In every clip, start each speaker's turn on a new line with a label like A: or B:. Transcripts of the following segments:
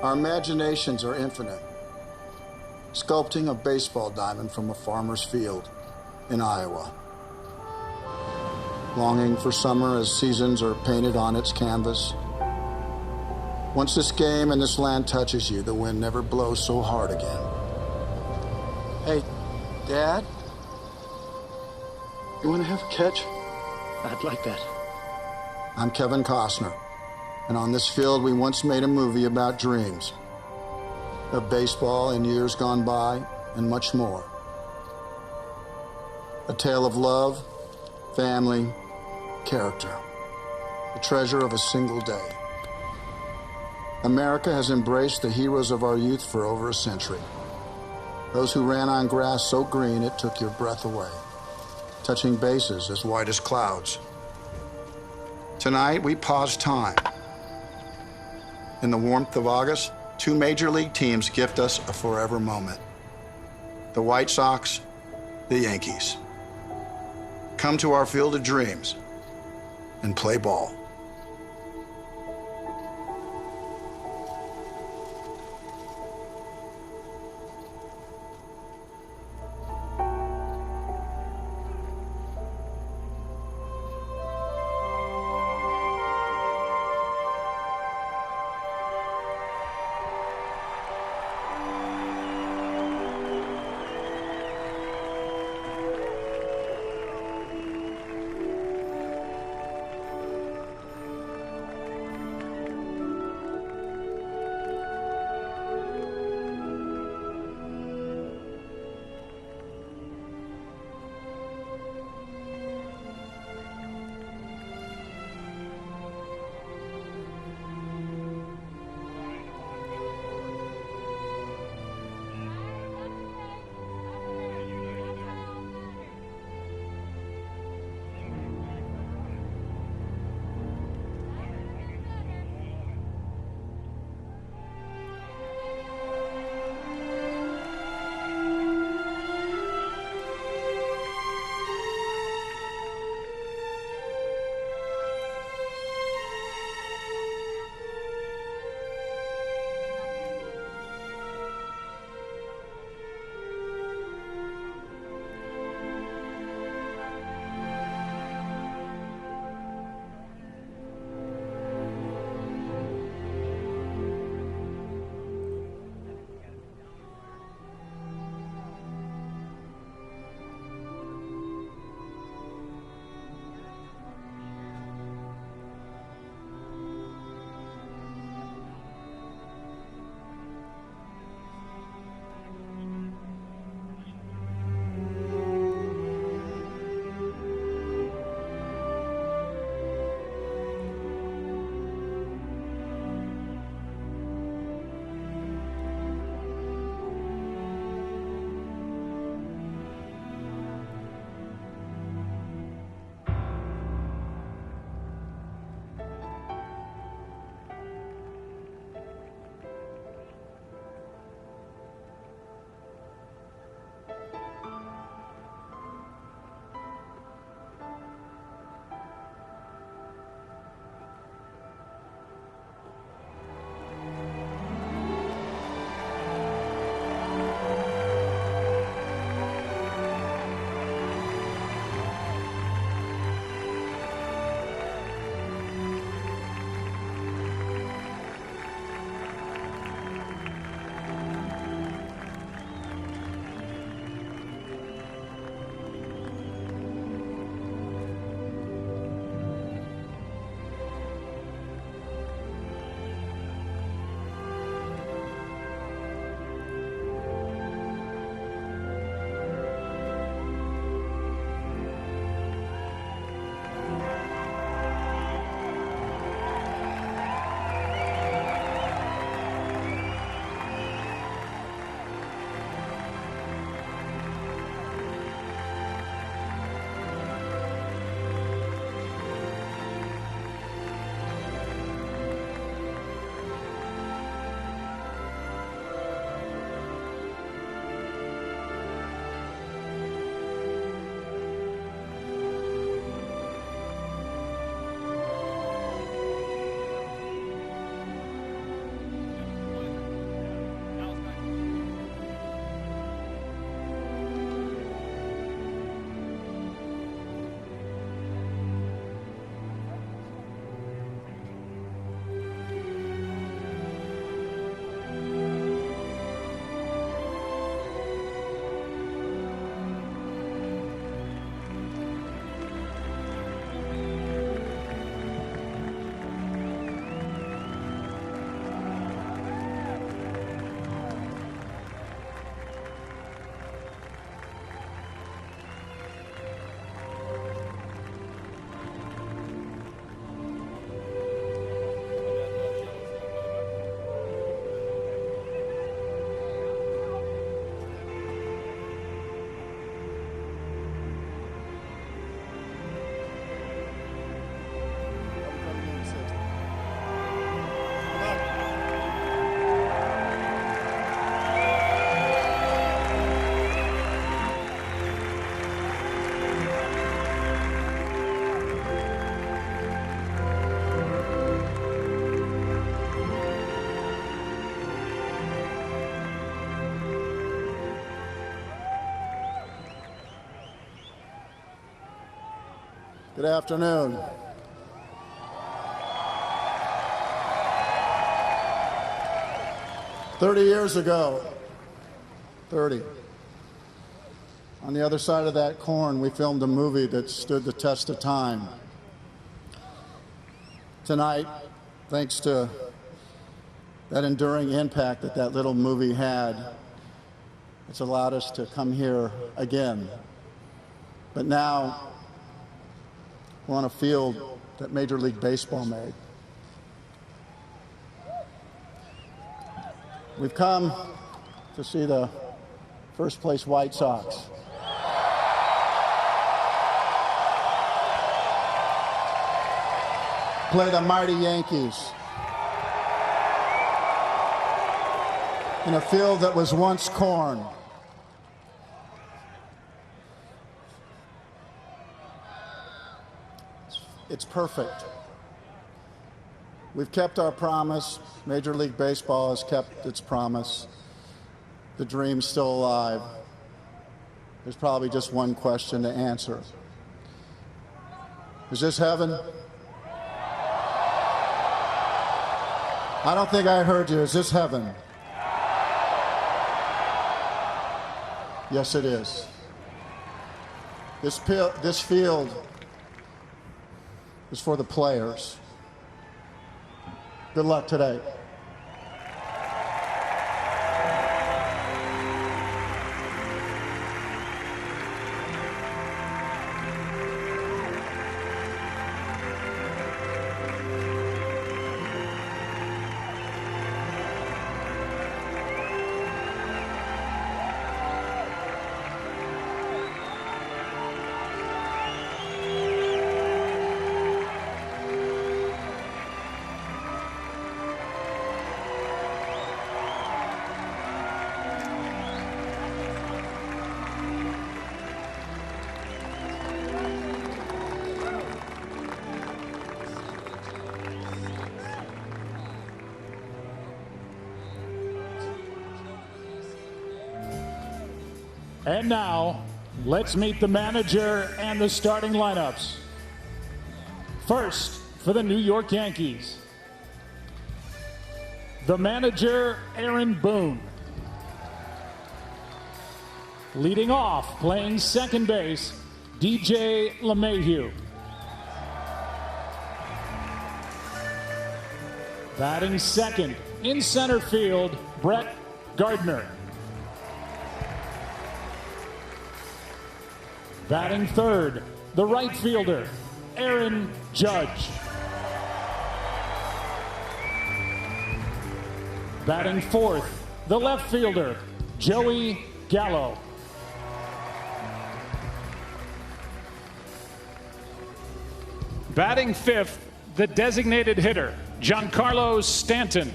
A: Our imaginations are infinite, sculpting a baseball diamond from a farmer's field in Iowa. Longing for summer as seasons are painted on its canvas. Once this game and this land touches you, the wind never blows so hard again. Hey, Dad? You want to have a catch?
B: I'd like that.
A: I'm Kevin Costner, and on this field we once made a movie about dreams, of baseball in years gone by, and much more. A tale of love, family, character, the treasure of a single day. America has embraced the heroes of our youth for over a century. Those who ran on grass so green it took your breath away, touching bases as white as clouds. Tonight, we pause time. In the warmth of August, two major league teams gift us a forever moment. The White Sox, the Yankees. Come to our field of dreams and play ball. Good afternoon. "30 years ago, 30, on the other side of that corn, we filmed a movie that stood the test of time. Tonight, thanks to that enduring impact that that little movie had, it's allowed us to come here again. But now, we're on a field that Major League Baseball made. We've come to see the first place White Sox. Play the mighty Yankees in a field that was once corn. It's perfect. We've kept our promise. Major League Baseball has kept its promise. The dream's still alive. There's probably just one question to answer. Is this heaven? I don't think I heard you. Is this heaven? Yes, it is. This field is for the players. Good luck today.
B: And now, let's meet the manager and the starting lineups. First, for the New York Yankees, the manager, Aaron Boone. Leading off, playing second base, DJ LeMahieu. Batting second, in center field, Brett Gardner. Batting third, the right fielder, Aaron Judge. Batting fourth, the left fielder, Joey Gallo. Batting fifth, the designated hitter, Giancarlo Stanton.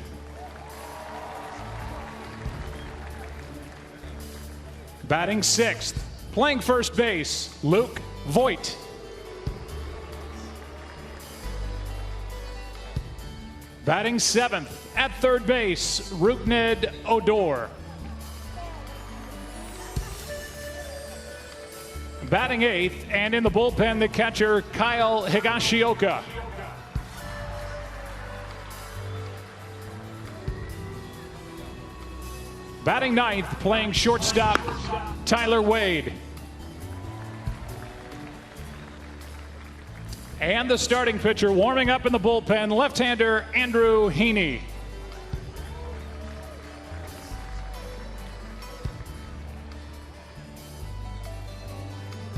B: Batting sixth, playing first base, Luke Voigt. Batting seventh, at third base, Rukned Odor. Batting eighth, and in the bullpen, the catcher, Kyle Higashioka. Batting ninth, playing shortstop, Tyler Wade. And the starting pitcher warming up in the bullpen, left-hander Andrew Heaney.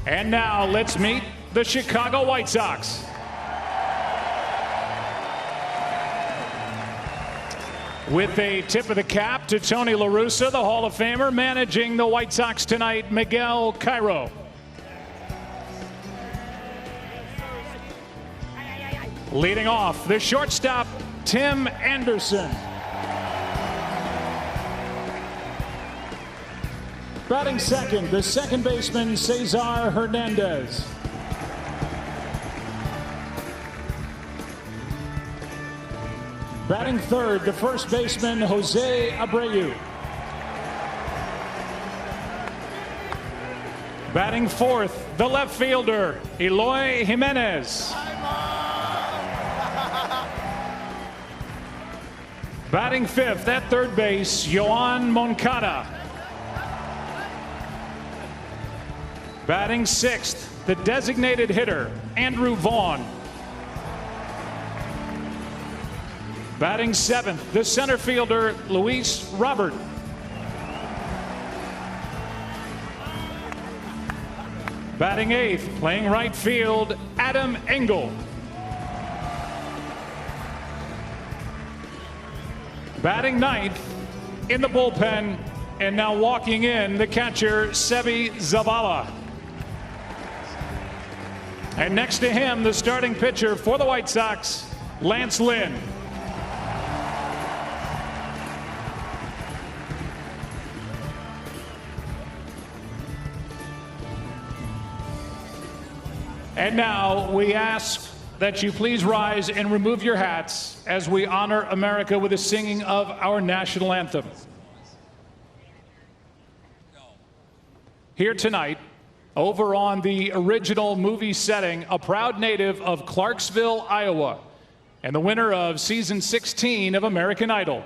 B: And now let's meet the Chicago White Sox. With a tip of the cap to Tony La Russa, the Hall of Famer, managing the White Sox tonight, Miguel Cairo. Leading off, the shortstop, Tim Anderson. Batting second, the second baseman, Cesar Hernandez. Batting third, the first baseman, Jose Abreu. Batting fourth, the left fielder, Eloy Jimenez. Batting fifth at third base, Yoan Moncada. Batting sixth, the designated hitter, Andrew Vaughn. Batting seventh, the center fielder, Luis Robert. Batting eighth, playing right field, Adam Engel. Batting ninth, in the bullpen, and now walking in, the catcher, Sebi Zavala. And next to him, the starting pitcher for the White Sox, Lance Lynn. And now we ask that you please rise and remove your hats as we honor America with the singing of our national anthem. Here tonight, over on the original movie setting, a proud native of Clarksville, Iowa, and the winner of season 16 of American Idol.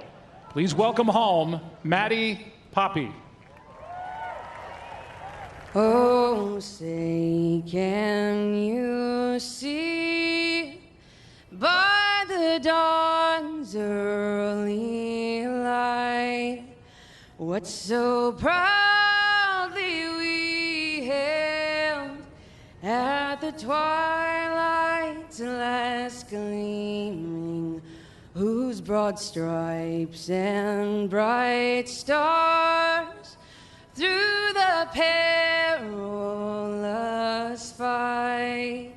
B: Please welcome home Maddie Poppy.
C: Oh, say, can you see by the dawn's early light what so proudly we hailed at the twilight's last gleaming, whose broad stripes and bright stars through the perilous fight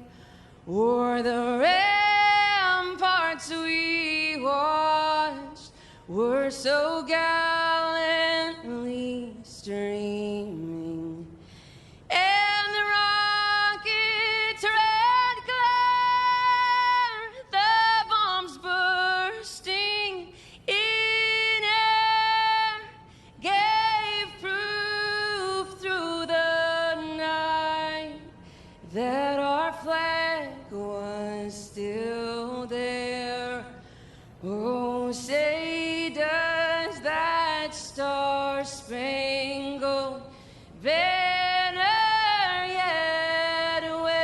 C: o'er the ramparts we watched were so gallantly streaming, and the rocket's red glare, the bombs bursting in air, gave proof through the night that our flag was still there. Oh, say does that star-spangled banner yet wave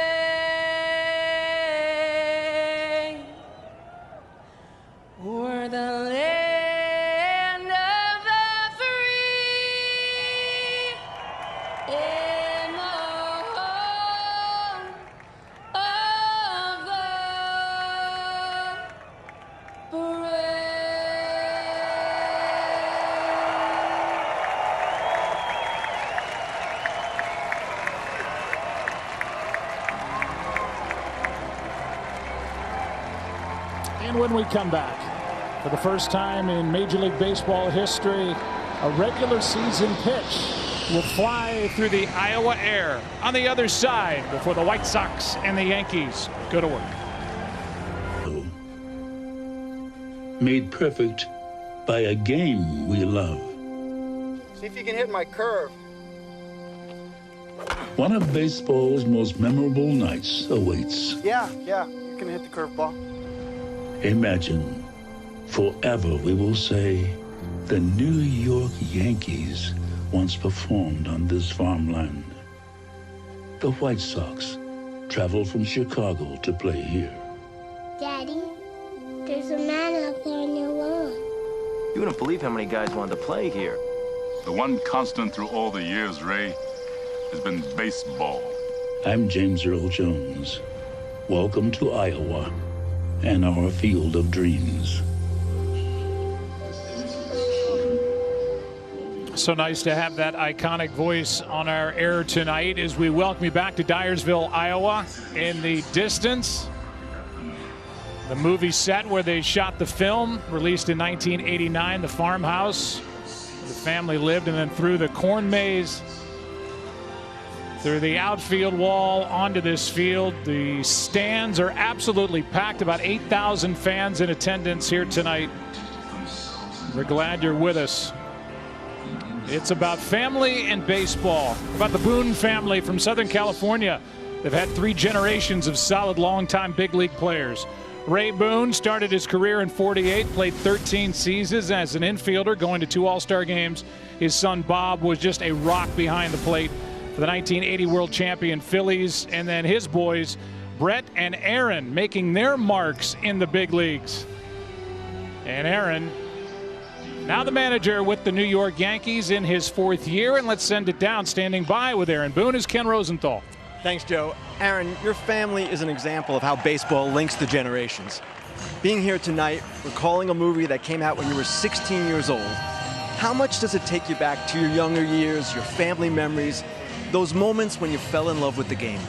C: o'er the land of the free, in the home of the brave.
B: And when we come back, for the first time in Major League Baseball history, a regular season pitch will fly through the Iowa air on the other side before the White Sox and the Yankees go to work.
D: Made perfect by a game we love.
A: See if you can hit my curve.
D: One of baseball's most memorable nights awaits.
A: Yeah, you can hit the curveball.
D: Imagine, forever we will say, the New York Yankees once performed on this farmland. The White Sox traveled from Chicago to play here.
E: Daddy, there's a man out there in your lawn.
F: You wouldn't believe how many guys wanted to play here.
G: The one constant through all the years, Ray, has been baseball.
D: I'm James Earl Jones. Welcome to Iowa and our field of dreams.
B: So nice to have that iconic voice on our air tonight as we welcome you back to Dyersville, Iowa. In the distance, the movie set where they shot the film, released in 1989, The Farmhouse. The family lived, and then through the corn maze, through the outfield wall, onto this field. The stands are absolutely packed. About 8,000 fans in attendance here tonight. We're glad you're with us It's about family and baseball. About the Boone family from Southern California. They've had 3 generations of solid, long-time big league players. Ray Boone started his career in '48, played 13 seasons as an infielder, going to 2 All-Star games. His son Bob was just a rock behind the plate for the 1980 World Champion Phillies. And then his boys, Brett and Aaron, making their marks in the big leagues. And Aaron, now the manager with the New York Yankees in his 4th year. And let's send it down. Standing by with Aaron Boone is Ken Rosenthal.
H: Thanks, Joe. Aaron, your family is an example of how baseball links the generations. Being here tonight, recalling a movie that came out when you were 16 years old, how much does it take you back to your younger years, your family memories, those moments when you fell in love with the game?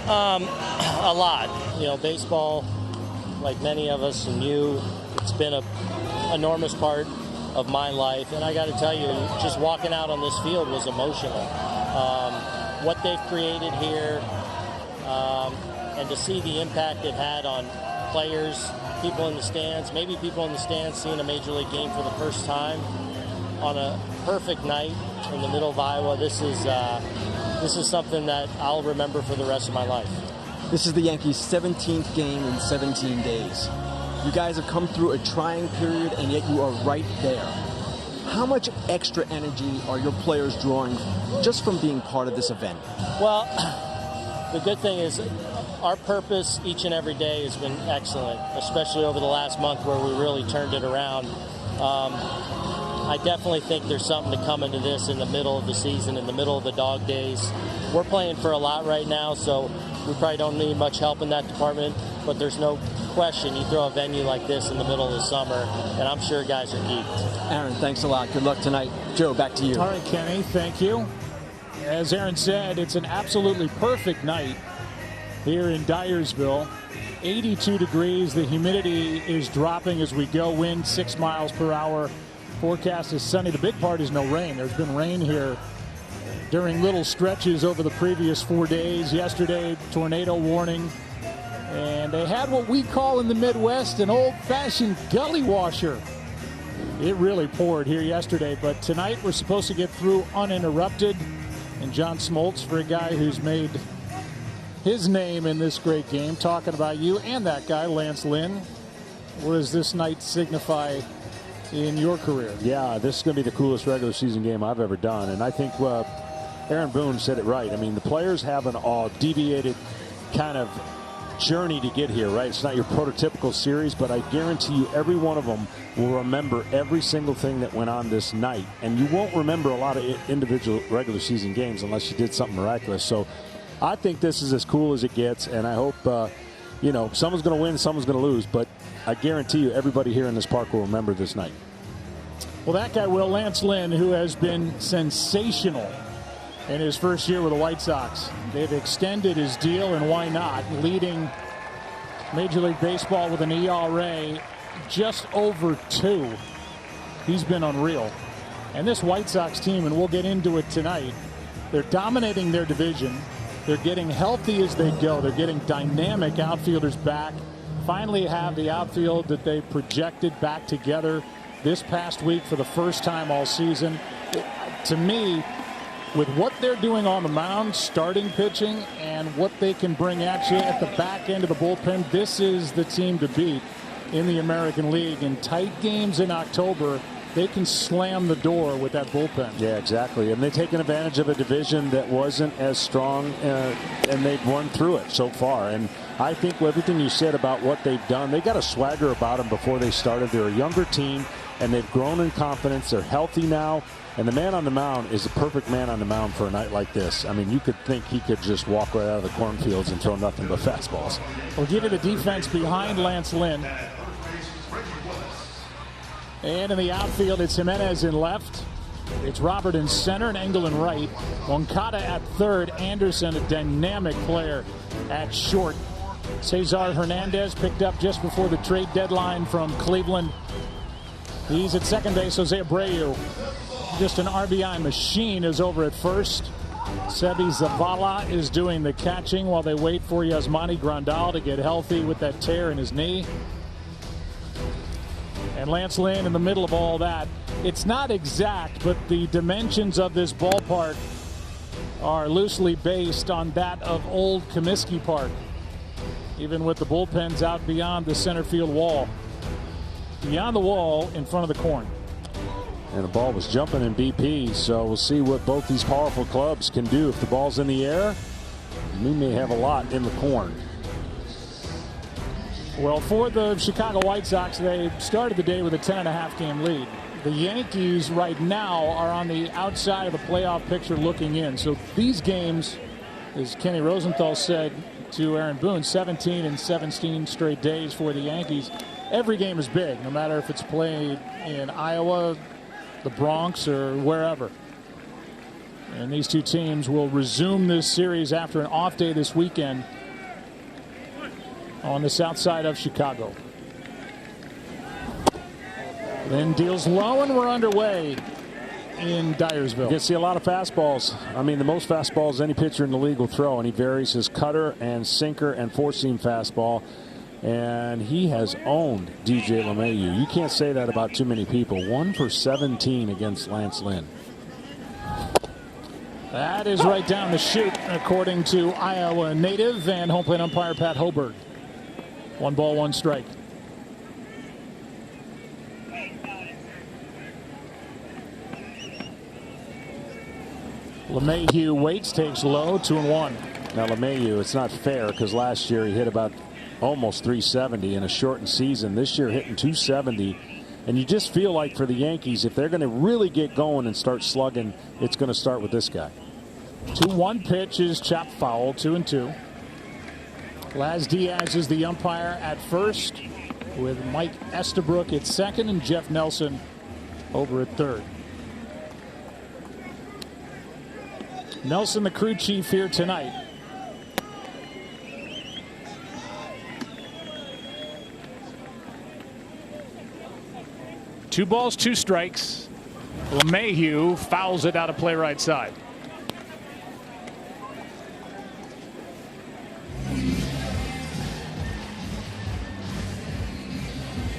I: A lot. You know, baseball, like many of us and you, it's been an enormous part of my life. And I got to tell you, just walking out on this field was emotional. What they've created here, and to see the impact they've had on players, people in the stands, maybe people in the stands seeing a major league game for the first time on a perfect night in the middle of Iowa. This is something that I'll remember for the rest of my life.
H: This is the Yankees' 17th game in 17 days. You guys have come through a trying period, and yet you are right there. How much extra energy are your players drawing just from being part of this event?
I: Well, the good thing is our purpose each and every day has been excellent, especially over the last month where we really turned it around. I definitely think there's something to come into this in the middle of the season, in the middle of the dog days. We're playing for a lot right now, so we probably don't need much help in that department, but there's no question you throw a venue like this in the middle of the summer, and I'm sure guys are geeked.
H: Aaron, thanks a lot. Good luck tonight. Joe, back to you.
B: All right, Kenny, thank you. As Aaron said, it's an absolutely perfect night here in Dyersville. 82 degrees. The humidity is dropping as we go. Wind 6 miles per hour. Forecast is sunny. The big part is no rain. There's been rain here during little stretches over the previous 4 days. Yesterday, tornado warning. And they had what we call in the Midwest an old-fashioned gully washer. It really poured here yesterday, but tonight we're supposed to get through uninterrupted. And John Smoltz, for a guy who's made his name in this great game, talking about you and that guy, Lance Lynn. What does this night signify in your career?
J: Yeah, this is going to be the coolest regular season game I've ever done. And I think Aaron Boone said it right. I mean, the players have an all-deviated kind of journey to get here, right? It's not your prototypical series, but I guarantee you every one of them will remember every single thing that went on this night. And you won't remember a lot of individual regular season games unless you did something miraculous. So I think this is as cool as it gets, and I hope, someone's going to win, someone's going to lose, but I guarantee you everybody here in this park will remember this night.
B: Well, that guy will, Lance Lynn, who has been sensational in his first year with the White Sox. They've extended his deal, and why not? Leading Major League Baseball with an ERA just over 2. He's been unreal. And this White Sox team, and we'll get into it tonight, they're dominating their division. They're getting healthy as they go. They're getting dynamic outfielders back. Finally have the outfield that they projected back together this past week for the first time all season. To me, with what they're doing on the mound, starting pitching, and what they can bring at you at the back end of the bullpen, this is the team to beat in the American League. In tight games in October, they can slam the door with that bullpen.
J: Yeah, exactly. And they've taken advantage of a division that wasn't as strong, and they've won through it so far. And I think everything you said about what they've done, they got a swagger about them before they started. They're a younger team, and they've grown in confidence. They're healthy now. And the man on the mound is a perfect man on the mound for a night like this. I mean, you could think he could just walk right out of the cornfields and throw nothing but fastballs.
B: We'll give you the defense behind Lance Lynn. And in the outfield, it's Jimenez in left. It's Robert in center and Engel in right. Moncada at third. Anderson, a dynamic player, at short. Cesar Hernandez picked up just before the trade deadline from Cleveland. He's at second base. Jose Abreu, just an RBI machine, is over at first. Sebi Zavala is doing the catching while they wait for Yasmani Grandal to get healthy with that tear in his knee. And Lance Lynn in the middle of all that It's not exact, but the dimensions of this ballpark are loosely based on that of old Comiskey Park, even with the bullpens out beyond the center field wall. Beyond the wall in front of the corn.
J: And the ball was jumping in BP, so we'll see what both these powerful clubs can do. If the ball's in the air, we may have a lot in the corn.
B: Well, for the Chicago White Sox, they started the day with a 10.5 game lead. The Yankees right now are on the outside of the playoff picture looking in. So these games, as Kenny Rosenthal said to Aaron Boone, 17 and 17 straight days for the Yankees. Every game is big, no matter if it's played in Iowa, the Bronx, or wherever. And these two teams will resume this series after an off day this weekend on the south side of Chicago. Then deals low, and we're underway in Dyersville.
J: You can see a lot of fastballs. I mean, the most fastballs any pitcher in the league will throw, and he varies his cutter and sinker and four-seam fastball. And he has owned DJ LeMahieu. You can't say that about too many people. 1 for 17 against Lance Lynn.
B: That is right down the chute, according to Iowa native and home plate umpire Pat Hoberg. 1 ball, 1 strike. LeMahieu waits, takes low, 2-1.
J: Now LeMahieu, it's not fair because last year he hit about almost 370 in a shortened season. This year hitting 270, and you just feel like for the Yankees, if they're going to really get going and start slugging, it's going to start with this guy.
B: 2-1 pitch is chopped foul, 2-2. Laz Diaz is the umpire at first, with Mike Estabrook at second and Jeff Nelson over at third. Nelson, the crew chief here tonight. Two balls, 2 strikes. LeMahieu fouls it out of play right side.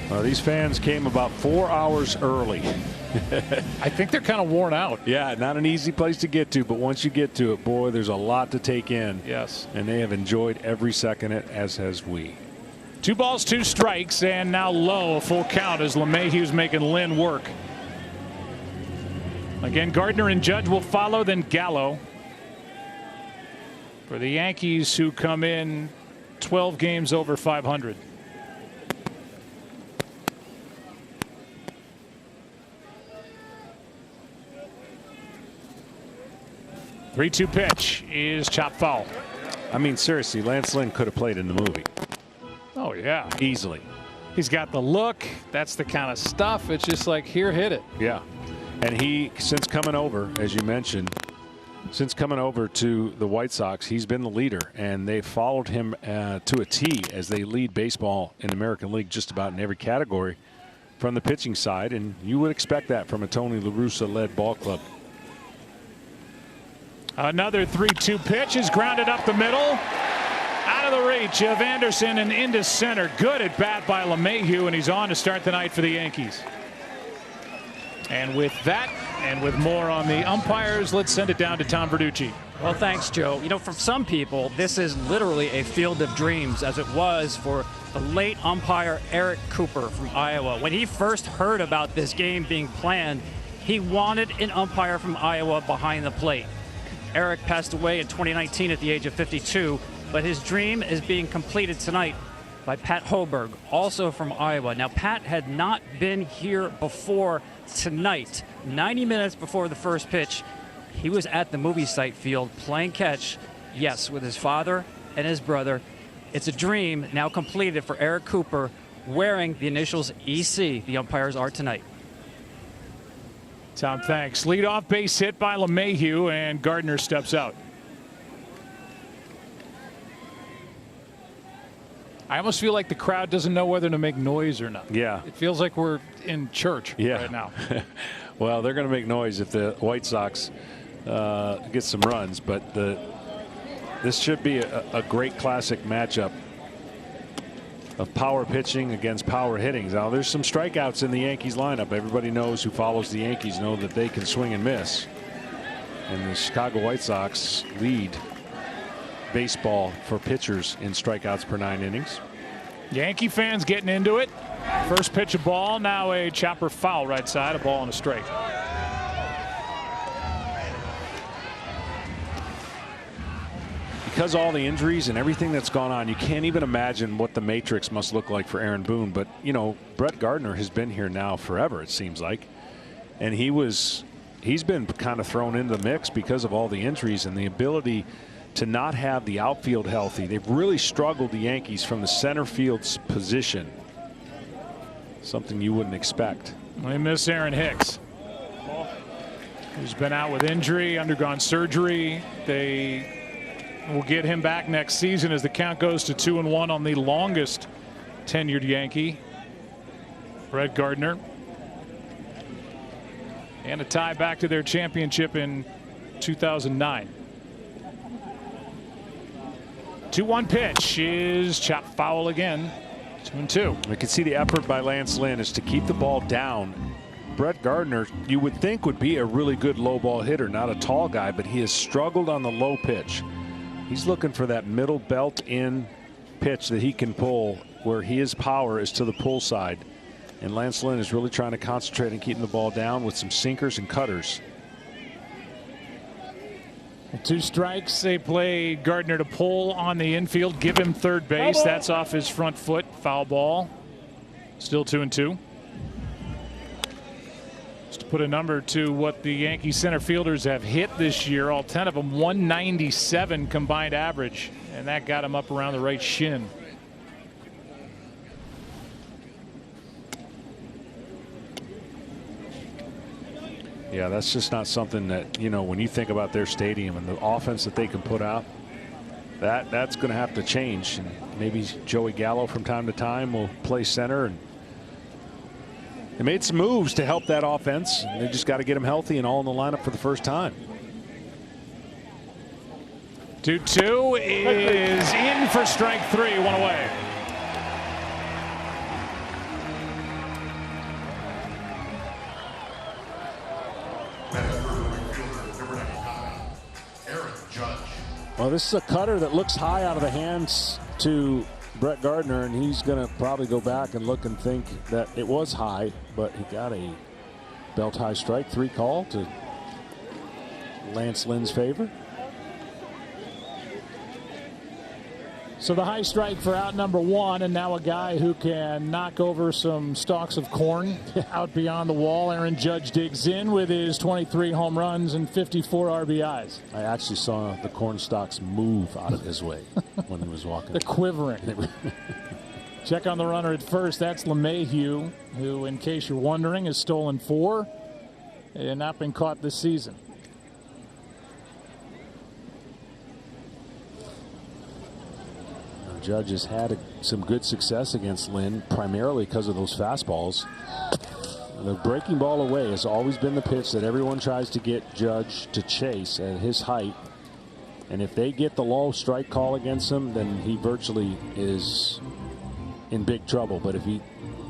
J: Well, these fans came about 4 hours early.
B: I think they're kind of worn out.
J: Yeah, not an easy place to get to, but once you get to it, boy, there's a lot to take in.
B: Yes.
J: And they have enjoyed every second it, as has we.
B: 2 balls, 2 strikes, and now low, a full count as LeMahieu's making Lynn work. Again, Gardner and Judge will follow, then Gallo. For the Yankees, who come in 12 games over 500. The 3-2 pitch is chopped foul.
J: I mean, seriously, Lance Lynn could have played in the movie.
B: Oh, yeah.
J: Easily.
B: He's got the look. That's the kind of stuff. It's just like, here, hit it.
J: Yeah. And he, since coming over, as you mentioned, since coming over to the White Sox, he's been the leader. And they followed him to a T as they lead baseball in the American League just about in every category from the pitching side. And you would expect that from a Tony La Russa-led ball club.
B: Another 3-2 pitch is grounded up the middle. Out of the reach of Anderson and into center. Good at bat by LeMahieu, and he's on to start the night for the Yankees. And with that, and with more on the umpires, let's send it down to Tom Verducci.
K: Well, thanks, Joe. You know, for some people, this is literally a field of dreams, as it was for the late umpire Eric Cooper from Iowa. When he first heard about this game being planned, he wanted an umpire from Iowa behind the plate. Eric passed away in 2019 at the age of 52, but his dream is being completed tonight by Pat Hoberg, also from Iowa. Now, Pat had not been here before tonight. 90 minutes before the first pitch, he was at the movie site field playing catch, yes, with his father and his brother. It's a dream now completed for Eric Cooper, wearing the initials EC. The umpires are tonight.
B: Tom, thanks. Leadoff base hit by LeMahieu, and Gardner steps out. I almost feel like the crowd doesn't know whether to make noise or not.
J: Yeah.
B: It feels like we're in church right now.
J: Well, they're going to make noise if the White Sox get some runs, but this should be a great classic matchup. of power pitching against power hitting. Now, there's some strikeouts in the Yankees lineup. Everybody knows who follows the Yankees know that they can swing and miss. And the Chicago White Sox lead baseball for pitchers in strikeouts per 9 innings.
B: Yankee fans getting into it. First pitch a ball, now a chopper foul right side, a ball and a strike.
J: Because all the injuries and everything that's gone on, you can't even imagine what the matrix must look like for Aaron Boone. But, you know, Brett Gardner has been here now forever, it seems like. And he's been kind of thrown into the mix because of all the injuries and the ability to not have the outfield healthy. They've really struggled, the Yankees, from the center field's position. Something you wouldn't expect.
B: They miss Aaron Hicks, who's been out with injury, undergone surgery. They will get him back next season as the count goes to 2-1 on the longest tenured Yankee, Brett Gardner. And a tie back to their championship in 2009. 2-1 pitch is chopped foul again. 2-2.
J: We can see the effort by Lance Lynn is to keep the ball down. Brett Gardner, you would think, would be a really good low ball hitter, not a tall guy, but he has struggled on the low pitch. He's looking for that middle belt in pitch that he can pull, where his power is to the pull side. And Lance Lynn is really trying to concentrate on keeping the ball down with some sinkers and cutters.
B: 2 strikes. They play Gardner to pull on the infield, give him third base. That's off his front foot. Foul ball. Still 2-2. Just to put a number to what the Yankee center fielders have hit this year, all 10 of them, 197 combined average, and that got him up around the right shin.
J: Yeah, that's just not something that, you know, when you think about their stadium and the offense that they can put out, that's going to have to change. And maybe Joey Gallo from time to time will play center. And they made some moves to help that offense. They just got to get them healthy and all in the lineup for the first time.
B: 2-2 is in for strike 3, 1 away.
J: Well, this is a cutter that looks high out of the hands to Brett Gardner, and he's going to probably go back and look and think that it was high, but he got a belt high strike 3 call to Lance Lynn's favor.
B: So the high strike for out number 1, and now a guy who can knock over some stalks of corn out beyond the wall. Aaron Judge digs in with his 23 home runs and 54 RBIs.
J: I actually saw the corn stalks move out of his way when he was walking.
B: The quivering. Check on the runner at first. That's LeMahieu, who, in case you're wondering, has stolen 4 and not been caught this season.
J: Judge has had some good success against Lynn, primarily because of those fastballs. The breaking ball away has always been the pitch that everyone tries to get Judge to chase at his height. And if they get the low strike call against him, then he virtually is in big trouble. But if he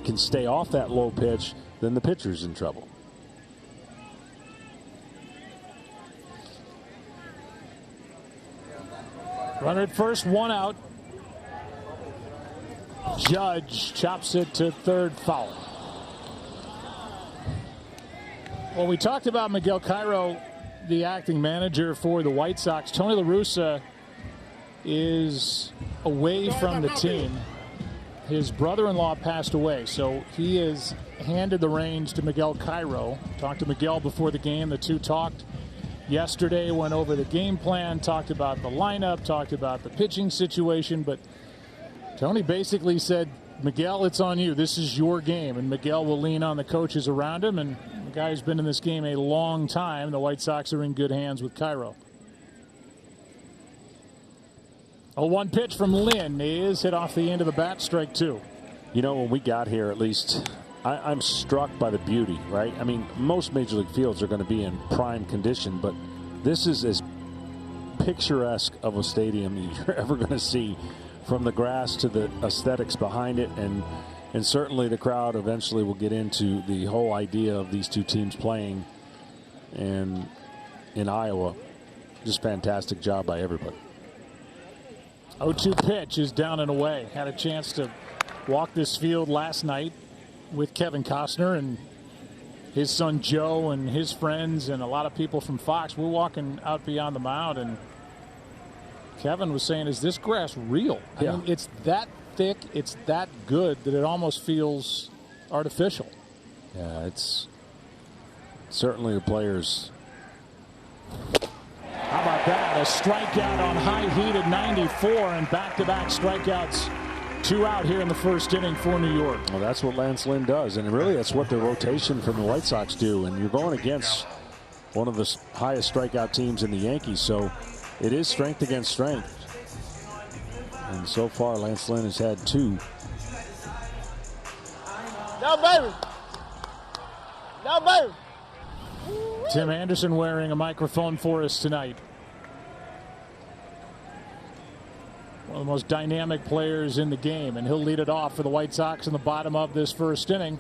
J: can stay off that low pitch, then the pitcher's in trouble.
B: Runner at first, 1 out. Judge chops it to third, foul. Well, we talked about Miguel Cairo, the acting manager for the White Sox. Tony La Russa is away from the team. His brother-in-law passed away, so he has handed the reins to Miguel Cairo. Talked to Miguel before the game. The two talked yesterday, went over the game plan, talked about the lineup, talked about the pitching situation, but Tony basically said, Miguel, it's on you. This is your game. And Miguel will lean on the coaches around him. And the guy who's been in this game a long time, the White Sox are in good hands with Cairo. A 1 pitch from Lynn is hit off the end of the bat, strike 2.
J: You know, when we got here, at least, I'm struck by the beauty, right? I mean, most Major League fields are going to be in prime condition, but this is as picturesque of a stadium you're ever going to see from the grass to the aesthetics behind it, and certainly the crowd eventually will get into the whole idea of these two teams playing. And in Iowa, just fantastic job by everybody.
B: 0-2 pitch is down and away. Had a chance to walk this field last night with Kevin Costner and his son Joe and his friends and a lot of people from Fox. We're walking out beyond the mound, and Kevin was saying, is this grass real?
J: Yeah.
B: I mean, it's that thick, it's that good that it almost feels artificial.
J: Yeah, it's certainly the players.
B: How about that? A strikeout on high heat at 94, and back-to-back strikeouts. 2 out here in the first inning for New York.
J: Well, that's what Lance Lynn does, and really that's what the rotation from the White Sox do. And you're going against one of the highest strikeout teams in the Yankees, so it is strength against strength. And so far, Lance Lynn has had 2.
L: No, baby. No, baby.
B: Tim Anderson wearing a microphone for us tonight. One of the most dynamic players in the game, and he'll lead it off for the White Sox in the bottom of this first inning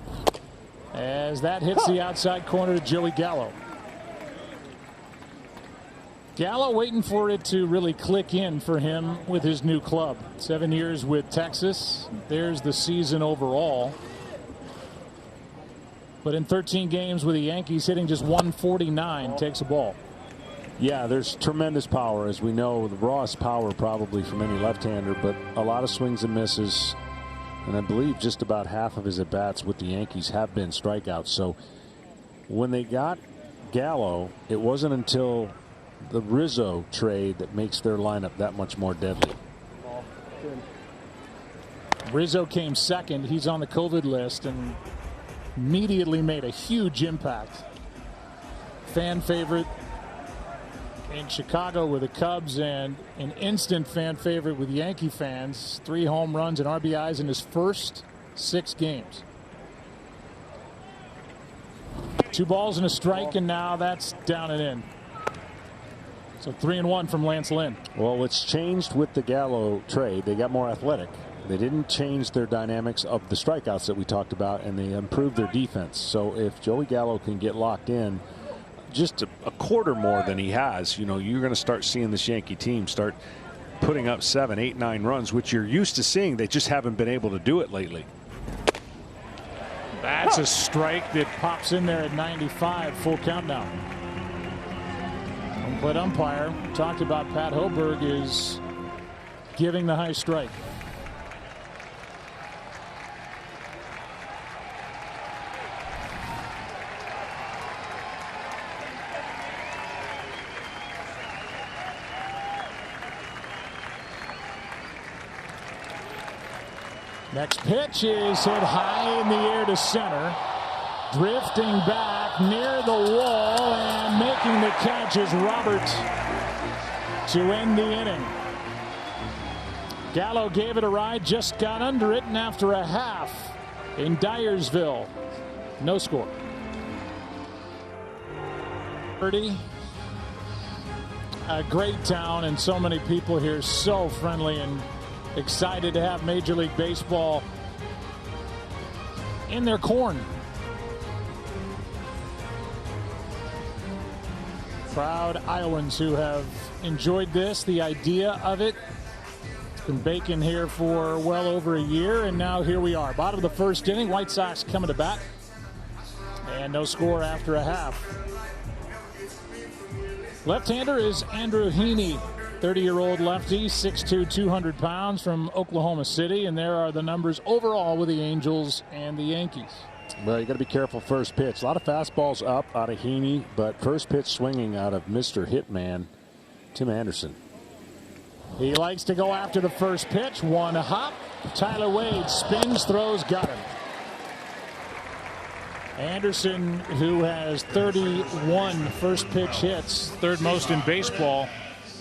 B: as that hits the outside corner to Joey Gallo. Gallo waiting for it to really click in for him with his new club. 7 years with Texas. There's the season overall. But in 13 games with the Yankees, hitting just 149 takes a ball.
J: Yeah, there's tremendous power, as we know, the rawest power probably from any left-hander, but a lot of swings and misses. And I believe just about half of his at-bats with the Yankees have been strikeouts. So when they got Gallo, it wasn't until the Rizzo trade that makes their lineup that much more deadly.
B: Rizzo came second. He's on the COVID list and immediately made a huge impact. Fan favorite in Chicago with the Cubs, and an instant fan favorite with Yankee fans. 3 home runs and RBIs in his first 6 games. 2 balls and a strike, and now that's down and in. So 3-1 from Lance Lynn.
J: Well, it's changed with the Gallo trade. They got more athletic. They didn't change their dynamics of the strikeouts that we talked about, and they improved their defense. So if Joey Gallo can get locked in just a quarter more than he has, you know, you're going to start seeing this Yankee team start putting up 7, 8, 9 runs, which you're used to seeing. They just haven't been able to do it lately.
B: That's a strike that pops in there at 95. Full count now. Home plate umpire talked about Pat Hoberg is giving the high strike. Next pitch is hit high in the air to center. Drifting back near the wall and making the catch is Robert to end the inning. Gallo gave it a ride, just got under it, and after a half in Dyersville, no score. 30. A great town, and so many people here, so friendly and excited to have Major League Baseball in their corn. Proud Iowans who have enjoyed this, the idea of it. It's been baking here for well over a year, and now here we are. Bottom of the first inning, White Sox coming to bat, and no score after a half. Left-hander is Andrew Heaney, 30-year-old lefty, 6'2", 200 pounds from Oklahoma City, and there are the numbers overall with the Angels and the Yankees.
J: Well, you got to be careful first pitch. A lot of fastballs up out of Heaney, but first pitch swinging out of Mr. Hitman, Tim Anderson.
B: He likes to go after the first pitch. One hop. Tyler Wade spins, throws, got him. Anderson, who has 31 first pitch hits, third most in baseball.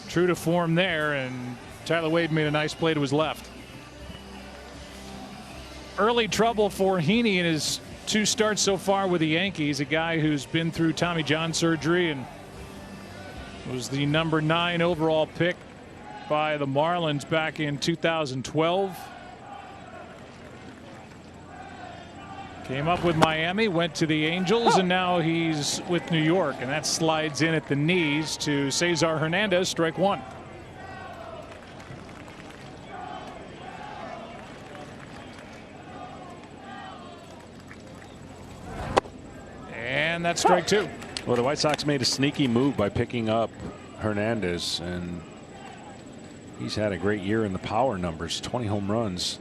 B: True to form there, and Tyler Wade made a nice play to his left. Early trouble for Heaney in his 2 starts so far with the Yankees, a guy who's been through Tommy John surgery and was the number 9 overall pick by the Marlins back in 2012. Came up with Miami, went to the Angels, and now he's with New York, and that slides in at the knees to Cesar Hernandez, strike one. And that's strike two.
J: Well, the White Sox made a sneaky move by picking up Hernandez, and he's had a great year in the power numbers, 20 home runs.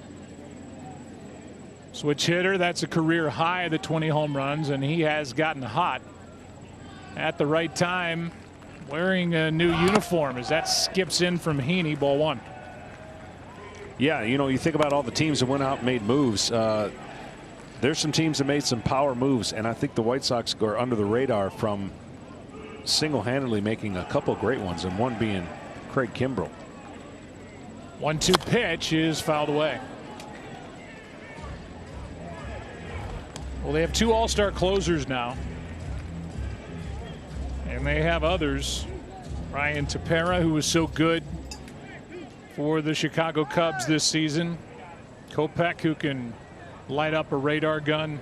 B: Switch hitter, that's a career high, the 20 home runs, and he has gotten hot at the right time wearing a new uniform as that skips in from Heaney, ball one.
J: Yeah, you know, you think about all the teams that went out and made moves. There's some teams that made some power moves, and I think the White Sox are under the radar from single-handedly making a couple great ones, and one being Craig Kimbrell.
B: 1-2 pitch is fouled away. Well, they have two all-star closers now, and they have others. Ryan Tepera, who was so good for the Chicago Cubs this season. Kopech, who can light up a radar gun.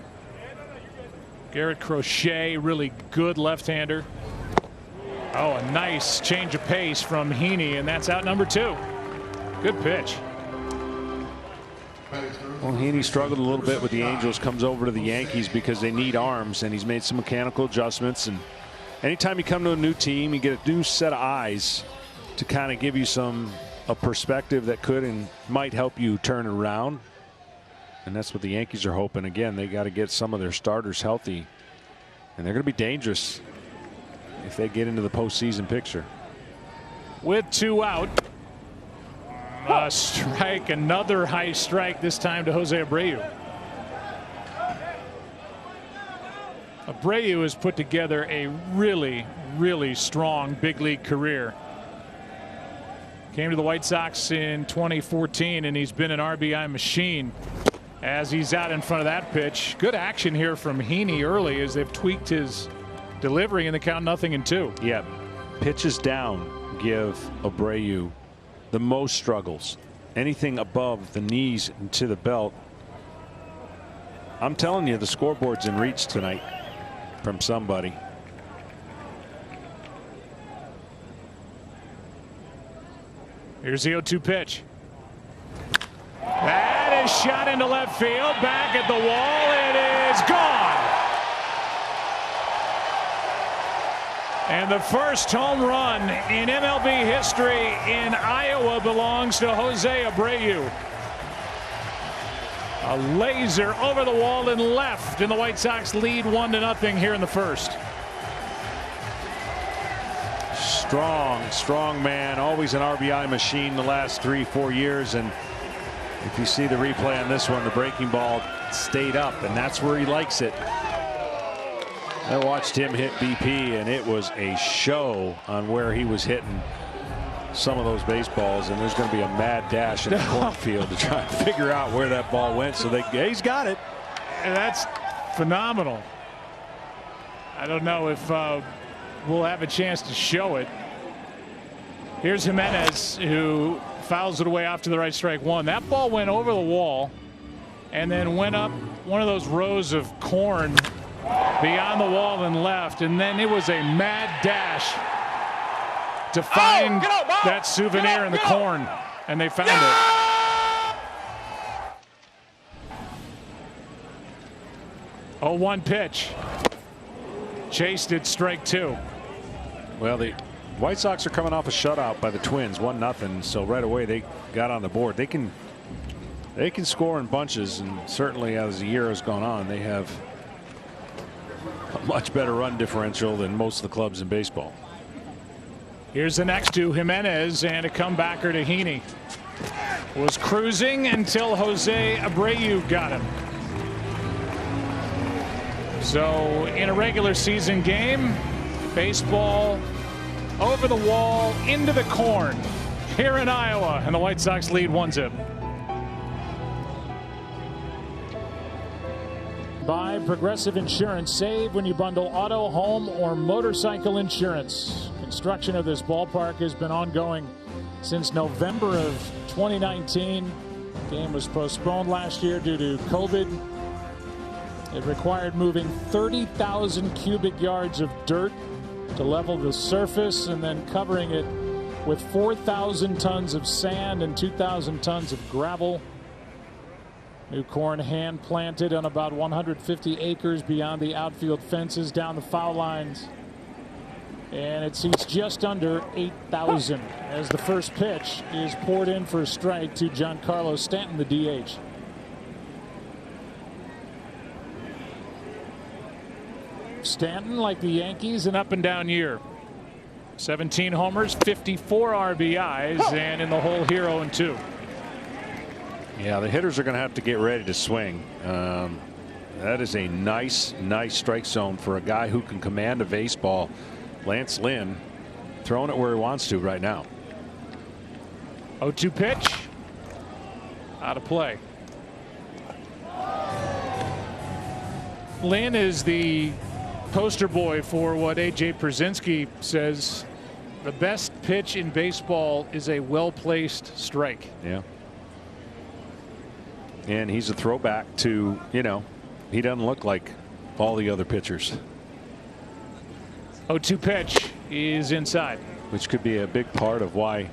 B: Garrett Crochet, really good left-hander. Oh, a nice change of pace from Heaney, and that's out number two. Good pitch.
J: Well, Heaney struggled a little bit with the Angels, comes over to the Yankees because they need arms, and he's made some mechanical adjustments. And anytime you come to a new team, you get a new set of eyes to kind of give you a perspective that could and might help you turn around. And that's what the Yankees are hoping. Again, they got to get some of their starters healthy, and they're going to be dangerous if they get into the postseason picture.
B: With two out. A strike, another high strike, this time to Jose Abreu. Abreu has put together a really, really strong big league career. Came to the White Sox in 2014, and he's been an RBI machine as he's out in front of that pitch. Good action here from Heaney early as they've tweaked his delivery in the count 0-2.
J: Yeah, pitches down give Abreu the most struggles. Anything above the knees and to the belt. I'm telling you, the scoreboard's in reach tonight from somebody.
B: Here's the 0-2 pitch. That is shot into left field. Back at the wall. It is gone. And the first home run in MLB history in Iowa belongs to Jose Abreu. A laser over the wall and left, and the White Sox lead 1-0 here in the first.
J: Strong man, always an RBI machine the last 3-4 years. And if you see the replay on this one, the breaking ball stayed up, and that's where he likes it. I watched him hit BP, and it was a show on where he was hitting some of those baseballs, and there's going to be a mad dash in the cornfield to try and figure out where that ball went. So he's got it.
B: And that's phenomenal. I don't know if we'll have a chance to show it. Here's Jimenez, who fouls it away off to the right, strike one. That ball went over the wall and then went up one of those rows of corn beyond the wall and left, and then it was a mad dash to find that souvenir in the corn, and they found it. 0-1 pitch. Chased it, strike two.
J: Well, the White Sox are coming off a shutout by the Twins, 1-0. So right away they got on the board. They can score in bunches, and certainly as the year has gone on, they have a much better run differential than most of the clubs in baseball.
B: Here's the next two, Jimenez, and a comebacker to Heaney. Was cruising until Jose Abreu got him. So in a regular season game, baseball over the wall into the corn here in Iowa, and the White Sox lead 1-0. By Progressive Insurance. Save when you bundle auto, home, or motorcycle insurance. Construction of this ballpark has been ongoing since November of 2019. Game was postponed last year due to COVID. It required moving 30,000 cubic yards of dirt to level the surface and then covering it with 4,000 tons of sand and 2,000 tons of gravel. New corn hand planted on about 150 acres beyond the outfield fences down the foul lines. And it seats just under 8,000 as the first pitch is poured in for a strike to Giancarlo Stanton, the DH. Stanton, like the Yankees, an up and down year. 17 homers, 54 RBIs, and in the hole here 0-2.
J: Yeah, the hitters are going to have to get ready to swing. That is a nice strike zone for a guy who can command a baseball. Lance Lynn throwing it where he wants to right now.
B: 0-2 pitch. Out of play. Lynn is the poster boy for what A.J. Pierzynski says the best pitch in baseball is a well-placed strike.
J: Yeah. And he's a throwback to, he doesn't look like all the other pitchers.
B: 0-2 pitch is inside.
J: Which could be a big part of why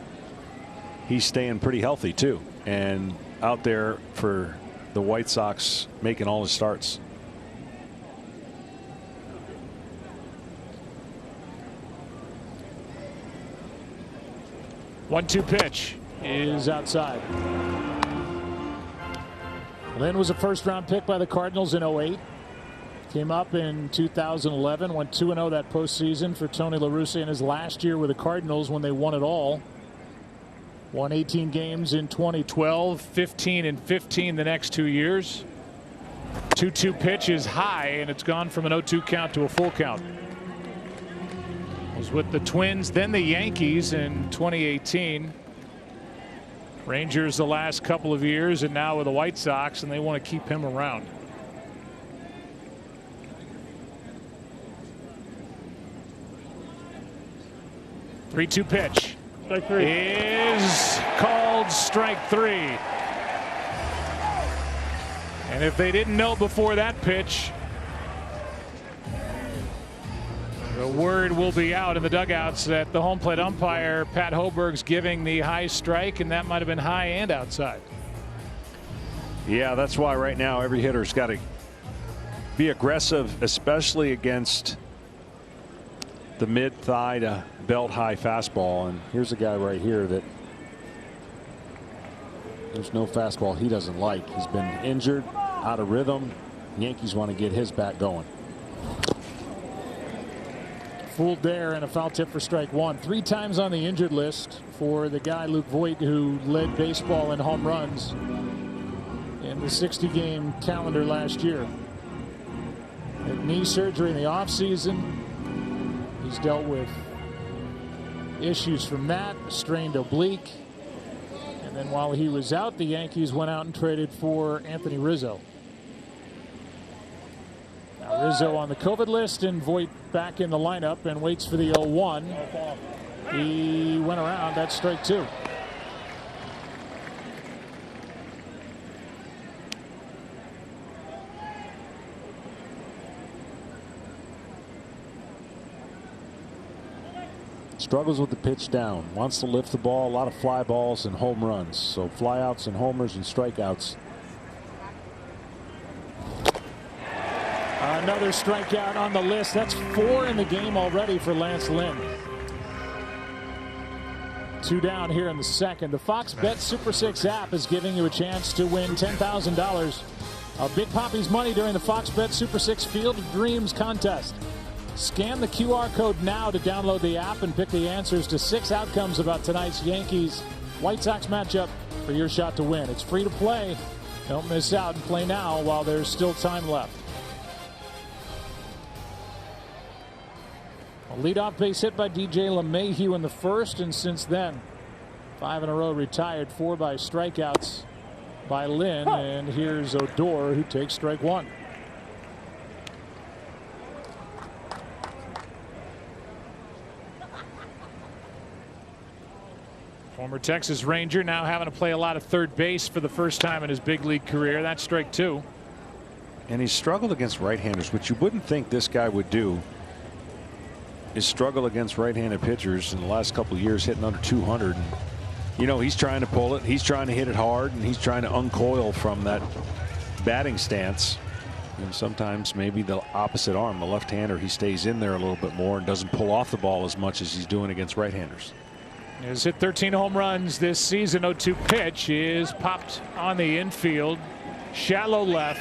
J: he's staying pretty healthy too, and out there for the White Sox making all his starts.
B: One-two pitch is outside. Lynn was a first-round pick by the Cardinals in 2008. Came up in 2011, went 2-0 that postseason for Tony La Russa in his last year with the Cardinals when they won it all. Won 18 games in 2012, 15 and 15 the next 2 years. 2-2 pitch is high, and it's gone from an 0-2 count to a full count. Was with the Twins, then the Yankees in 2018. Rangers the last couple of years, and now with the White Sox, and they want to keep him around. Three-two pitch is called strike three. And if they didn't know before that pitch, the word will be out in the dugouts that the home plate umpire, Pat Hoberg's giving the high strike, and that might have been high and outside.
J: Yeah, that's why right now every hitter's got to be aggressive, especially against the mid-thigh to belt-high fastball. And here's a guy right here that there's no fastball he doesn't like. He's been injured, out of rhythm. Yankees want to get his bat going.
B: Fooled there, and a foul tip for strike one. 3 times on the injured list for the guy Luke Voit, who led baseball in home runs in the 60-game calendar last year. Had knee surgery in the offseason. He's dealt with issues from that, a strained oblique. And then while he was out, the Yankees went out and traded for Anthony Rizzo. Now Rizzo on the COVID list, and Voit back in the lineup and waits for the 0-1. He went around. That's strike two.
J: Struggles with the pitch down. Wants to lift the ball. A lot of fly balls and home runs. So flyouts and homers and strikeouts.
B: Another strikeout on the list. That's 4 in the game already for Lance Lynn. 2 down here in the second. The Fox Bet Super 6 app is giving you a chance to win $10,000 of Big Papi's money during the Fox Bet Super 6 Field of Dreams contest. Scan the QR code now to download the app and pick the answers to 6 outcomes about tonight's Yankees White Sox matchup for your shot to win. It's free to play. Don't miss out and play now while there's still time left. A leadoff base hit by DJ LeMahieu in the first, and since then 5 in a row retired, 4 by strikeouts by Lynn. And here's Odor, who takes strike one. Former Texas Ranger, now having to play a lot of third base for the first time in his big league career. That's strike 2.
J: And he's struggled against right-handers, which you wouldn't think this guy would do, is struggle against right-handed pitchers in the last couple of years, hitting under 200. And, you know, he's trying to pull it, he's trying to hit it hard, and he's trying to uncoil from that batting stance. And sometimes maybe the opposite arm, the left-hander, he stays in there a little bit more and doesn't pull off the ball as much as he's doing against right-handers.
B: He's hit 13 home runs this season. 0-2 pitch is popped on the infield. Shallow left.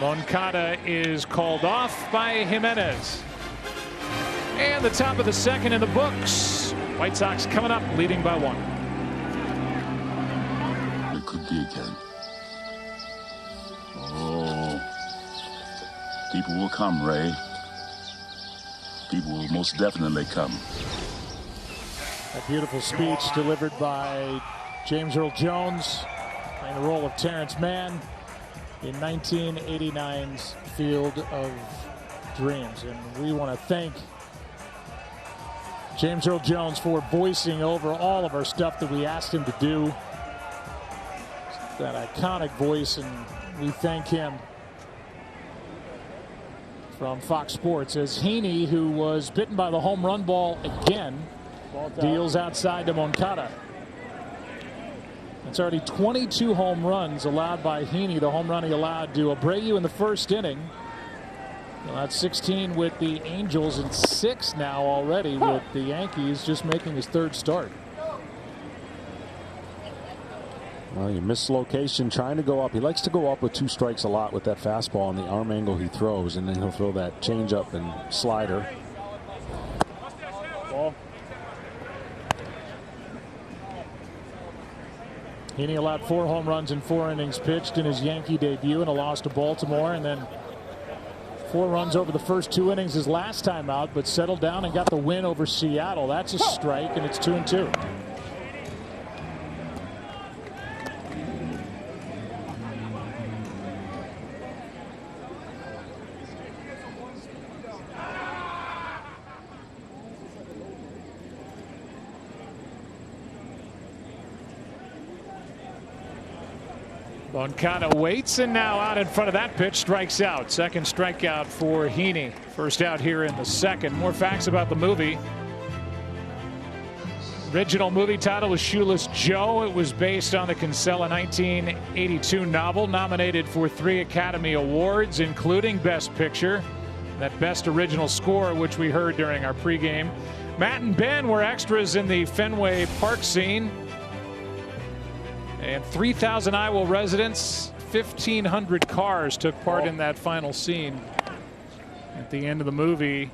B: Moncada is called off by Jimenez. And the top of the second in the books. White Sox coming up, leading by 1.
G: It could be again. Oh, people will come, Ray. People will most definitely come.
B: A beautiful speech delivered by James Earl Jones, playing the role of Terrence Mann in 1989's Field of Dreams. And we want to thank James Earl Jones for voicing over all of our stuff that we asked him to do. That iconic voice, and we thank him. From Fox Sports, as Heaney, who was bitten by the home run ball again, deals outside to Moncada. It's already 22 home runs allowed by Heaney, the home run he allowed to Abreu in the first inning. That's 16 with the Angels and 6 now already with the Yankees, just making his 3rd start.
J: Well, you miss location, trying to go up. He likes to go up with 2 strikes a lot with that fastball and the arm angle he throws, and then he'll throw that changeup and slider.
B: Ball. Heaney allowed 4 home runs in 4 innings pitched in his Yankee debut, and a loss to Baltimore, and then 4 runs over the first 2 innings his last time out, but settled down and got the win over Seattle. That's a strike, and it's 2-2. Moncada waits, and now out in front of that pitch, strikes out. Second strikeout for Heaney. First out here in the second. More facts about the movie. Original movie title was Shoeless Joe. It was based on the Kinsella 1982 novel, nominated for 3 Academy Awards, including Best Picture, that Best Original Score, which we heard during our pregame. Matt and Ben were extras in the Fenway Park scene. And 3,000 Iowa residents, 1,500 cars took part in that final scene. At the end of the movie,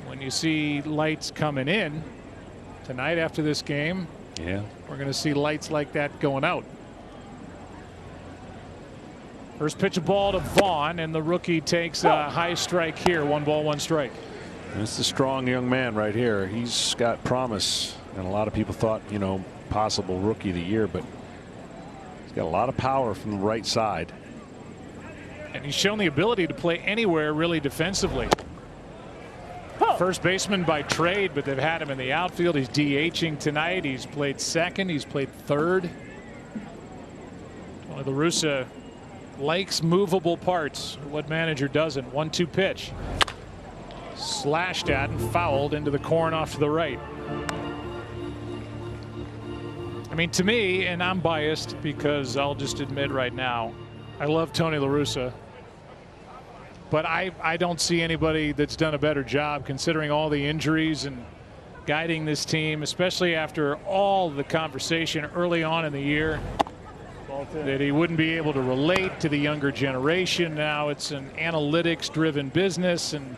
B: when you see lights coming in tonight after this game,
J: yeah,
B: we're going to see lights like that going out. First pitch of ball to Vaughn, and the rookie takes a high strike here. 1 ball, 1 strike.
J: That's a strong young man right here. He's got promise, and a lot of people thought, you know, possible rookie of the year, but he's got a lot of power from the right side.
B: And he's shown the ability to play anywhere really defensively. First baseman by trade, but they've had him in the outfield. He's DHing tonight. He's played second. He's played third. Tony La Russa likes movable parts. What manager doesn't? 1-2 pitch. Slashed at and fouled into the corn off to the right. I mean, to me, and I'm biased because I'll just admit right now, I love Tony La Russa. But I don't see anybody that's done a better job, considering all the injuries and guiding this team, especially after all the conversation early on in the year that he wouldn't be able to relate to the younger generation. Now it's an analytics-driven business, and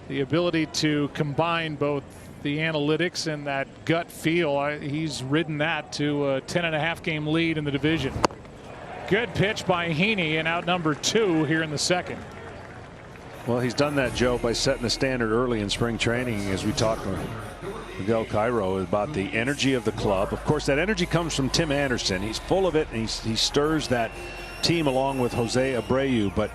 B: the ability to combine both the analytics and that gut feel, he's ridden that to a 10.5 game lead in the division. Good pitch by Heaney, and out number 2 here in the second.
J: Well, he's done that, Joe, by setting the standard early in spring training, as we talked with Miguel Cairo about the energy of the club. Of course, that energy comes from Tim Anderson. He's full of it, and he stirs that team along with Jose Abreu. But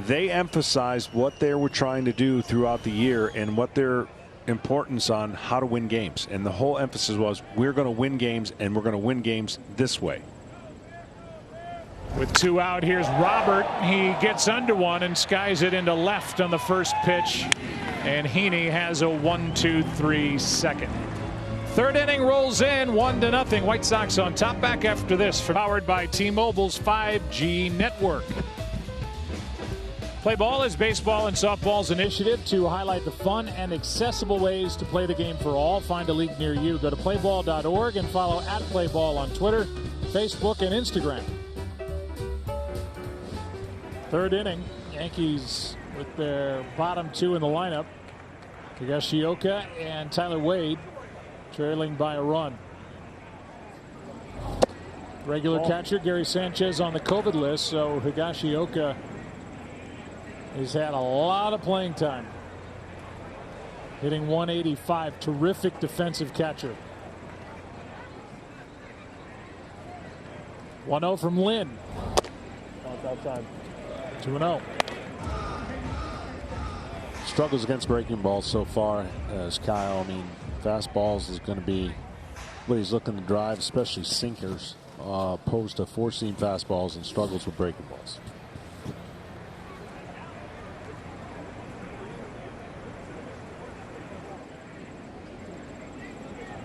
J: they emphasized what they were trying to do throughout the year and what their importance on how to win games. And the whole emphasis was, we're going to win games, and we're going to win games this way.
B: With 2 out, here's Robert. He gets under one and skies it into left on the first pitch. And Heaney has a 1-2-3 second. Third inning rolls in 1-0. White Sox on top. Back after this. Powered by T-Mobile's 5G network. Play Ball is baseball and softball's initiative to highlight the fun and accessible ways to play the game for all. Find a league near you. Go to playball.org and follow @playball on Twitter, Facebook, and Instagram. Third inning, Yankees with their bottom 2 in the lineup. Higashioka and Tyler Wade trailing by a run. Regular catcher Gary Sanchez on the COVID list, so Higashioka has had a lot of playing time. Hitting 185, terrific defensive catcher. 1-0 from Lynn.
L: Outside.
B: 2-0.
J: Struggles against breaking balls so far as Kyle. I mean, fastballs is going to be what he's looking to drive, especially sinkers, opposed to 4-seam fastballs, and struggles with breaking balls.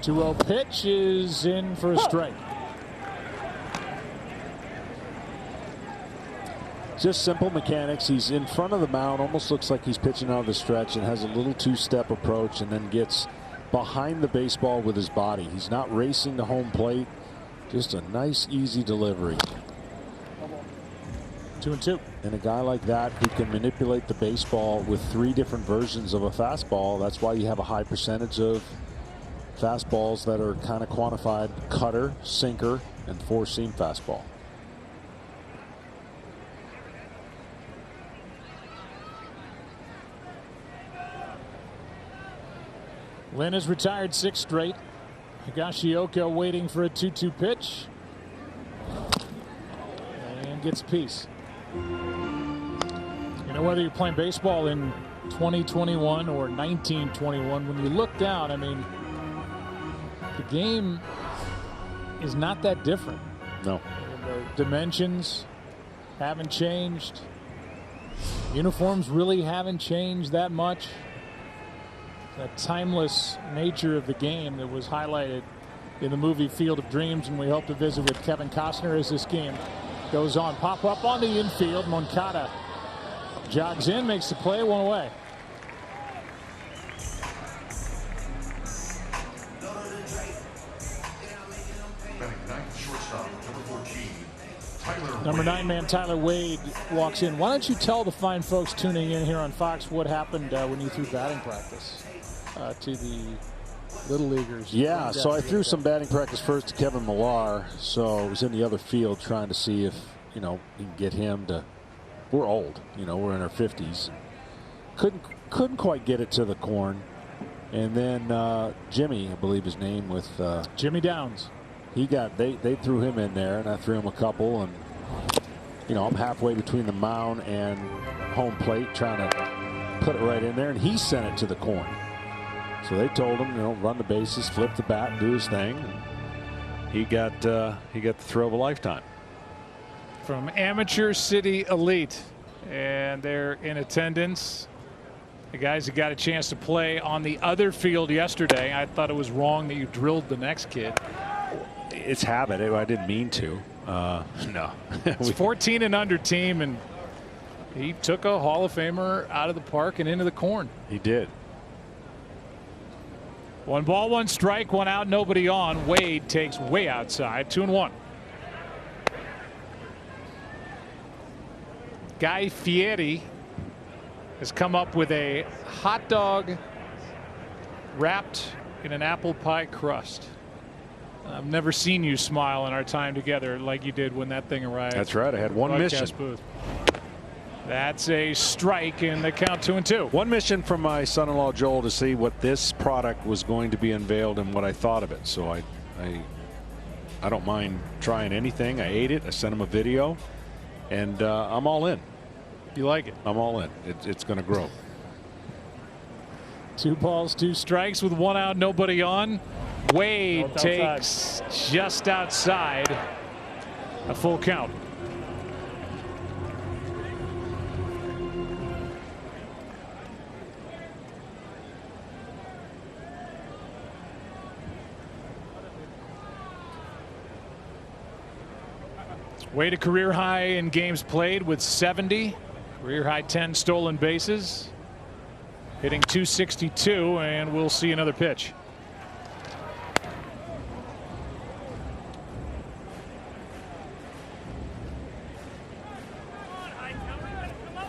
B: Two-0 pitch is in for a strike.
J: Just simple mechanics. He's in front of the mound, almost looks like he's pitching out of the stretch, and has a little 2-step approach, and then gets behind the baseball with his body. He's not racing to home plate. Just a nice, easy delivery.
B: 2-2.
J: And a guy like that who can manipulate the baseball with 3 different versions of a fastball, that's why you have a high percentage of fastballs that are kind of quantified: cutter, sinker, and 4-seam fastball.
B: Lynn has retired 6 straight. Higashioka waiting for a 2-2 pitch. And gets a piece. You know, whether you're playing baseball in 2021 or 1921, when you look down, I mean, the game is not that different.
J: No.
B: The dimensions haven't changed. Uniforms really haven't changed that much. That timeless nature of the game that was highlighted in the movie Field of Dreams, and we hope to visit with Kevin Costner as this game goes on. Pop up on the infield. Moncada jogs in, makes the play, 1 away. Number 9 man Tyler Wade walks in. Why don't you tell the fine folks tuning in here on Fox what happened when you threw batting practice to the Little Leaguers?
J: Yeah, so I threw some batting practice first to Kevin Millar, so I was in the other field trying to see if, you know, you can get him to. We're old, you know, we're in our 50s. Couldn't quite get it to the corn, and then Jimmy, I believe his name, with
B: Jimmy Downs.
J: They threw him in there, and I threw him a couple, and you know, I'm halfway between the mound and home plate trying to put it right in there, and he sent it to the corn. So they told him, you know, run the bases, flip the bat, and do his thing. And he got the throw of a lifetime.
B: From Amateur City Elite, and they're in attendance. The guys that got a chance to play on the other field yesterday. I thought it was wrong that you drilled the next kid.
J: It's habit. I didn't mean to. No.
B: It's 14 and under team, and he took a Hall of Famer out of the park and into the corn.
J: He did.
B: 1 ball, 1 strike, 1 out, nobody on. Wade takes way outside. 2-1. Guy Fieri has come up with a hot dog wrapped in an apple pie crust. I've never seen you smile in our time together like you did when that thing arrived.
J: That's right. I had one mission.
B: Booth. That's a strike, and they count 2-2.
J: One mission from my son-in-law Joel to see what this product was going to be unveiled and what I thought of it. So I don't mind trying anything. I ate it. I sent him a video, and I'm all in.
B: You like it?
J: I'm all in. It's going to grow.
B: 2 balls, 2 strikes with 1 out, nobody on. Wade takes just outside a full count. Wade a career high in games played with 70, career high 10 stolen bases, hitting .262, and we'll see another pitch.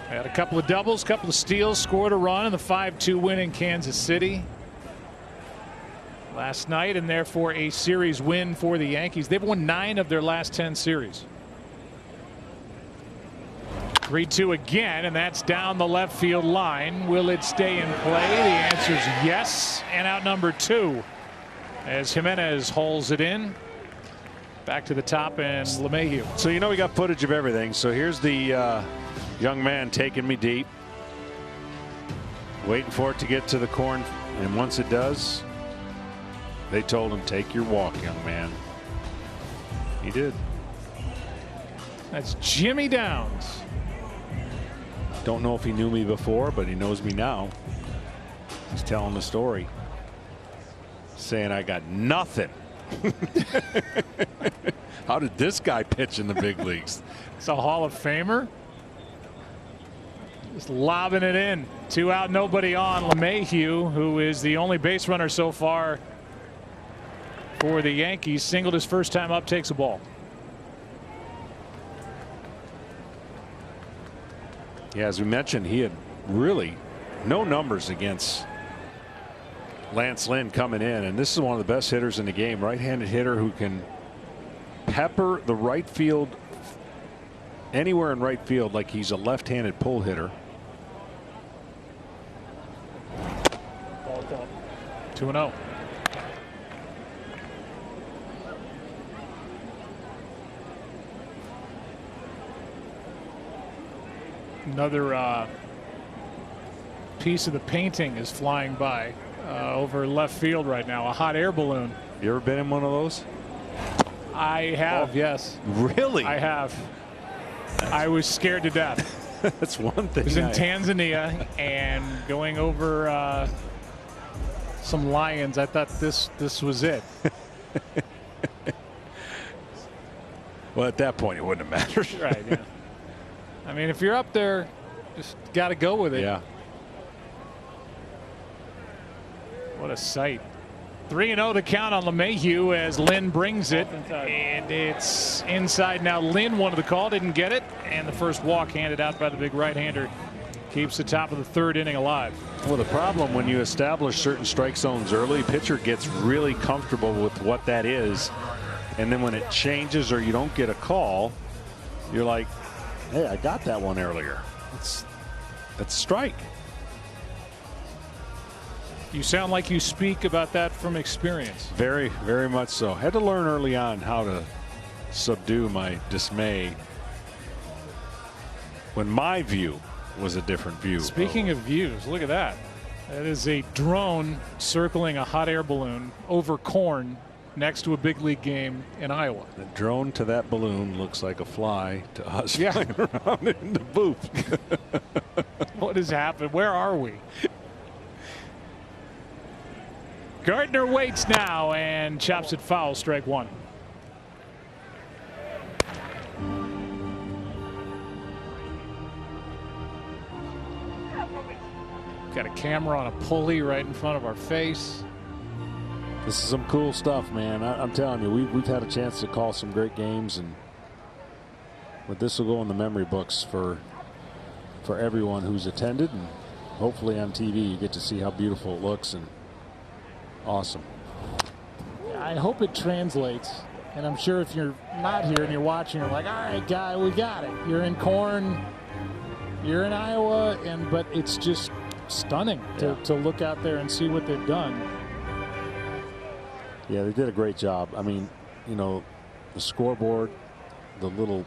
B: Had a couple of doubles, couple of steals, scored a run in the 5-2 win in Kansas City last night, and therefore a series win for the Yankees. They've won 9 of their last 10 series. 3-2 again, and that's down the left field line. Will it stay in play? The answer is yes. And out number 2 as Jimenez holds it in. Back to the top and LeMahieu.
J: So you know we got footage of everything. So here's the young man taking me deep, waiting for it to get to the corn, and once it does, they told him, take your walk, young man. He did.
B: That's Jimmy Downs.
J: Don't know if he knew me before, but he knows me now. He's telling the story, saying I got nothing. How did this guy pitch in the big leagues?
B: It's a Hall of Famer. Just lobbing it in. 2 out, nobody on. LeMahieu, who is the only base runner so far for the Yankees, singled his first time up, takes a ball.
J: Yeah, as we mentioned, he had really no numbers against Lance Lynn coming in, and this is one of the best hitters in the game. Right-handed hitter who can pepper the right field, anywhere in right field, like he's a left-handed pull hitter.
B: 2-0. Another piece of the painting is flying by over left field right now. A hot air balloon.
J: You ever been in one of those?
B: I have, yes.
J: Really?
B: I have. I was scared to death.
J: That's one thing.
B: I was in Tanzania and going over some lions. I thought this was it.
J: Well, at that point, it wouldn't have mattered.
B: Right. Yeah. I mean, if you're up there, just got to go with it.
J: Yeah.
B: What a sight. 3-0 the count on LeMahieu as Lynn brings it. And it's inside now. Lynn wanted the call, didn't get it. And the first walk handed out by the big right-hander keeps the top of the 3rd inning alive.
J: Well, the problem when you establish certain strike zones early, pitcher gets really comfortable with what that is. And then when it changes or you don't get a call, you're like, hey, I got that one earlier. That's a strike.
B: You sound like you speak about that from experience.
J: Very, very much so. Had to learn early on how to subdue my dismay when my view was a different view.
B: Speaking of views, look at that. That is a drone circling a hot air balloon over corn next to a big league game in Iowa.
J: The drone to that balloon looks like a fly to us
B: yeah.
J: flying around in the booth.
B: What has happened? Where are we? Gardner waits now and chops it foul, strike 1. Got a camera on a pulley right in front of our face.
J: This is some cool stuff, man. I'm telling you, we've had a chance to call some great games, but this will go in the memory books for everyone who's attended, and hopefully on TV you get to see how beautiful it looks and awesome.
B: I hope it translates, and I'm sure if you're not here and you're watching, you're like, all right, guy, we got it. You're in corn, you're in Iowa, but it's just stunning to look out there and see what they've done.
J: Yeah, they did a great job. I mean, you know, the scoreboard, the little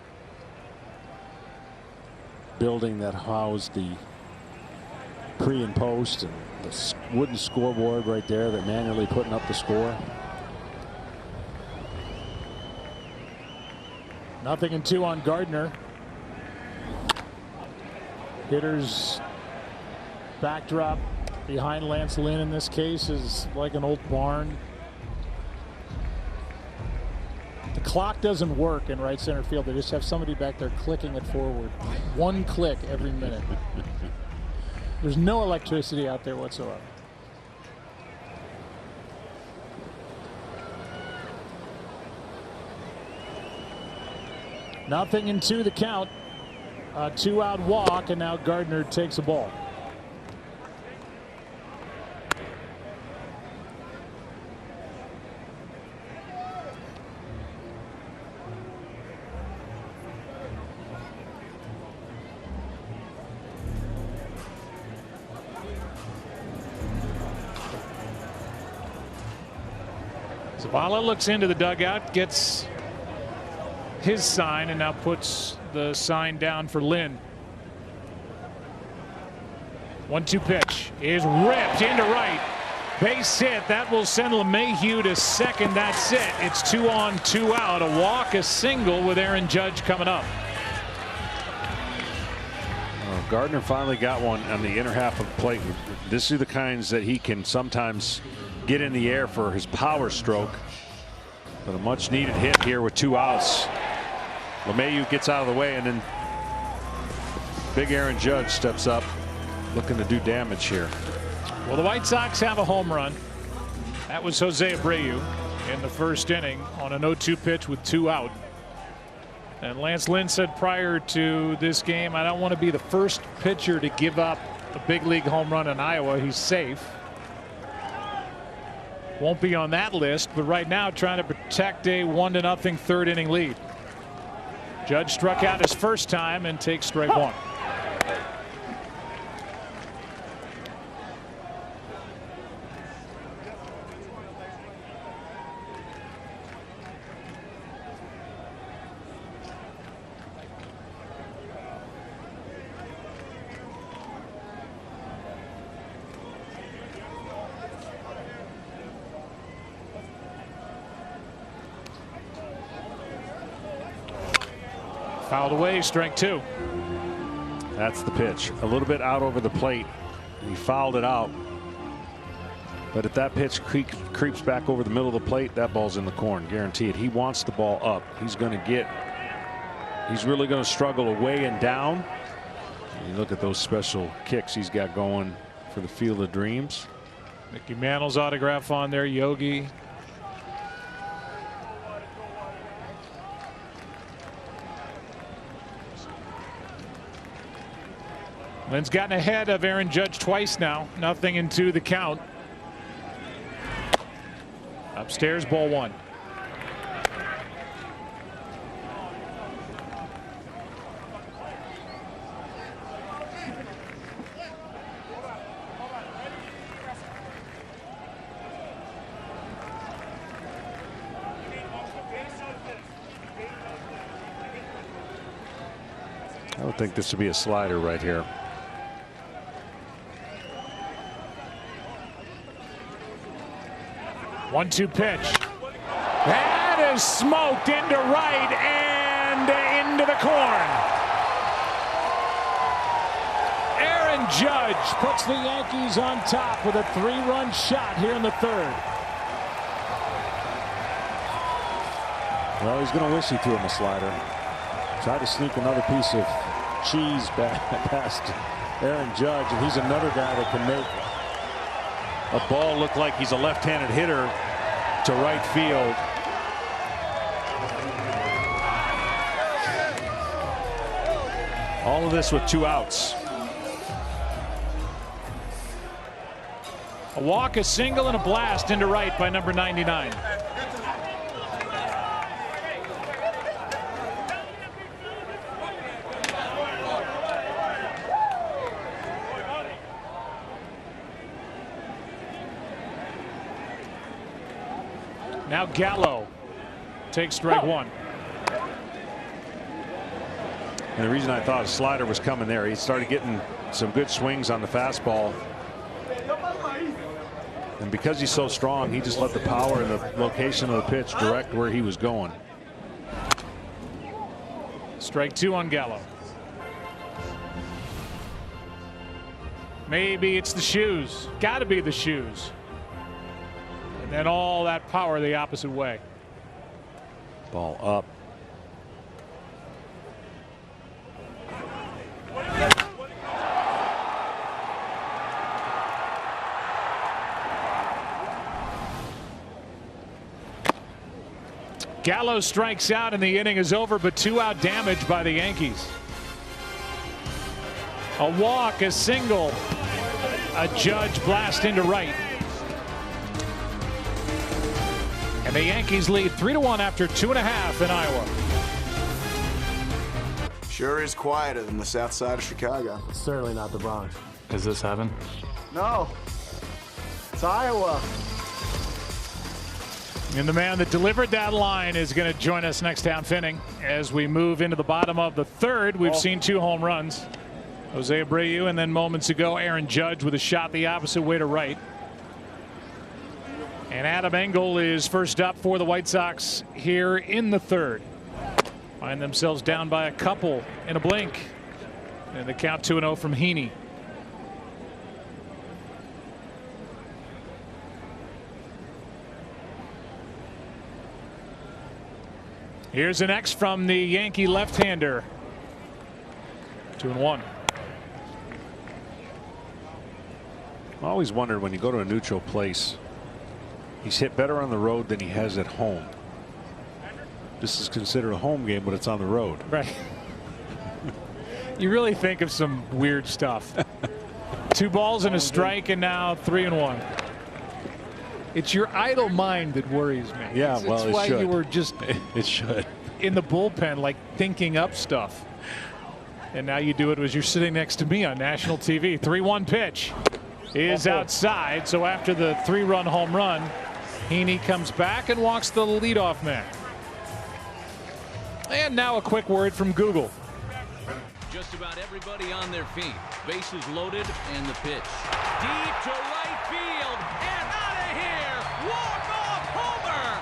J: building that housed the pre and post, and the wooden scoreboard right there that manually putting up the score.
B: 0-2 on Gardner. Hitters backdrop behind Lance Lynn in this case is like an old barn. The clock doesn't work in right center field. They just have somebody back there clicking it forward. One click every minute. There's no electricity out there whatsoever. Nothing in 2 the count. A 2-out walk, and now Gardner takes a ball. Zavala looks into the dugout, gets his sign, and now puts the sign down for Lynn. 1-2 pitch is ripped into right. Base hit. That will send LeMahieu to second. That's it. It's 2 on, 2 out. A walk, a single with Aaron Judge coming up.
J: Gardner finally got one on the inner half of the plate. This is the kinds that he can sometimes get in the air for his power stroke. But a much needed hit here with 2 outs. LeMahieu gets out of the way, and then big Aaron Judge steps up looking to do damage here.
B: Well, the White Sox have a home run. That was Jose Abreu in the first inning on an 0-2 pitch with 2 out. And Lance Lynn said prior to this game, I don't want to be the first pitcher to give up a big league home run in Iowa. He's safe. Won't be on that list, but right now trying to protect a 1-0 third inning lead. Judge struck out his first time and takes strike 1. Fouled away, strike 2.
J: That's the pitch. A little bit out over the plate. He fouled it out. But if that pitch creeps back over the middle of the plate, that ball's in the corn, guaranteed. He wants the ball up. He's really going to struggle away and down. You look at those special kicks he's got going for the Field of Dreams.
B: Mickey Mantle's autograph on there, Yogi. Lynn's gotten ahead of Aaron Judge twice now. 0-2 the count. Upstairs, ball 1.
J: I would think this would be a slider right here.
B: One-two pitch. That is smoked into right and into the corn. Aaron Judge puts the Yankees on top with a 3-run shot here in the 3rd.
J: Well, he's going to wish he threw him a slider. Try to sneak another piece of cheese back past Aaron Judge, and he's another guy that can make a ball look like he's a left-handed hitter to right field. All of this with 2 outs.
B: A walk, a single, and a blast into right by number 99. Now Gallo takes strike 1.
J: And the reason I thought a slider was coming there, he started getting some good swings on the fastball. And because he's so strong, he just let the power and the location of the pitch direct where he was going.
B: Strike 2 on Gallo. Maybe it's the shoes. Got to be the shoes. And then all that power the opposite way.
J: Ball up.
B: Gallo strikes out and the inning is over, but 2 out damage by the Yankees. A walk, a single, a Judge blast into right. And the Yankees lead 3-1 after 2.5 in Iowa.
M: Sure is quieter than the south side of Chicago.
L: It's certainly not the Bronx.
N: Is this heaven?
M: No, it's Iowa.
B: And the man that delivered that line is going to join us next down Finning. As we move into the bottom of the third, we've seen 2 home runs. Jose Abreu, and then moments ago Aaron Judge with a shot the opposite way to right. And Adam Engel is first up for the White Sox here in the third. Find themselves down by a couple in a blink. And the count 2-0 from Heaney. Here's an X from the Yankee left-hander. 2-1.
J: I always wondered when you go to a neutral place, he's hit better on the road than he has at home. This is considered a home game, but it's on the road.
B: Right. You really think of some weird stuff. 2 balls and a strike, and now 3-1. It's your idle mind that worries me.
J: Yeah,
B: it's
J: well, it
B: why
J: should.
B: You were just
J: it should
B: in the bullpen, like thinking up stuff. And now you do it as you're sitting next to me on national TV. 3-1 pitch is outside. So after the 3-run home run, Heaney comes back and walks the leadoff man. And now a quick word from Google.
O: Just about everybody on their feet. Bases loaded and the pitch. Deep to right field and out of here. Walk-off homer.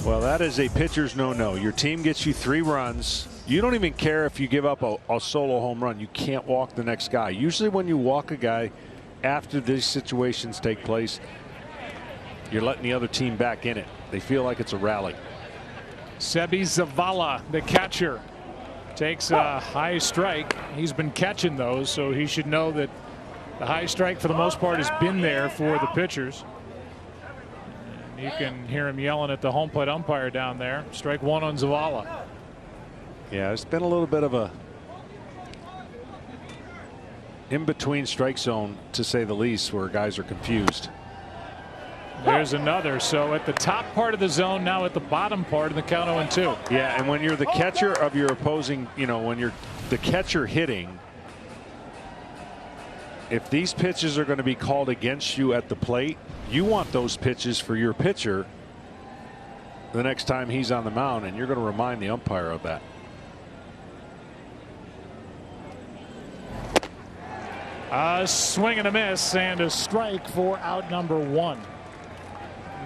J: Well, that is a pitcher's no-no. Your team gets you 3 runs. You don't even care if you give up a solo home run. You can't walk the next guy. Usually when you walk a guy after these situations take place, you're letting the other team back in it. They feel like it's a rally.
B: Sebi Zavala, the catcher, takes a high strike. He's been catching those, so he should know that the high strike for the most part has been there for the pitchers. And you can hear him yelling at the home plate umpire down there. Strike 1 on Zavala.
J: Yeah, it's been a little bit of a in-between strike zone, to say the least, where guys are confused.
B: There's another. So at the top part of the zone, now at the bottom part of the count 0-2.
J: Yeah, and when you're the catcher of your opposing, when you're the catcher hitting, if these pitches are going to be called against you at the plate, you want those pitches for your pitcher the next time he's on the mound, and you're going to remind the umpire of that.
B: A swing and a miss and a strike for out number 1.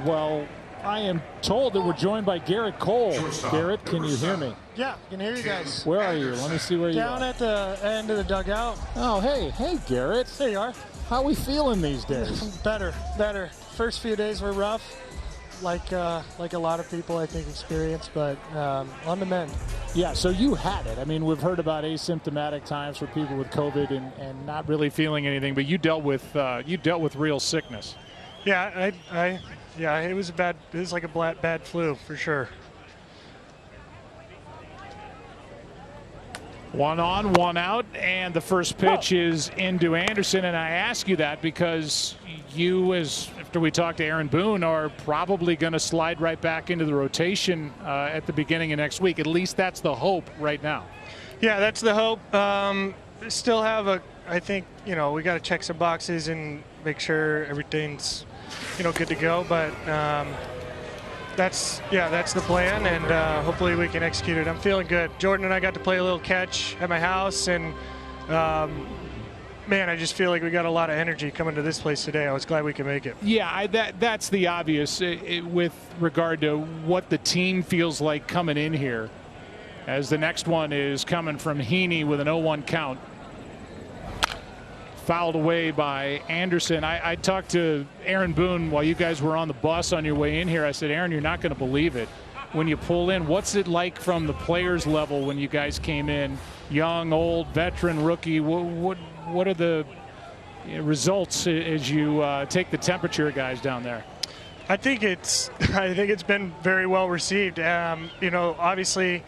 B: Well, I am told that we're joined by Garrett Cole. Garrett, can you hear me?
P: Yeah, I can hear you guys.
B: Where are you? Let me see where you are.
P: Down at the end of the dugout.
B: Oh, hey, Garrett.
P: There you are.
B: How are we feeling these days?
P: Better. First few days were rough, like a lot of people I think experience, but on the mend.
B: Yeah, so you had it. I mean, we've heard about asymptomatic times for people with COVID and not really feeling anything, but you dealt with real sickness.
P: Yeah, yeah, it was like a bad flu for sure.
B: 1 on, 1 out, and the first pitch is into Anderson. And I ask you that because you, after we talked to Aaron Boone, are probably going to slide right back into the rotation at the beginning of next week. At least that's the hope right now.
P: Yeah, that's the hope. Still have I think, we got to check some boxes and make sure everything's, good to go. But that's the plan, and hopefully we can execute it. I'm feeling good. Jordan and I got to play a little catch at my house, and man, I just feel like we got a lot of energy coming to this place today. I was glad we could make it.
B: Yeah, that's the obvious with regard to what the team feels like coming in here, as the next one is coming from Heaney with an 0-1 count. Fouled away by Anderson. I talked to Aaron Boone while you guys were on the bus on your way in here. I said, Aaron, you're not going to believe it. When you pull in, what's it like from the players level when you guys came in? Young, old, veteran, rookie. What are the results as you take the temperature of guys down there?
P: I think it's been very well received. You know, obviously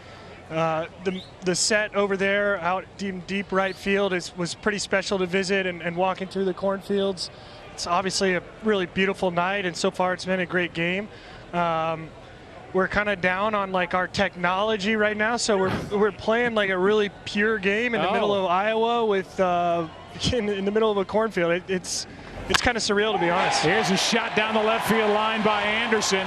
P: the set over there out deep right field was pretty special to visit, and walking through the cornfields. It's obviously a really beautiful night, and so far it's been a great game. We're kind of down on like our technology right now, so we're playing like a really pure game in the middle of Iowa with in the middle of a cornfield. It's kind of surreal, to be honest.
B: Here's a shot down the left field line by Anderson.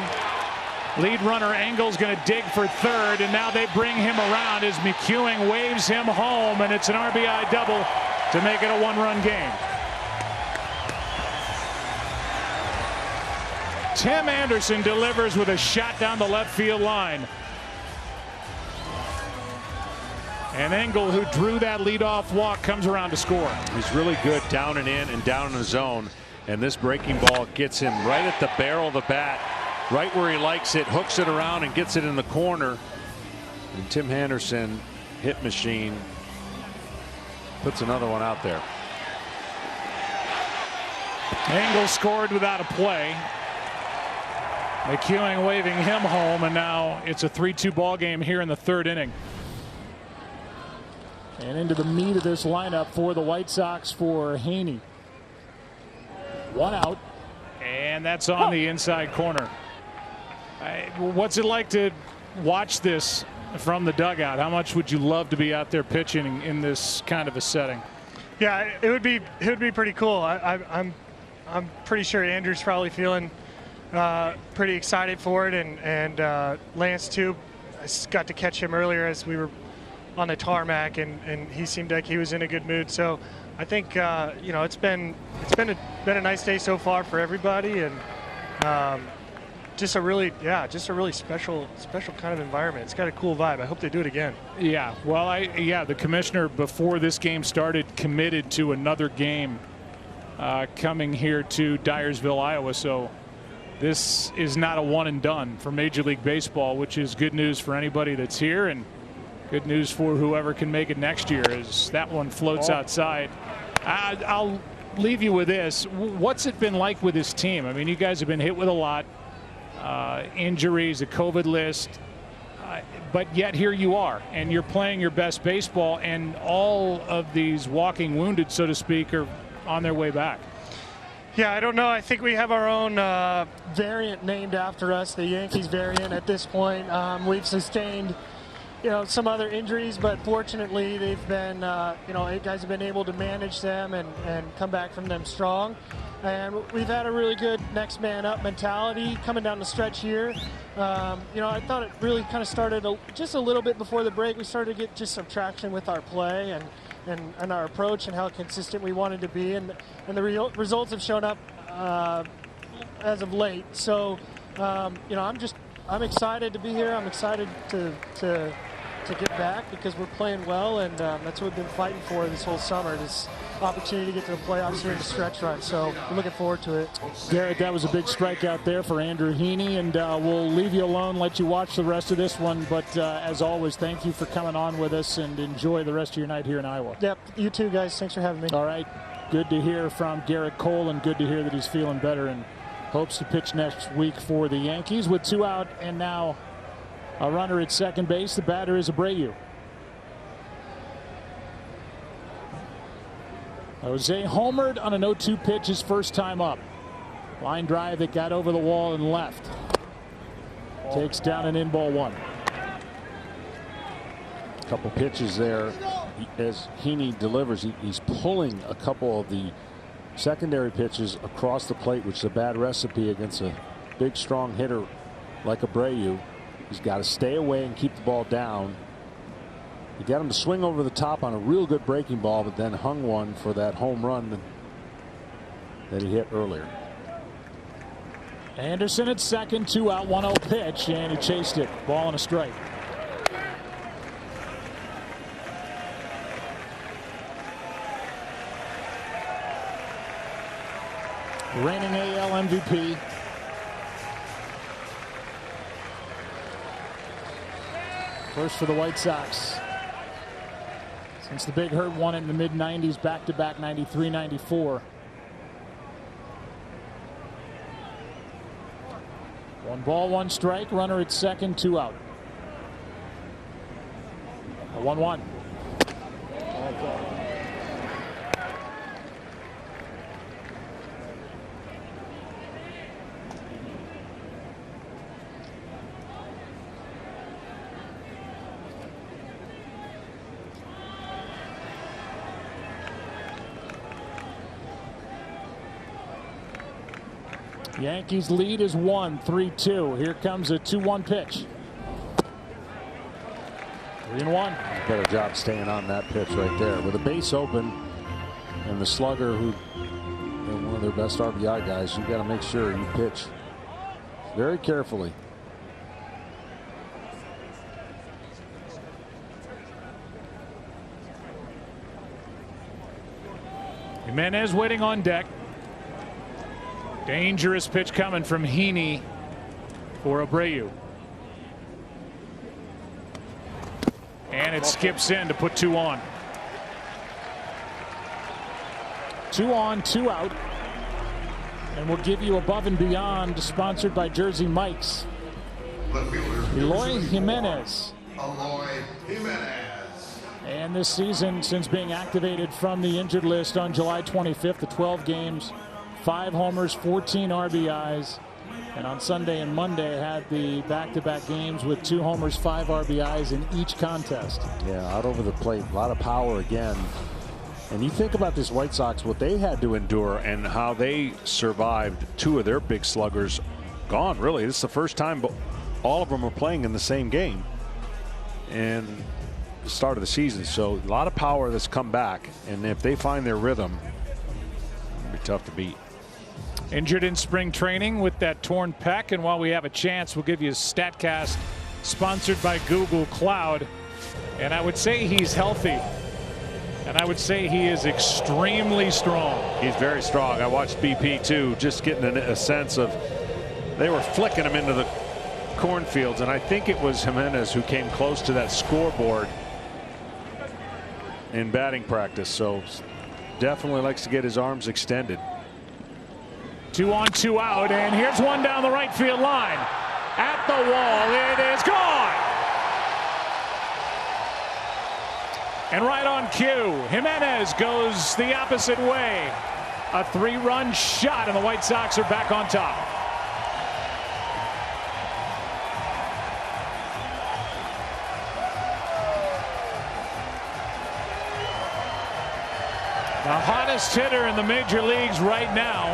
B: Lead runner Engel's going to dig for third, and now they bring him around as McEwing waves him home, and it's an RBI double to make it a one-run game. Tim Anderson delivers with a shot down the left field line. And Engel, who drew that leadoff walk, comes around to score.
J: He's really good down and in and down in the zone, and this breaking ball gets him right at the barrel of the bat, right where he likes it, hooks it around and gets it in the corner. And Tim Anderson, hit machine, puts another one out there.
B: Engel scored without a play. McEwing waving him home, and now it's a 3-2 ball game here in the third inning. And into the meat of this lineup for the White Sox for Heaney. One out, and that's on the inside corner. What's it like to watch this from the dugout? How much would you love to be out there pitching in this kind of a setting?
P: Yeah, it would be pretty cool. I'm pretty sure Andrew's probably feeling pretty excited for it, and Lance too. I got to catch him earlier as we were on the tarmac, and he seemed like he was in a good mood. So I think you know, it's been a nice day so far for everybody, and just a really special kind of environment. It's got a cool vibe. I hope they do it again.
B: Yeah, well, the commissioner before this game started committed to another game coming here to Dyersville, Iowa. So this is not a one and done for Major League Baseball, which is good news for anybody that's here, and good news for whoever can make it next year as that one floats outside. I'll leave you with this. What's it been like with this team? I mean, you guys have been hit with a lot. Injuries, a COVID list, but yet here you are, and you're playing your best baseball, and all of these walking wounded, so to speak, are on their way back.
P: Yeah, I don't know. I think we have our own variant named after us, the Yankees variant at this point. We've sustained, you know, some other injuries, but fortunately they've been, you know, guys have been able to manage them and come back from them strong. And we've had a really good next man up mentality coming down the stretch here. You know, I thought it really kind of started just a little bit before the break. We started to get just some traction with our play and our approach and how consistent we wanted to be. And the results have shown up as of late. So, you know, I'm excited to be here. I'm excited to get back because we're playing well, and that's what we've been fighting for this whole summer, this opportunity to get to the playoffs here in the stretch run. So we're looking forward to it.
B: Garrett, that was a big strikeout there for Andrew Heaney, and we'll leave you alone, let you watch the rest of this one. But as always, thank you for coming on with us, and enjoy the rest of your night here in Iowa.
P: Yep, you too, guys. Thanks for having me.
B: All right. Good to hear from Garrett Cole, and good to hear that he's feeling better and hopes to pitch next week for the Yankees with 2 out and now a runner at second base. The batter is Abreu. Jose homered on an 0-2 pitch his first time up. Line drive that got over the wall and left. Takes down an in-ball one. A couple pitches there as Heaney delivers. He's pulling a couple of the secondary pitches across the plate, which is a bad recipe against a big, strong hitter
J: like Abreu, he's got to stay away and keep the ball down. You got him to swing over the top on a real good breaking ball, but then hung one for that home run that he hit earlier.
B: Anderson at second, 2 out, 1-0 pitch, and he chased it. Ball and a strike. Reigning AL MVP. First for the White Sox since the Big Hurt won it in the mid-90s, back-to-back 93, 94. 1 ball, 1 strike, runner at second, 2 out. A 1-1. Yankees lead is 1, 3-2. Here comes a 2-1 pitch. 3-1.
J: Better job staying on that pitch right there with a base open, and the slugger, who one of their best RBI guys. You got to make sure you pitch very carefully.
B: Jimenez waiting on deck. Dangerous pitch coming from Heaney for Abreu. And it skips in to put 2 on. 2 on, 2 out. And we'll give you Above and Beyond, sponsored by Jersey Mike's. Eloy Jimenez. And this season, since being activated from the injured list on July 25th, the 12 games, 5 homers, 14 RBIs, and on Sunday and Monday had the back-to-back games with 2 homers, 5 RBIs in each contest.
J: Yeah, out over the plate, a lot of power again. And you think about this White Sox, what they had to endure and how they survived 2 of their big sluggers gone. Really, this is the first time all of them are playing in the same game and the start of the season. So a lot of power that's come back, and if they find their rhythm, it'll be tough to beat.
B: Injured in spring training with that torn pec, and while we have a chance, we'll give you a StatCast sponsored by Google Cloud. And I would say he's healthy, and I would say he is extremely strong.
J: He's very strong. I watched BP too, just getting a sense of, they were flicking him into the cornfields, and I think it was Jimenez who came close to that scoreboard in batting practice. So definitely likes to get his arms extended.
B: 2 on, 2 out, and here's one down the right field line. At the wall, it is gone. And right on cue, Jimenez goes the opposite way. A 3-run shot, and the White Sox are back on top. The hottest hitter in the major leagues right now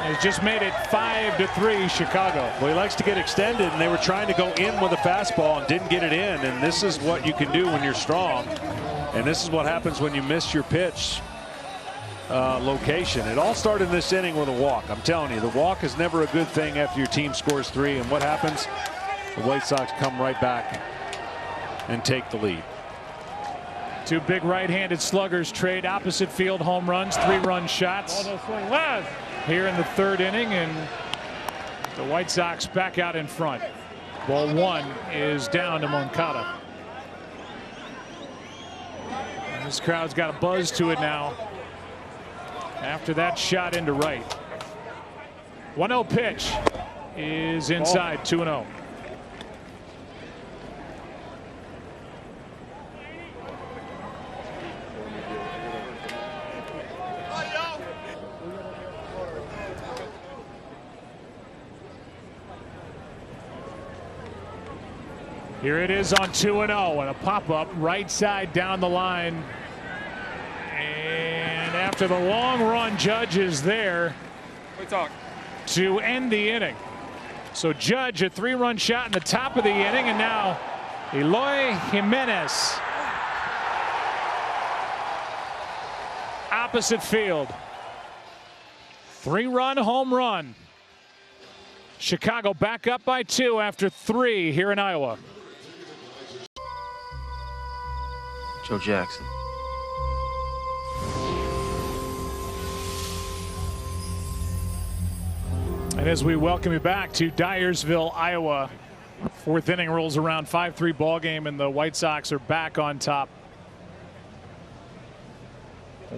B: has just made it 5-3 Chicago.
J: Well, he likes to get extended, and they were trying to go in with a fastball and didn't get it in. And this is what you can do when you're strong. And this is what happens when you miss your pitch location. It all started in this inning with a walk. I'm telling you, the walk is never a good thing after your team scores 3. And what happens? The White Sox come right back and take the lead.
B: 2 big right-handed sluggers trade opposite field home runs, 3-run shots here in the 3rd inning, and the White Sox back out in front. Ball 1 is down to Moncada. And this crowd's got a buzz to it now after that shot into right. 1-0 pitch is inside, 2-0. Here it is on 2-0, and a pop-up right side down the line. And after the long run, Judge is there to end the inning. So Judge, a 3-run shot in the top of the inning, and now Eloy Jimenez. Opposite field. 3-run home run. Chicago back up by 2 after 3 here in Iowa.
F: Joe Jackson.
B: And as we welcome you back to Dyersville, Iowa, 4th inning rolls around, 5-3 ball game, and the White Sox are back on top.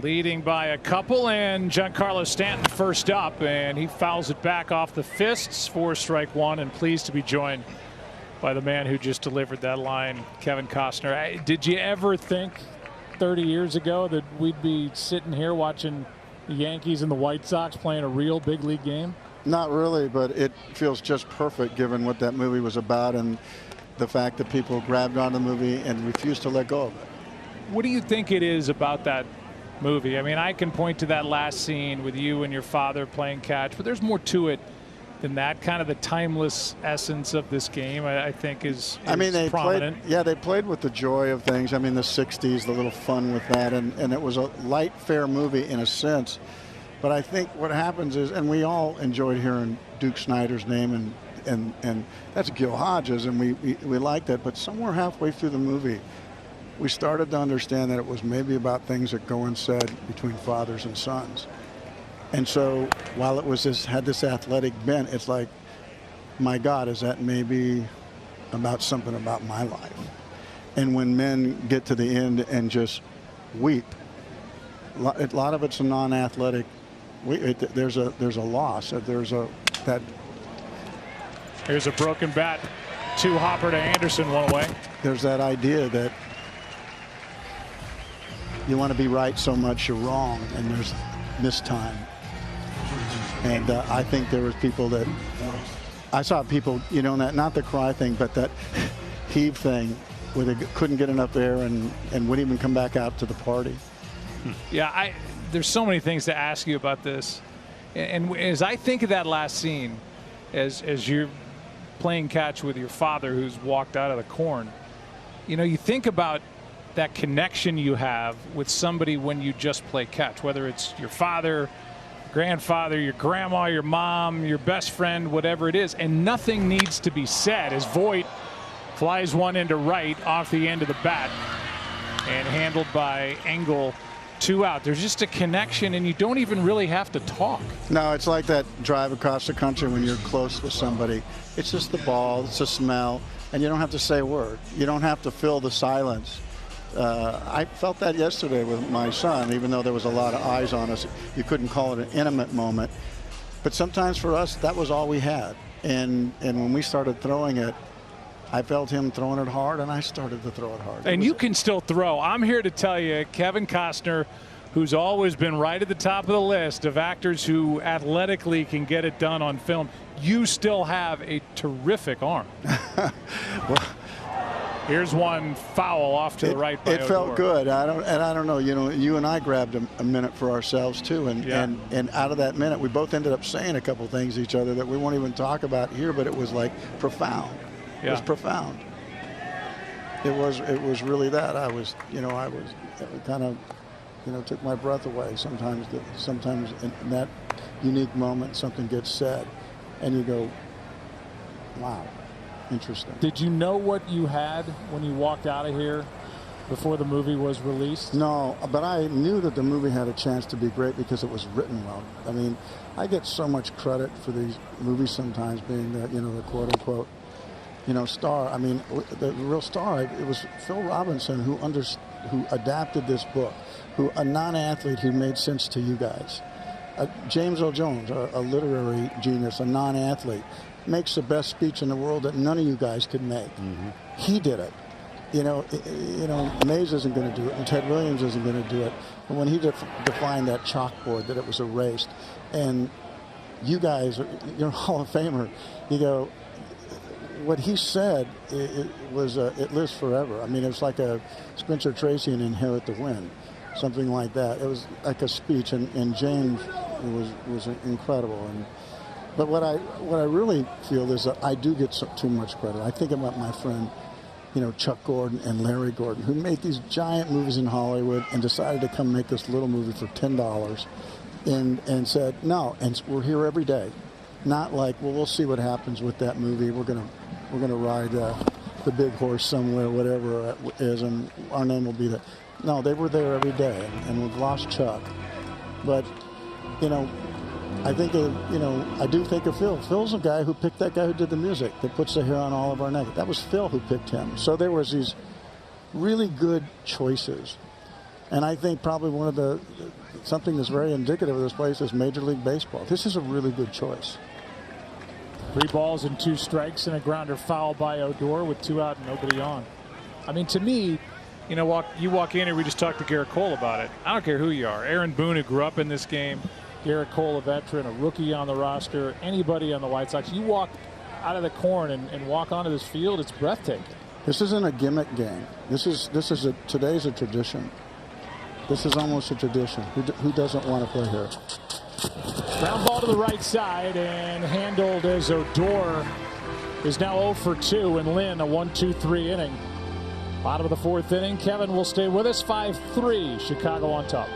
B: Leading by a couple, and Giancarlo Stanton first up, and he fouls it back off the fists for strike 1, and pleased to be joined by the man who just delivered that line, Kevin Costner. Did you ever think 30 years ago that we'd be sitting here watching the Yankees and the White Sox playing a real big league game?
A: Not really, but it feels just perfect given what that movie was about and the fact that people grabbed onto the movie and refused to let go of it.
B: What do you think it is about that movie? I mean, I can point to that last scene with you and your father playing catch, but there's more to it than that. Kind of the timeless essence of this game, I think, is
A: I mean, they
B: prominent.
A: they played with the joy of things. I mean, the 60s, the little fun with that, and it was a light, fair movie in a sense. But I think what happens is, and we all enjoyed hearing Duke Snider's name, and that's Gil Hodges, and we liked that. But somewhere halfway through the movie, we started to understand that it was maybe about things that go unsaid between fathers and sons. And so while it was had this athletic bent, it's like, my God, is that maybe about something about my life? And when men get to the end and just weep, a lot of it's a non-athletic. There's a loss. Here's
B: a broken bat. 2 hopper to Anderson, 1 away.
A: There's that idea that you want to be right so much you're wrong, and there's mistime. And I think there was people that I saw people, not the cry thing, but that heave thing where they couldn't get enough air and wouldn't even come back out to the party.
B: Yeah, there's so many things to ask you about this. And as I think of that last scene, as you're playing catch with your father who's walked out of the corn, you think about that connection you have with somebody when you just play catch, whether it's your father, grandfather, your grandma, your mom, your best friend, whatever it is, and nothing needs to be said as Voit flies one into right off the end of the bat and handled by Engel. 2 out. There's just a connection, and you don't even really have to talk.
A: No, it's like that drive across the country when you're close with somebody. It's just the ball, it's the smell, and you don't have to say a word. You don't have to fill the silence. I felt that yesterday with my son, even though there was a lot of eyes on us. You couldn't call it an intimate moment. But sometimes for us, that was all we had. And when we started throwing it, I felt him throwing it hard, and I started to throw it hard.
B: And you can still throw. I'm here to tell you, Kevin Costner, who's always been right at the top of the list of actors who athletically can get it done on film, you still have a terrific arm.
A: Well,
B: here's one foul off to the right by
A: It felt
B: Odor.
A: good. I don't know. You and I grabbed a minute for ourselves too, and out of that minute, we both ended up saying a couple things to each other that we won't even talk about here, but it was like profound. It was profound. It was really that. I was kind of, took my breath away. Sometimes in that unique moment, something gets said, and you go, wow, interesting.
J: Did you know what you had when you walked out of here before the movie was released?
A: No, but I knew that the movie had a chance to be great because it was written well. I mean, I get so much credit for these movies sometimes being the quote unquote star. I mean, the real star, it was Phil Robinson who adapted this book, a non-athlete who made sense to you guys. James Earl Jones, a literary genius, a non-athlete, makes the best speech in the world that none of you guys could make. Mm-hmm. He did it. Mays isn't going to do it, and Ted Williams isn't going to do it. But when he defined that chalkboard, that it was erased, and you guys, you're a Hall of Famer, you go, what he said, it lives forever. I mean, it's like a Spencer Tracy and Inherit the Wind, something like that. It was like a speech, and James was incredible. But what I really feel is that I do get too much credit. I think about my friend, Chuck Gordon and Larry Gordon, who made these giant movies in Hollywood and decided to come make this little movie for $10 and said, no, and we're here every day. Not like, well, we'll see what happens with that movie. We're gonna ride the big horse somewhere, whatever it is, and our name will be there. No, they were there every day, and we've lost Chuck. But, I think I do think of Phil. Phil's a guy who picked that guy who did the music that puts the hair on all of our neck. That was Phil who picked him. So there was these really good choices. And I think probably one of something that's very indicative of this place is Major League Baseball. This is a really good choice.
B: 3 balls and 2 strikes and a grounder foul by Odor with 2 out and nobody on. I mean, to me, you walk in here, we just talked to Garrett Cole about it. I don't care who you are. Aaron Boone, who grew up in this game, Garrett Cole, a veteran, a rookie on the roster, anybody on the White Sox, you walk out of the corn and walk onto this field, it's breathtaking.
A: This isn't a gimmick game. Today's a tradition. This is almost a tradition. Who doesn't want to play here?
B: Ground ball to the right side and handled as Odor is now 0 for 2, and Lynn a 1-2-3 inning. Bottom of the 4th inning. Kevin will stay with us. 5-3, Chicago on top.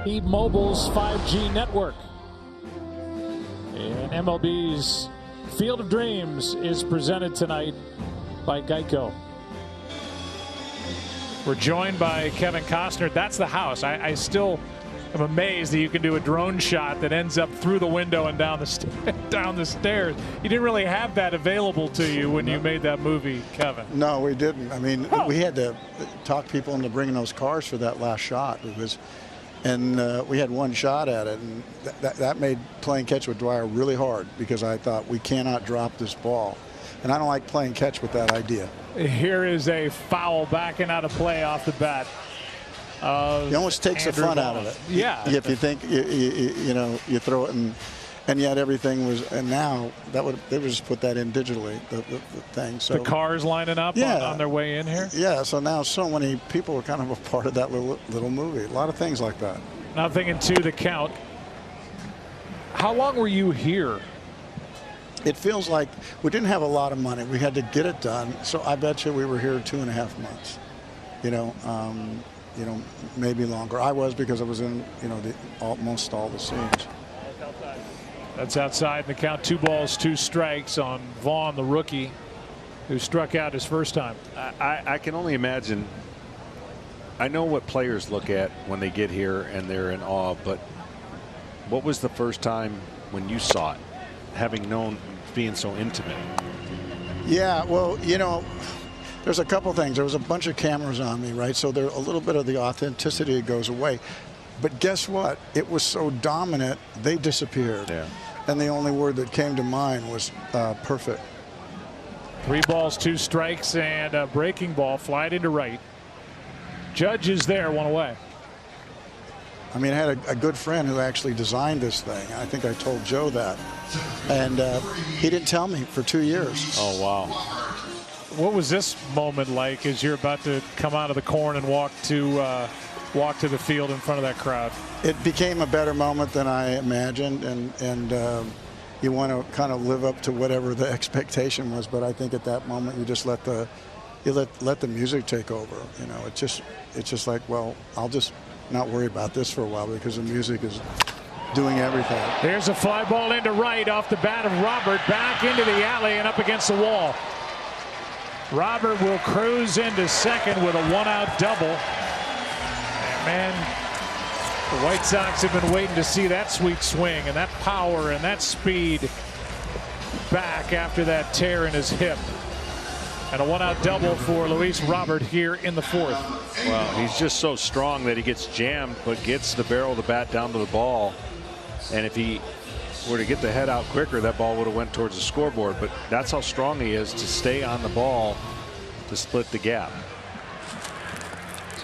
B: Speed Mobile's 5G network. And MLB's Field of Dreams is presented tonight by Geico. We're joined by Kevin Costner. That's the house. I still am amazed that you can do a drone shot that ends up through the window and down the stairs. You didn't really have that available to you when you made that movie, Kevin.
A: No, we didn't. I mean, we had to talk people into bringing those cars for that last shot. And we had one shot at it, and that made playing catch with Dwyer really hard because I thought we cannot drop this ball. And I don't like playing catch with that idea.
B: Here is a foul backing out of play off the bat.
A: It almost takes
B: Andrew
A: the fun
B: Vaughn.
A: out of it.
B: Yeah.
A: If you think, you throw it and yet everything was, and now they would just put that in digitally, the thing. So
B: the cars lining up on their way in here?
A: Yeah, so now so many people are kind of a part of that little movie. A lot of things like that.
B: Now thinking 2 the count. How long were you here?
A: It feels like we didn't have a lot of money. We had to get it done. So I bet you we were here 2.5 months. Maybe longer. I was because I was in, almost all the scenes.
B: That's outside the count. 2 balls, 2 strikes on Vaughn, the rookie, who struck out his first time.
J: I can only imagine. I know what players look at when they get here and they're in awe, but what was the first time when you saw it, having known, being so intimate?
A: Yeah, well, there's a couple things. There was a bunch of cameras on me, right? So there a little bit of the authenticity goes away. But guess what? It was so dominant, they disappeared.
J: Yeah.
A: And the only word that came to mind was perfect.
B: 3 balls, 2 strikes, and a breaking ball flied into right. Judge is there, 1 away.
A: I mean, I had a good friend who actually designed this thing. I think I told Joe that. And he didn't tell me for 2 years.
J: Oh, wow.
B: What was this moment like as you're about to come out of the corn and walk to the field in front of that crowd?
A: It became a better moment than I imagined, and you want to kind of live up to whatever the expectation was. But I think at that moment you just let the music take over. It's just like, well, I'll just not worry about this for a while because the music is doing everything.
B: There's a fly ball into right off the bat of Robert, back into the alley and up against the wall. Robert will cruise into second with a 1-out double. And man, the White Sox have been waiting to see that sweet swing and that power and that speed back after that tear in his hip. And a 1-out double for Luis Robert here in the 4th.
J: Well, he's just so strong that he gets jammed, but gets the barrel of the bat down to the ball. And if he were to get the head out quicker, that ball would have went towards the scoreboard. But that's how strong he is to stay on the ball to split the gap.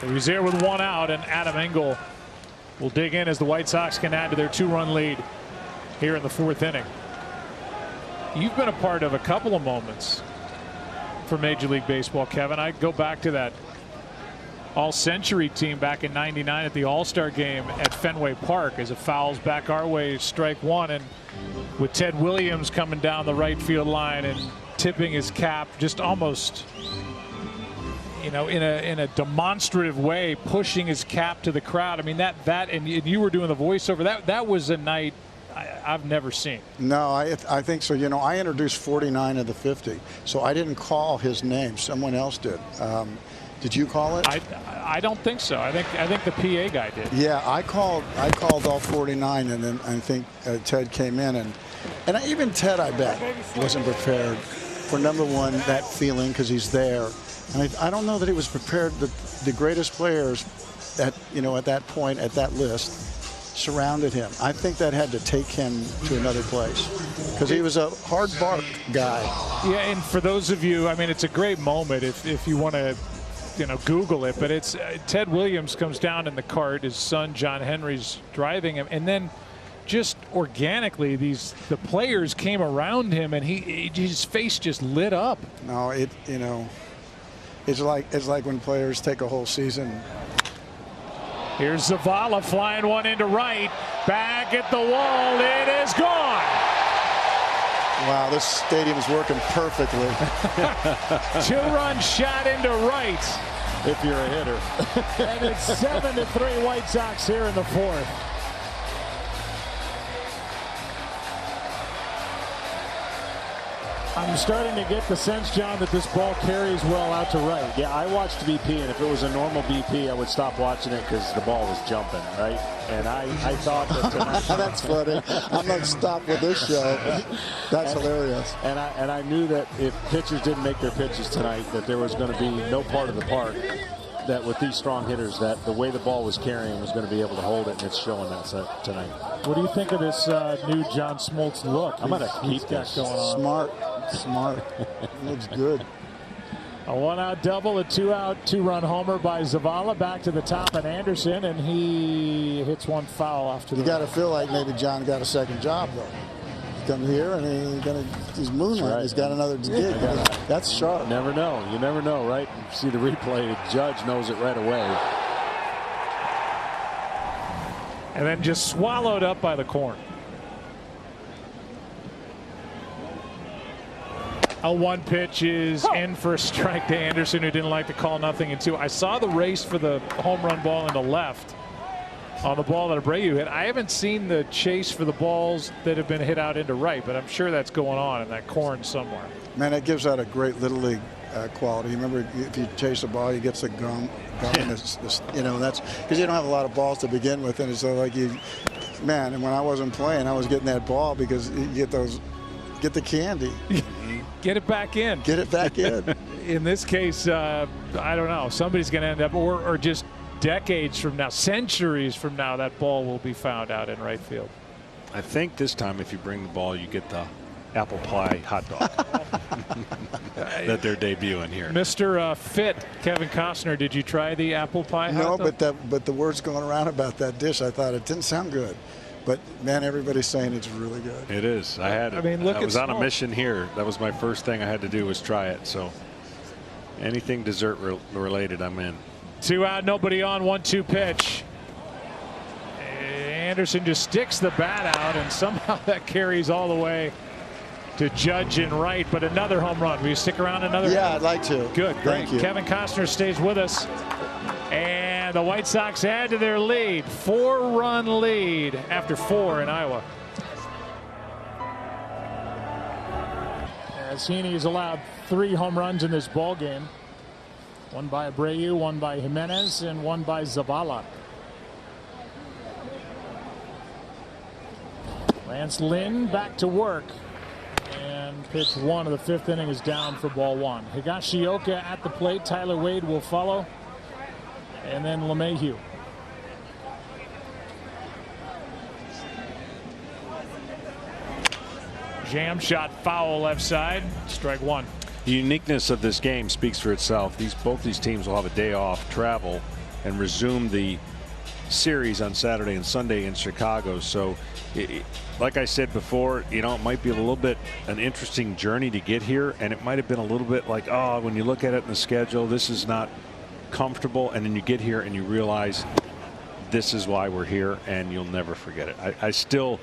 B: So he's there with 1 out, and Adam Engel will dig in as the White Sox can add to their 2-run lead here in the 4th inning. You've been a part of a couple of moments for Major League Baseball, Kevin. I go back to that all-century team back in '99 at the All-Star game at Fenway Park as it fouls back our way, strike 1, and with Ted Williams coming down the right field line and tipping his cap, just almost, you know, in a demonstrative way, pushing his cap to the crowd. I mean, and you were doing the voiceover. That was a night I've never seen.
A: No, I think so. You know, I introduced 49 of the 50, so I didn't call his name. Someone else did. Did you call it?
B: I don't think so. I think the PA guy did.
A: Yeah, I called all 49, and then I think Ted came in, and even Ted, I bet, wasn't prepared for, number one, that feeling, because he's there. And I don't know that he was prepared. The greatest players at that point, at that list, surrounded him. I think that had to take him to another place, because he was a hard bark guy.
B: Yeah, and for those of you, I mean, it's a great moment if you want to, you know, Google it, but it's Ted Williams comes down in the cart, his son John Henry's driving him, and then just organically the players came around him, and his face just lit up.
A: No, it's like when players take a whole season.
B: Here's Zavala flying one into right, back at the wall, it is gone.
A: Wow, this stadium is working perfectly.
B: 2-run shot into right.
J: If you're a hitter.
B: And it's 7-3 White Sox here in the fourth.
J: I'm starting to get the sense, John, that this ball carries well out to right. Yeah, I watched BP, and if it was a normal BP, I would stop watching it because the ball was jumping, right? And I thought that tonight.
A: That's funny. I'm going to stop with this show. That's hilarious.
J: And I knew that if pitchers didn't make their pitches tonight, that there was going to be no part of the park that with these strong hitters, that the way the ball was carrying was going to be able to hold it, and it's showing that tonight.
B: What do you think of this new John Smoltz look?
J: I'm going to keep this
B: going on.
A: Smart. Looks good.
B: A 1-out double, a 2-out, 2-run homer by Zavala. Back to the top and Anderson, and he hits one foul off to the.
A: You got to feel like maybe John got a second job though. He's come here and he's moonlight. Right. He's got another gig. That's sharp.
J: Never know. You never know, right? You see the replay. The judge knows it right away.
B: And then just swallowed up by the corn. A 1 pitch is in for a strike to Anderson, who didn't like to call nothing in 2. I saw the race for the home run ball into left on the ball that Abreu hit. I haven't seen the chase for the balls that have been hit out into right, but I'm sure that's going on in that corn somewhere.
A: Man, it gives out a great Little League quality. Remember, if you chase a ball, you get the gum. You know, that's because you don't have a lot of balls to begin with, and it's like man. And when I wasn't playing, I was getting that ball because you get the candy.
B: Get it back in.
A: Get it back in.
B: In this case, I don't know. Somebody's going to end up, or just decades from now, centuries from now, that ball will be found out in right field.
J: I think this time, if you bring the ball, you get the apple pie hot dog that they're debuting here.
B: Mr. Fit, Kevin Costner, did you try the apple pie hot dog?
A: No, but the words going around about that dish, I thought it didn't sound good. But man, everybody's saying it's really good.
J: It is. I was on a mission here. That was my first thing I had to do was try it. So anything dessert related, I'm in.
B: 2 out, nobody on, 1-2 pitch. Anderson just sticks the bat out, and somehow that carries all the way to Judge in right. But another home run. Will you stick around another?
A: Yeah, I'd like to.
B: Good, great.
A: Thank you.
B: Kevin Costner stays with us. And the White Sox add to their lead. 4-run lead after 4 in Iowa. As Heaney has allowed 3 home runs in this ball game. 1 by Abreu, 1 by Jimenez, and 1 by Zavala. Lance Lynn back to work. And pitch 1 of the 5th inning is down for ball 1. Higashioka at the plate. Tyler Wade will follow. And then LeMahieu. Jam shot foul left side. Strike 1.
J: The uniqueness of this game speaks for itself. Both these teams will have a day off, travel, and resume the series on Saturday and Sunday in Chicago. So, like I said before, you know, it might be a little bit an interesting journey to get here, and it might have been a little bit like, oh, when you look at it in the schedule, this is not comfortable, and then you get here and you realize this is why we're here, and you'll never forget it. I still,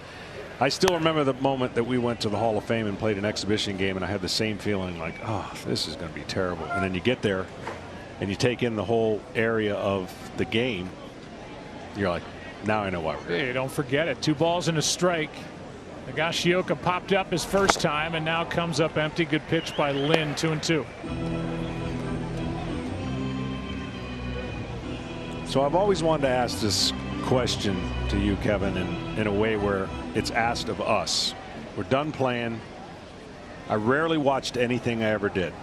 J: I still remember the moment that we went to the Hall of Fame and played an exhibition game, and I had the same feeling like, oh, this is going to be terrible. And then you get there and you take in the whole area of the game. You're like, now I know why we're here.
B: Hey, don't forget it. 2 balls and a strike. Nagashioka popped up his first time and now comes up empty. Good pitch by Lynn. 2-2.
J: So I've always wanted to ask this question to you, Kevin, in a way where it's asked of us. We're done playing. I rarely watched anything I ever did.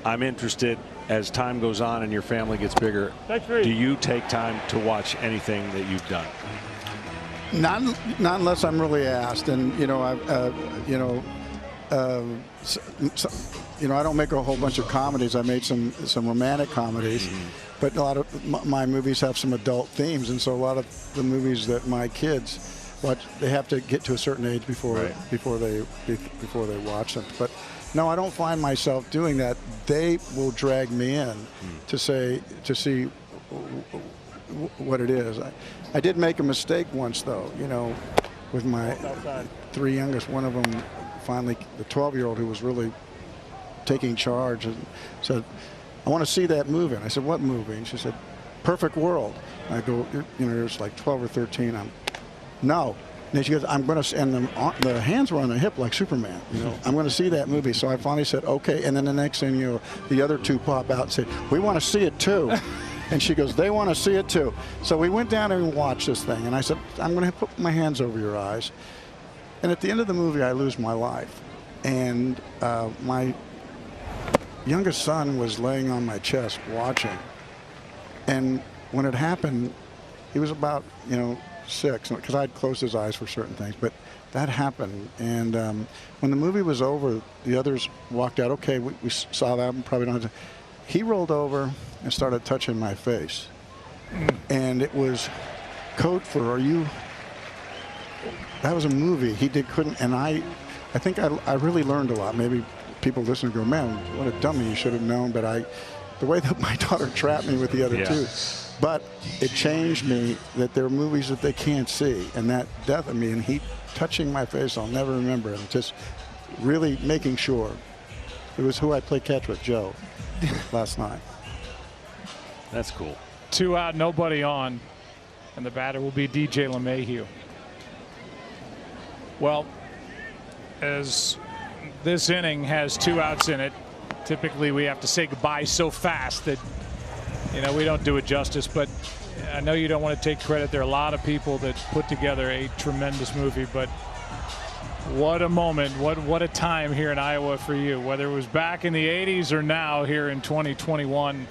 J: I'm interested as time goes on and your family gets bigger. Do you take time to watch anything that you've done?
A: Not unless I'm really asked, and you know, I don't make a whole bunch of comedies. I made some romantic comedies, but a lot of my movies have some adult themes, and so a lot of the movies that my kids watch, they have to get to a certain age before they watch them. But no, I don't find myself doing that. They will drag me in to see what it is. I did make a mistake once, though, you know, with my 3 youngest. One of them finally, the 12-year-old who was really taking charge, and said, I want to see that movie. And I said, what movie? And she said, Perfect World. And I go, you know, there's like 12 or 13. No. And then she goes, I'm going to, and the hands were on the hip like Superman. You know, I'm going to see that movie. So I finally said, okay. And then the next thing, you know, the other 2 pop out and say, we want to see it too. And she goes, they want to see it too. So we went down and watched this thing. And I said, I'm going to put my hands over your eyes. And at the end of the movie, I lose my life. And my youngest son was laying on my chest watching. And when it happened, he was about, you know, 6, because I'd closed his eyes for certain things. But that happened. And when the movie was over, the others walked out. Okay, we saw that. We probably don't have to. He rolled over and started touching my face. And it was code for, that was a movie. He couldn't, and I think I really learned a lot. Maybe people listening go, man, what a dummy, you should have known. But the way that my daughter trapped me with the other 2. But it changed me that there are movies that they can't see. And that death of me, and he touching my face, I'll never remember. And just really making sure. It was who I played catch with, Joe, last night.
J: That's cool.
B: 2 out, nobody on, and the batter will be DJ LeMahieu. Well, as this inning has 2 outs in it, typically we have to say goodbye so fast that, you know, we don't do it justice. But I know you don't want to take credit. There are a lot of people that put together a tremendous movie, but what a moment, what a time here in Iowa for you, whether it was back in the 80s or now here in 2021.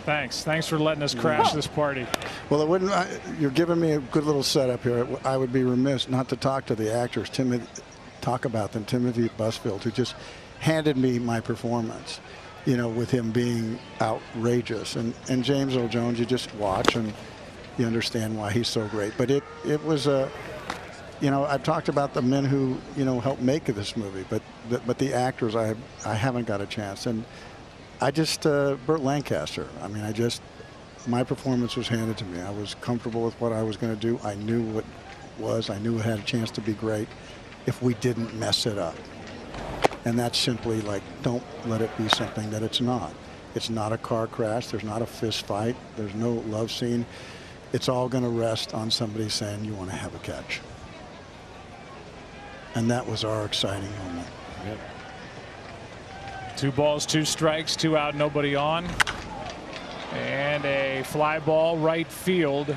B: Thanks for letting us crash this party.
A: Well, it wouldn't. You're giving me a good little setup here. I would be remiss not to talk to the actors. Talk about them. Timothy Busfield, who just handed me my performance. You know, with him being outrageous, and James Earl Jones, you just watch and you understand why he's so great. But it was a. You know, I've talked about the men who, you know, helped make this movie, but the actors I haven't got a chance. And I just Burt Lancaster. I mean, my performance was handed to me. I was comfortable with what I was going to do. I knew what it was. I knew it had a chance to be great if we didn't mess it up. And that's simply like, don't let it be something that it's not. It's not a car crash. There's not a fist fight. There's no love scene. It's all going to rest on somebody saying, you want to have a catch. And that was our exciting moment.
B: Yep. 2 balls, 2 strikes, 2 out, nobody on. And a fly ball right field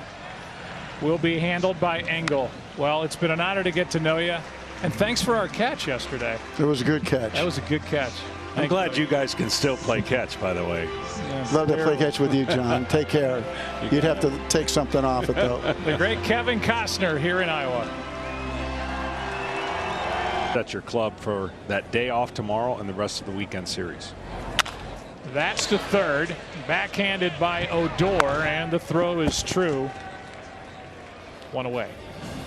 B: will be handled by Engel. Well, it's been an honor to get to know you. And thanks for our catch yesterday.
A: It was a good catch.
B: That was a good catch.
J: I'm glad you guys can still play catch, by the way.
B: Yeah.
A: Love to play catch with you, John. Take care. You'd have to take something off it, though.
B: The great Kevin Costner here in Iowa.
J: That's your club for that day off tomorrow and the rest of the weekend series.
B: That's to third. Backhanded by Odor, and the throw is true. 1 away.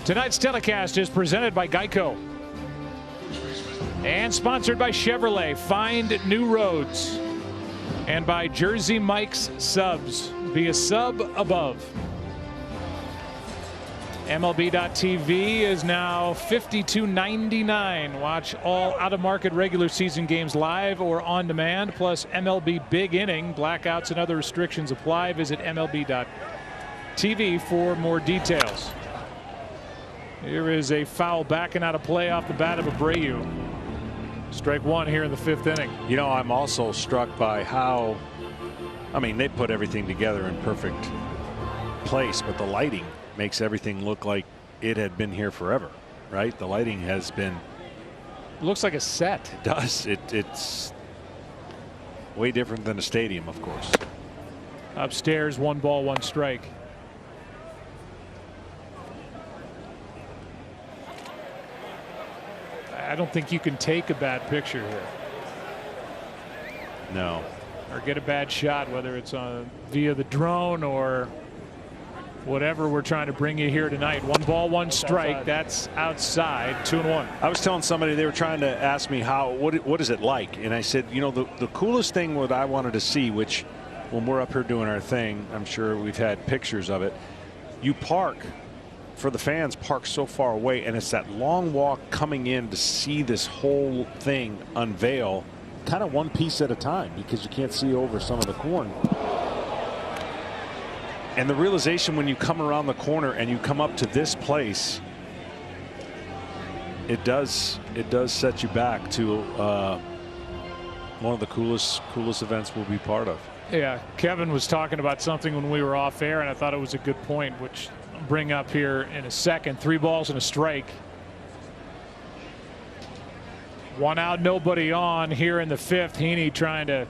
B: Tonight's telecast is presented by Geico and sponsored by Chevrolet. Find new roads. And by Jersey Mike's Subs. Be a sub above. MLB.TV is now $52.99. Watch all out-of-market regular season games live or on demand, plus MLB Big Inning. Blackouts and other restrictions apply. Visit MLB.TV for more details. Here is a foul backing out of play off the bat of Abreu. Strike one here in the 5th inning.
J: You know, I'm also struck by how, I mean, they put everything together in perfect place, but the lighting makes everything look like it had been here forever, right? The lighting has been.
B: It looks like a set.
J: It does. It's way different than a stadium, of course.
B: Upstairs, 1 ball, 1 strike. I don't think you can take a bad picture here.
J: No.
B: Or get a bad shot, whether it's via the drone or whatever we're trying to bring you here tonight. 1 ball, 1 strike.
L: Outside.
B: That's outside. 2-1.
J: I was telling somebody, they were trying to ask me what is it like, and I said, you know, the coolest thing what I wanted to see, which when we're up here doing our thing, I'm sure we've had pictures of it. You park, for the fans, park so far away, and it's that long walk coming in to see this whole thing unveil,
L: kind of one piece at a time, because you can't see over some of the corn.
J: And the realization when you come around the corner and you come up to this place, it does set you back to one of the coolest events we'll be part of.
B: Yeah, Kevin was talking about something when we were off air, and I thought it was a good point, which I'll bring up here in a second. 3 balls and a strike. 1 out, nobody on here in the 5th. Heaney trying to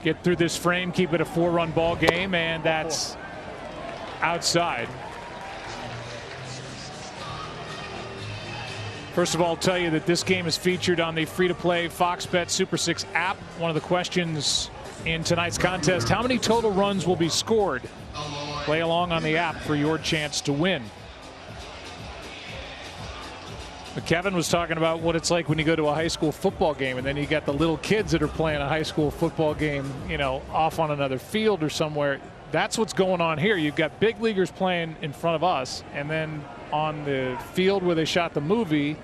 B: get through this frame, keep it a 4-run ball game, and that's outside. First of all, I'll tell you that this game is featured on the free-to-play Fox Bet Super 6 app. One of the questions in tonight's contest: how many total runs will be scored? Play along on the app for your chance to win. But Kevin was talking about what it's like when you go to a high school football game, and then you got the little kids that are playing a high school football game, you know, off on another field or somewhere. That's what's going on here. You've got big leaguers playing in front of us, and then on the field where they shot the movie,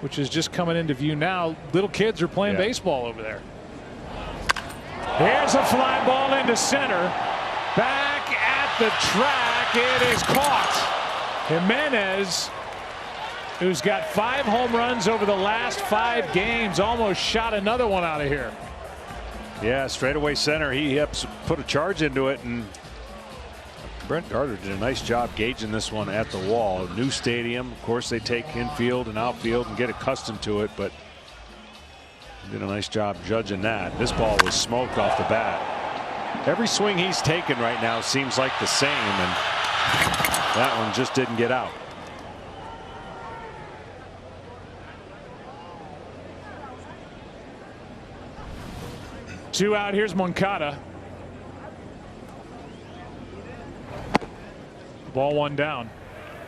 B: which is just coming into view now, little kids are playing baseball over there. Here's a fly ball into center. Back at the track. It is caught. Jimenez, who's got 5 home runs over the last 5 games, almost shot another one out of here.
J: Yeah, straightaway center. He put a charge into it, and Brent Gardner did a nice job gauging this one at the wall. New stadium, of course, they take infield and outfield and get accustomed to it, but did a nice job judging that. This ball was smoked off the bat. Every swing he's taken right now seems like the same, and that one just didn't get out.
B: Two out. Here's Moncada. Ball 1 down.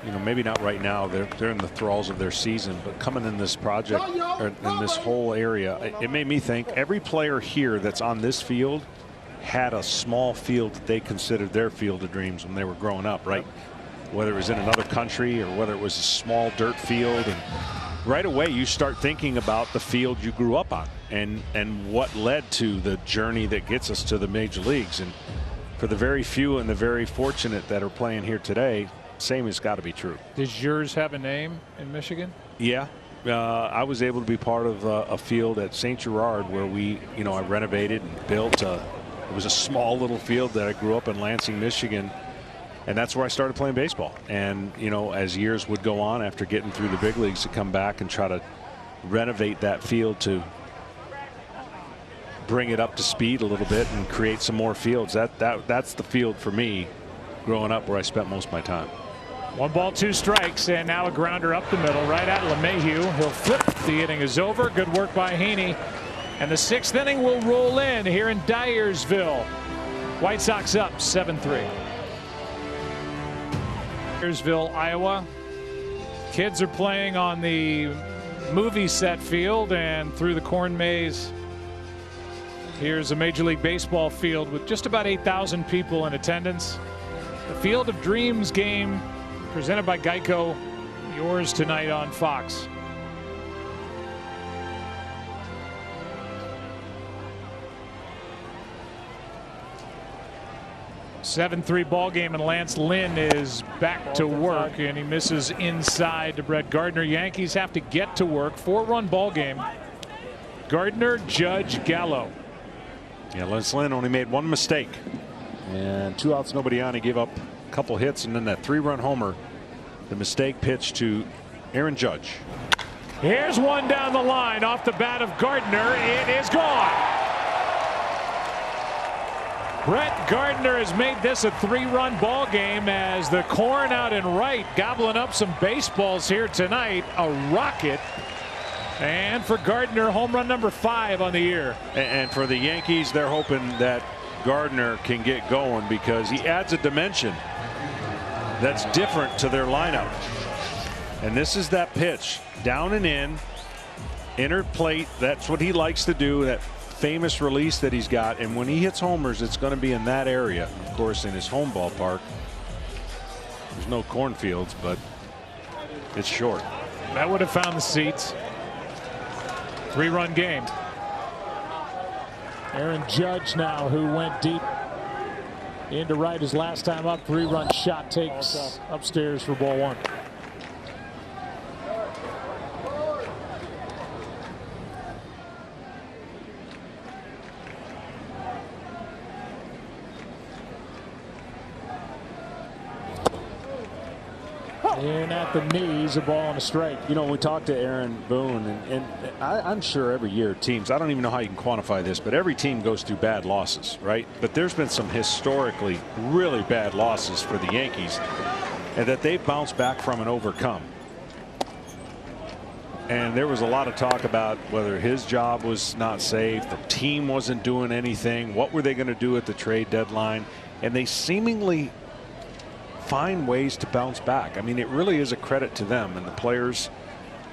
J: You know, maybe not right now. They're in the thralls of their season, but coming in this project, or in this whole area, it made me think every player here that's on this field had a small field that they considered their field of dreams when they were growing up, right? Whether it was in another country or whether it was a small dirt field, and right away you start thinking about the field you grew up on and what led to the journey that gets us to the major leagues. And for the very few and the very fortunate that are playing here today, same has got to be true.
B: Does yours have a name in Michigan?
J: Yeah. I was able to be part of a field at St. Gerard where I renovated and built. It was a small little field that I grew up in Lansing, Michigan. And that's where I started playing baseball. And, you know, as years would go on after getting through the big leagues, to come back and try to renovate that field to bring it up to speed a little bit and create some more fields. That's the field for me growing up where I spent most of my time.
B: 1 ball, 2 strikes, and now a grounder up the middle right at LeMahieu. He'll flip. The inning is over. Good work by Heaney. And the 6th inning will roll in here in Dyersville. White Sox up 7-3. Dyersville, Iowa. Kids are playing on the movie set field and through the corn maze. Here's a Major League Baseball field with just about 8,000 people in attendance. The Field of Dreams game presented by Geico. Yours tonight on Fox. (7-3) ball game, and Lance Lynn is back to work, and he misses inside to Brett Gardner. Yankees have to get to work. 4-run ball game. Gardner, Judge, Gallo.
J: Yeah, Lance Lynn only made one mistake, and 2 outs, nobody on. He gave up a couple hits, and then that 3-run homer. The mistake pitch to Aaron Judge.
B: Here's one down the line off the bat of Gardner. It is gone. Brett Gardner has made this a 3-run ball game as the corn out and right gobbling up some baseballs here tonight. A rocket. And for Gardner, home run number 5 on the year.
J: And for the Yankees, they're hoping that Gardner can get going because he adds a dimension that's different to their lineup. And this is that pitch down and in, inner plate. That's what he likes to do, that famous release that he's got. And when he hits homers, it's going to be in that area, of course, in his home ballpark. There's no cornfields, but it's short.
B: That would have found the seats. 3-run game. Aaron Judge now, who went deep into right his last time up. 3-run shot takes upstairs for ball 1. In at the knees, a ball and a strike.
J: You know, when we talked to Aaron Boone, and I'm sure every year teams, I don't even know how you can quantify this, but every team goes through bad losses, right? But there's been some historically really bad losses for the Yankees, and that they've bounced back from and overcome. And there was a lot of talk about whether his job was not safe, the team wasn't doing anything, what were they going to do at the trade deadline, and they seemingly find ways to bounce back. I mean, it really is a credit to them and the players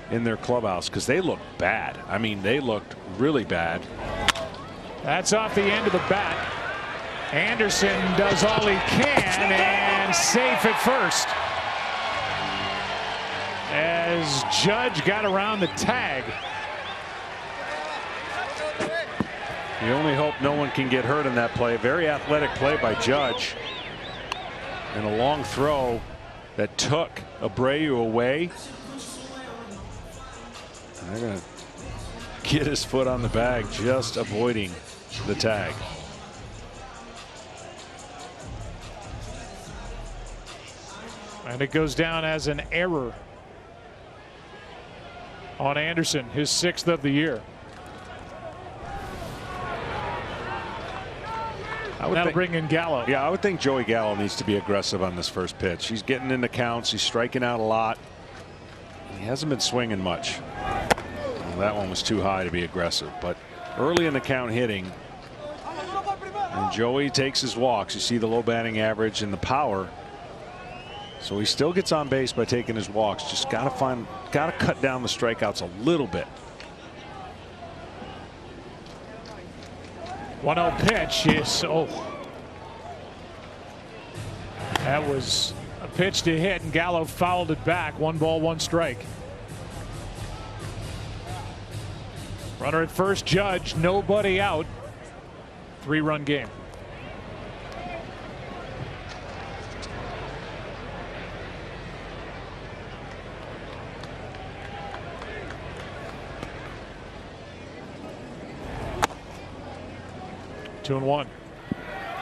J: in their clubhouse because they looked bad. I mean, they looked really bad.
B: That's off the end of the bat. Anderson does all he can and safe at first as Judge got around the tag.
J: You only hope no one can get hurt in that play. Very athletic play by Judge. And a long throw that took Abreu away. And they're going to get his foot on the bag, just avoiding the tag.
B: And it goes down as an error on Anderson, his 6th of the year. That'll bring in Gallo.
J: Yeah, I would think Joey Gallo needs to be aggressive on this first pitch. He's getting into counts. He's striking out a lot. He hasn't been swinging much. Well, that one was too high to be aggressive, but early in the count hitting. And Joey takes his walks. You see the low batting average and the power. So he still gets on base by taking his walks. Just got to cut down the strikeouts a little bit.
B: 1-0 pitch is that was a pitch to hit, and Gallo fouled it back. 1 ball, 1 strike. Runner at first, Judge, nobody out. 3-run game. Two and 1.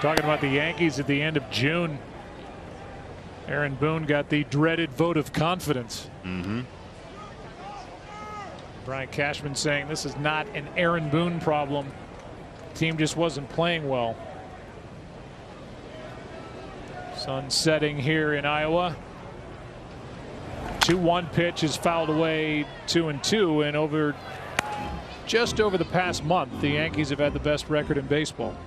B: Talking about the Yankees at the end of June. Aaron Boone got the dreaded vote of confidence. Brian Cashman saying this is not an Aaron Boone problem. The team just wasn't playing well. Sun setting here in Iowa. 2-1 pitch is fouled away. 2-2, and just over the past month, the Yankees have had the best record in baseball.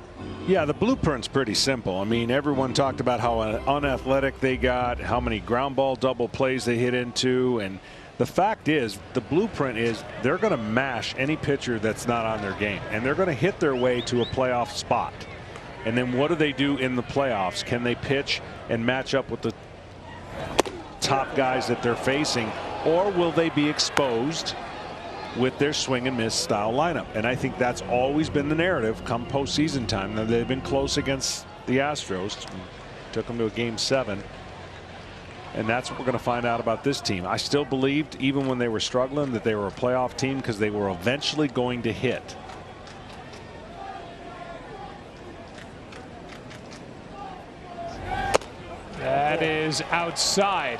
J: Yeah, the blueprint's pretty simple. I mean, everyone talked about how unathletic they got, how many ground ball double plays they hit into, and the fact is, the blueprint is they're going to mash any pitcher that's not on their game, and they're going to hit their way to a playoff spot. And then what do they do in the playoffs? Can they pitch and match up with the top guys that they're facing, or will they be exposed with their swing and miss style lineup? And I think that's always been the narrative come postseason time. Now, they've been close against the Astros, took them to a Game 7. And that's what we're going to find out about this team. I still believed, even when they were struggling, that they were a playoff team because they were eventually going to hit.
B: That is outside.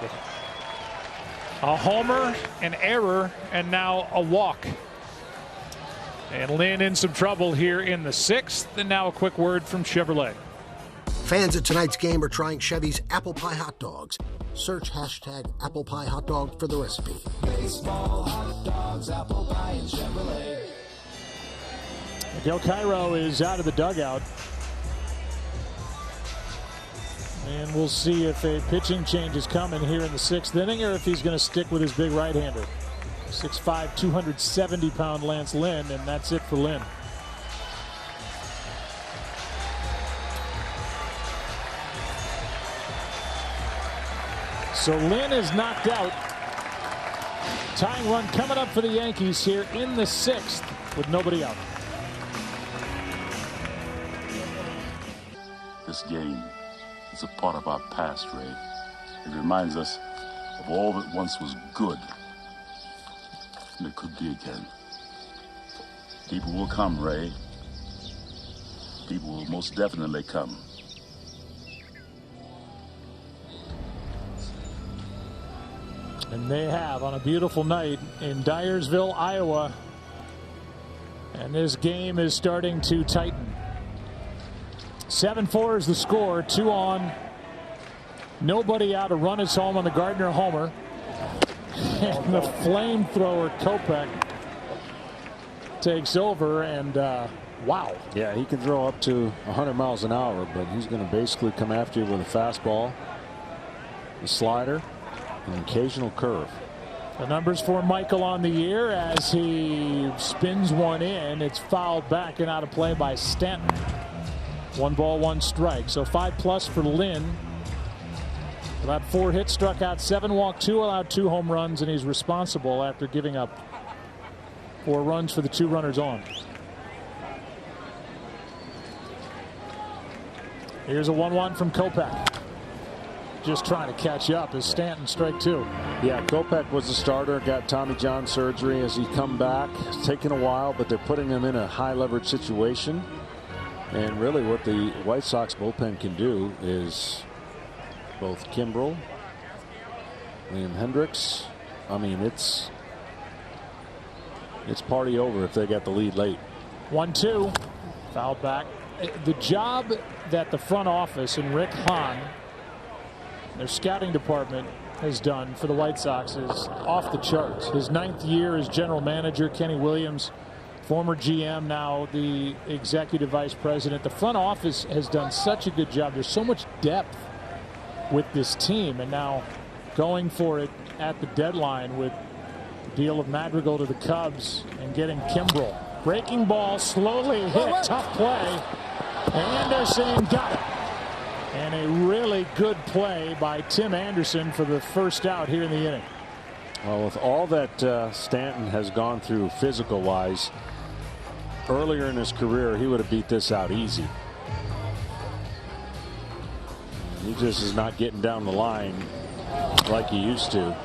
B: A homer, an error, and now a walk. And Lynn in some trouble here in the 6th. And now a quick word from Chevrolet.
N: Fans at tonight's game are trying Chevy's apple pie hot dogs. Search hashtag apple pie hot dog for the recipe.
Q: Baseball, hot dogs, apple pie, and Chevrolet.
B: Miguel Cairo is out of the dugout. And we'll see if a pitching change is coming here in the 6th inning, or if he's going to stick with his big right-hander. 6'5", 270-pound Lance Lynn, and that's it for Lynn. So Lynn is knocked out. Tying run coming up for the Yankees here in the 6th with nobody out.
G: This game is a part of our past, Ray. It reminds us of all that once was good, and it could be again. People will come, Ray. People will most definitely come.
B: And they have on a beautiful night in Dyersville, Iowa. And this game is starting to tighten. 7-4 is the score. 2 on. Nobody out. A run is home on the Gardner homer. And the flamethrower Kopech takes over, and wow.
J: Yeah, he can throw up to 100 miles an hour, but he's going to basically come after you with a fastball, a slider, an occasional curve.
B: The numbers for Michael on the year as he spins one in. It's fouled back and out of play by Stanton. 1 ball, 1 strike. So 5+ for Lynn. About 4 hits, struck out 7, walked 2, allowed 2 home runs, and he's responsible after giving up 4 runs for the 2 runners on. Here's a 1-1 from Kopech. Just trying to catch up as Stanton strike 2.
J: Yeah, Kopech was the starter, got Tommy John surgery as he come back. It's taken a while, but they're putting him in a high leverage situation. And really what the White Sox bullpen can do is both Kimbrel, Liam Hendricks. I mean, it's party over if they get the lead late.
B: 1-2. Fouled back. The job that the front office and Rick Hahn, their scouting department, has done for the White Sox is off the charts. His 9th year as general manager, Kenny Williams, former GM, now the executive vice president. The front office has done such a good job. There's so much depth with this team, and now going for it at the deadline with the deal of Madrigal to the Cubs and getting Kimbrel. Breaking ball, slowly hit, tough play. Anderson got it. And a really good play by Tim Anderson for the first out here in the inning.
J: Well, with all that Stanton has gone through physical-wise, earlier in his career, he would have beat this out easy. He just is not getting down the line like he used to.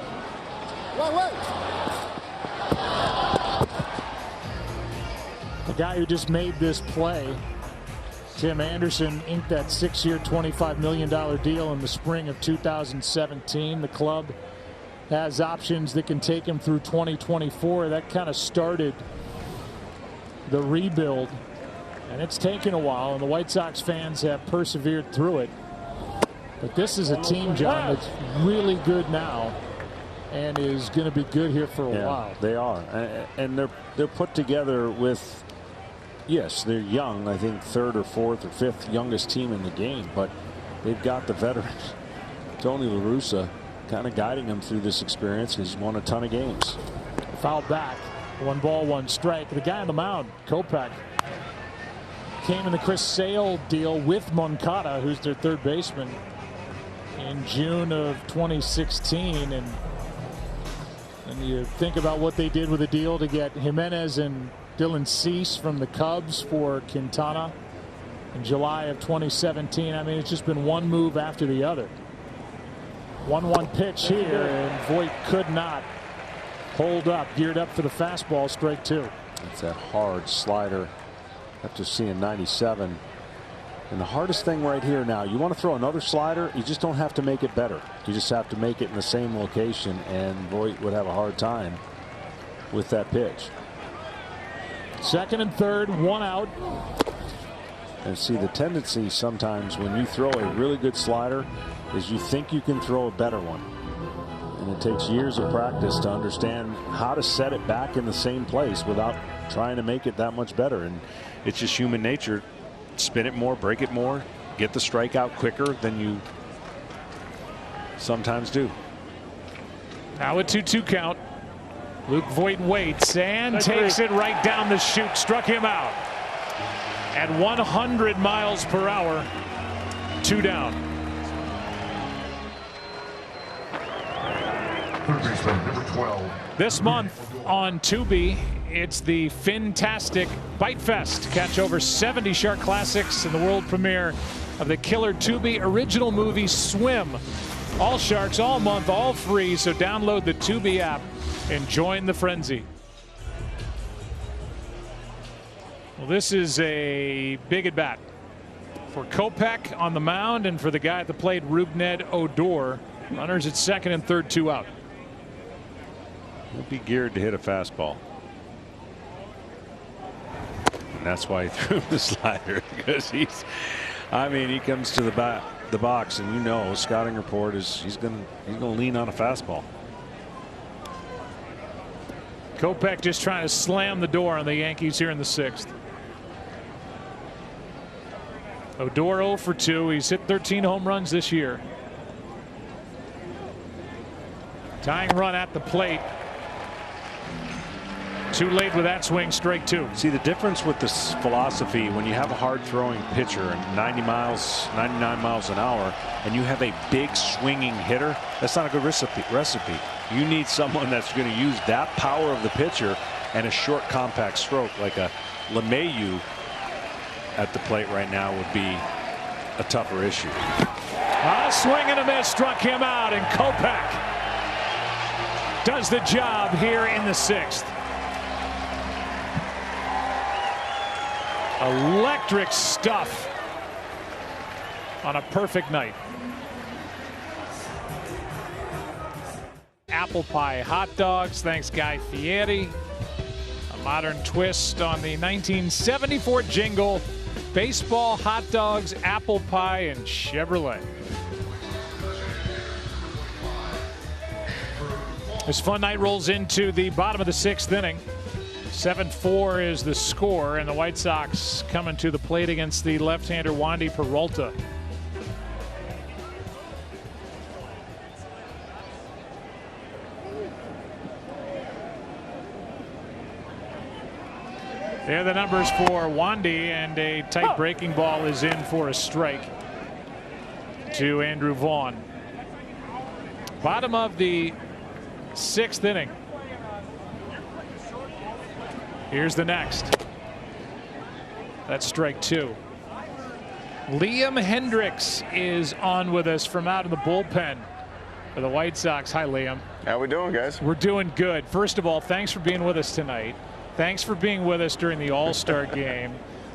B: The guy who just made this play, Tim Anderson, inked that 6-year, $25 million deal in the spring of 2017. The club has options that can take him through 2024. That kind of started the rebuild, and it's taken a while, and the White Sox fans have persevered through it. But this is a team, John, that's really good now and is going to be good here for a while.
J: They are, and they're put together with, yes, they're young. I think 3rd or 4th or 5th youngest team in the game, but they've got the veterans. Tony La Russa kind of guiding them through this experience. He's won a ton of games.
B: Foul back. 1 ball, 1 strike. The guy on the mound, Kopech, came in the Chris Sale deal with Moncada, who's their 3rd baseman. in June of 2016, and you think about what they did with the deal to get Jimenez and Dylan Cease from the Cubs for Quintana in July of 2017. I mean, it's just been one move after the other. 1-1 pitch here, and Voit could not hold up. Geared up for the fastball, strike two.
J: It's that hard slider after seeing 97. And the hardest thing right here now, you want to throw another slider, you just don't have to make it better. You just have to make it in the same location, and Voit would have a hard time with that pitch.
B: Second and third, one out.
J: And see, the tendency sometimes when you throw a really good slider is you think you can throw a better one. And it takes years of practice to understand how to set it back in the same place without trying to make it that much better. And it's just human nature. Spin it more, break it more, get the strikeout quicker than you sometimes do.
B: Now a 2-2 count. Luke Voit waits and takes it right down the chute. Struck him out at 100 miles per hour. 2 down.
R: Number 12.
B: This month on Tubi, it's the Fantastic Bite Fest. Catch over 70 shark classics in the world premiere of the killer Tubi original movie Swim. All sharks, all month, all free. So download the Tubi app and join the frenzy. Well, this is a big at bat for Kopech on the mound, and for the guy at the plate, Rougned Odor. Runners at second and third, 2 out.
J: He'll be geared to hit a fastball. And that's why he threw the slider, because I mean, he comes to the box, and you know, scouting report is he's gonna lean on a fastball.
B: Kopech just trying to slam the door on the Yankees here in the 6th. Odor 0 for 2. He's hit 13 home runs this year. Tying run at the plate. Too late with that swing, strike 2.
J: See the difference with this philosophy when you have a hard throwing pitcher and 99 miles an hour, and you have a big swinging hitter. That's not a good recipe. You need someone that's going to use that power of the pitcher and a short compact stroke like a LeMahieu at the plate right now would be a tougher issue.
B: A swing and a miss struck him out, and Kopech does the job here in the 6th. Electric stuff on a perfect night. Apple pie hot dogs, thanks Guy Fieri. A modern twist on the 1974 jingle. Baseball, hot dogs, apple pie, and Chevrolet. This fun night rolls into the bottom of the 6th inning. 7-4 is the score, and the White Sox coming to the plate against the left-hander Wandy Peralta. There are the numbers for Wandy, and a tight breaking ball is in for a strike to Andrew Vaughn. Bottom of the 6th inning. Here's the next. That's strike 2. Liam Hendriks is on with us from out of the bullpen for the White Sox. Hi, Liam.
S: How we doing, guys?
B: We're doing good. First of all, thanks for being with us tonight. Thanks for being with us during the All-Star game.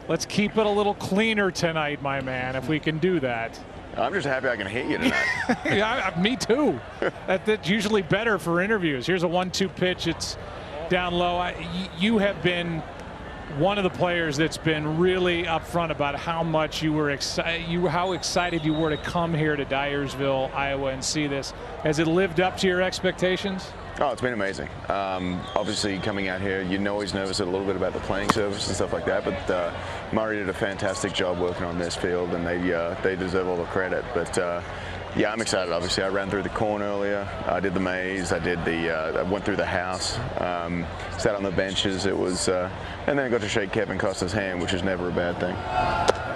B: Let's keep it a little cleaner tonight, my man, if we can do that.
S: I'm just happy I can hit you tonight.
B: Yeah, me too. That's usually better for interviews. Here's a 1-2 pitch. It's down low. You have been one of the players that's been really upfront about how much you were how excited you were to come here to Dyersville, Iowa, and see this. Has it lived up to your expectations?
S: Oh, it's been amazing. Obviously, coming out here, you're always nervous a little bit about the playing surface and stuff like that, but Murray did a fantastic job working on this field, and they deserve all the credit. But yeah, I'm excited. Obviously, I ran through the corn earlier. I did the maze. I went through the house. Sat on the benches. It was, and then I got to shake Kevin Costner's hand, which is never a bad thing.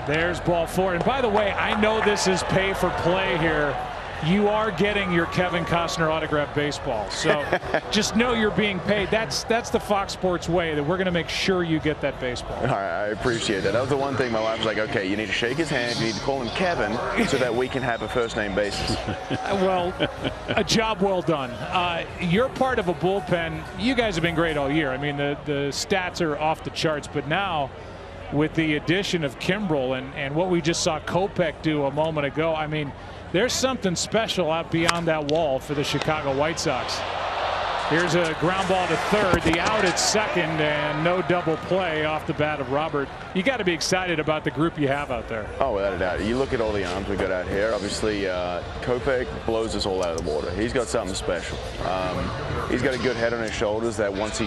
B: There's ball 4. And by the way, I know this is pay for play here you are getting your Kevin Costner autographed baseball. So just know you're being paid. That's the Fox Sports way, that we're going to make sure you get that baseball.
S: All right, I appreciate that. That was the one thing my wife was like, okay, you need to shake his hand, you need to call him Kevin so that we can have a first name basis.
B: Well, a job well done. You're part of a bullpen. You guys have been great all year. I mean, the stats are off the charts, but now with the addition of Kimbrel and what we just saw Kopech do a moment ago, I mean, there's something special out beyond that wall for the Chicago White Sox. Here's a ground ball to third, the out at second, and no double play off the bat of Robert. You got to be excited about the group you have out there.
S: Oh, without a doubt. You look at all the arms we got out here. Obviously, Kopech blows us all out of the water. He's got something special. He's got a good head on his shoulders that once he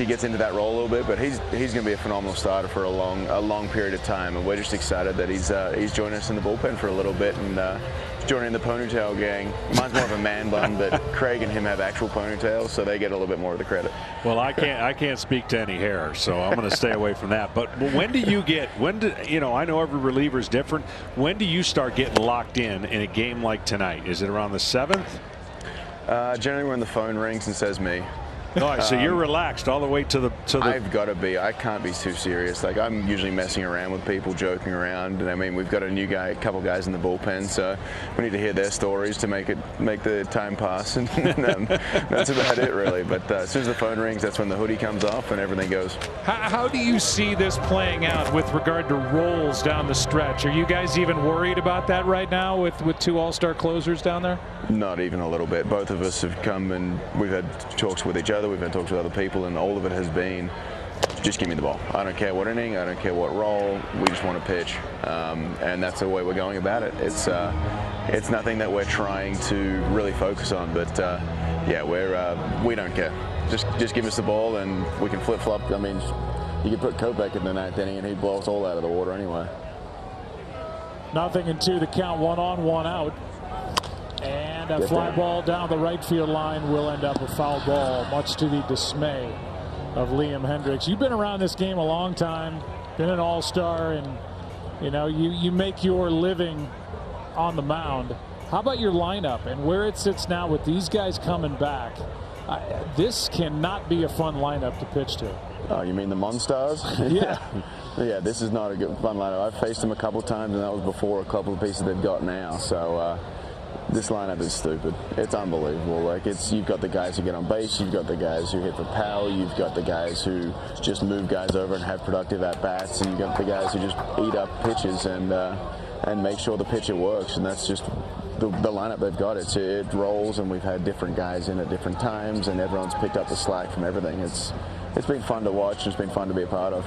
S: gets into that role a little bit, but he's going to be a phenomenal starter for a long period of time, and we're just excited that he's joining us in the bullpen for a little bit and joining the ponytail gang. Mine's more of a man bun, but Craig and him have actual ponytails, so they get a little bit more of the credit.
J: Well, I can't speak to any hair, so I'm going to stay away from that. But when do you get? I know every reliever is different. When do you start getting locked in a game like tonight? Is it around the 7th?
S: Generally, when the phone rings and says me.
J: All right, so you're relaxed all the way to the.
S: I've got to be. I can't be too serious. Like, I'm usually messing around with people, joking around. And I mean, we've got a couple guys in the bullpen, so we need to hear their stories to make the time pass. And that's about it, really. But as soon as the phone rings, that's when the hoodie comes off and everything goes.
B: How do you see this playing out with regard to roles down the stretch? Are you guys even worried about that right now with 2 all-star closers down there?
S: Not even a little bit. Both of us have come and we've had talks with each other. We've had talks with other people, and all of it has been, just give me the ball. I don't care what inning, I don't care what role, we just want to pitch. And that's the way we're going about it. It's nothing that we're trying to really focus on, but yeah, we don't care. Just give us the ball and we can flip-flop. I mean, you could put Kopech in the 9th inning and he'd blow us all out of the water anyway.
B: 0-2, the count, 1 on, 1 out. And a fly ball down the right field line will end up a foul ball, much to the dismay of Liam Hendriks. You've been around this game a long time, been an all-star, and you make your living on the mound. How about your lineup and where it sits now with these guys coming back? This cannot be a fun lineup to pitch to.
S: Oh, you mean the Monstars?
B: Yeah.
S: Yeah, this is not a good fun lineup. I've faced them a couple times, and that was before a couple of pieces they've got now. So this lineup is stupid. It's unbelievable. Like, you've got the guys who get on base, you've got the guys who hit for power, you've got the guys who just move guys over and have productive at-bats, and you've got the guys who just eat up pitches and make sure the pitcher works. And that's just the lineup they've got. It rolls, and we've had different guys in at different times, and everyone's picked up the slack from everything. It's been fun to watch, and it's been fun to be a part of.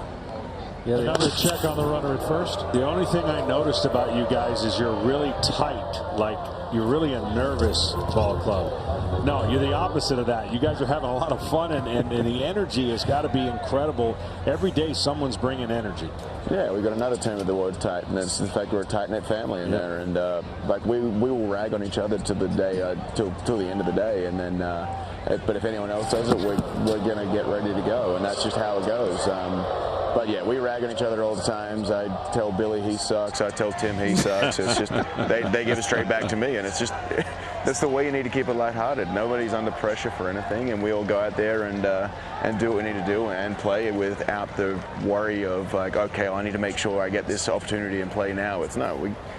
B: Yeah, another check on the runner at first.
J: The only thing I noticed about you guys is you're really tight, like you're really a nervous ball club. No, you're the opposite of that. You guys are having a lot of fun, and the energy has got to be incredible. Every day someone's bringing energy.
S: Yeah, we've got another term with the word tight, and it's the fact we're a tight-knit family in there. And like we will rag on each other to the day, till the end of the day, and then. But if anyone else does it, we're going to get ready to go, and that's just how it goes. But yeah, we rag on each other all the times. I tell Billy he sucks. I tell Tim he sucks. It's just they give it straight back to me, and it's just that's the way you need to keep it lighthearted. Nobody's under pressure for anything, and we all go out there and do what we need to do and play without the worry of like, okay, well, I need to make sure I get this opportunity and play now. It's no,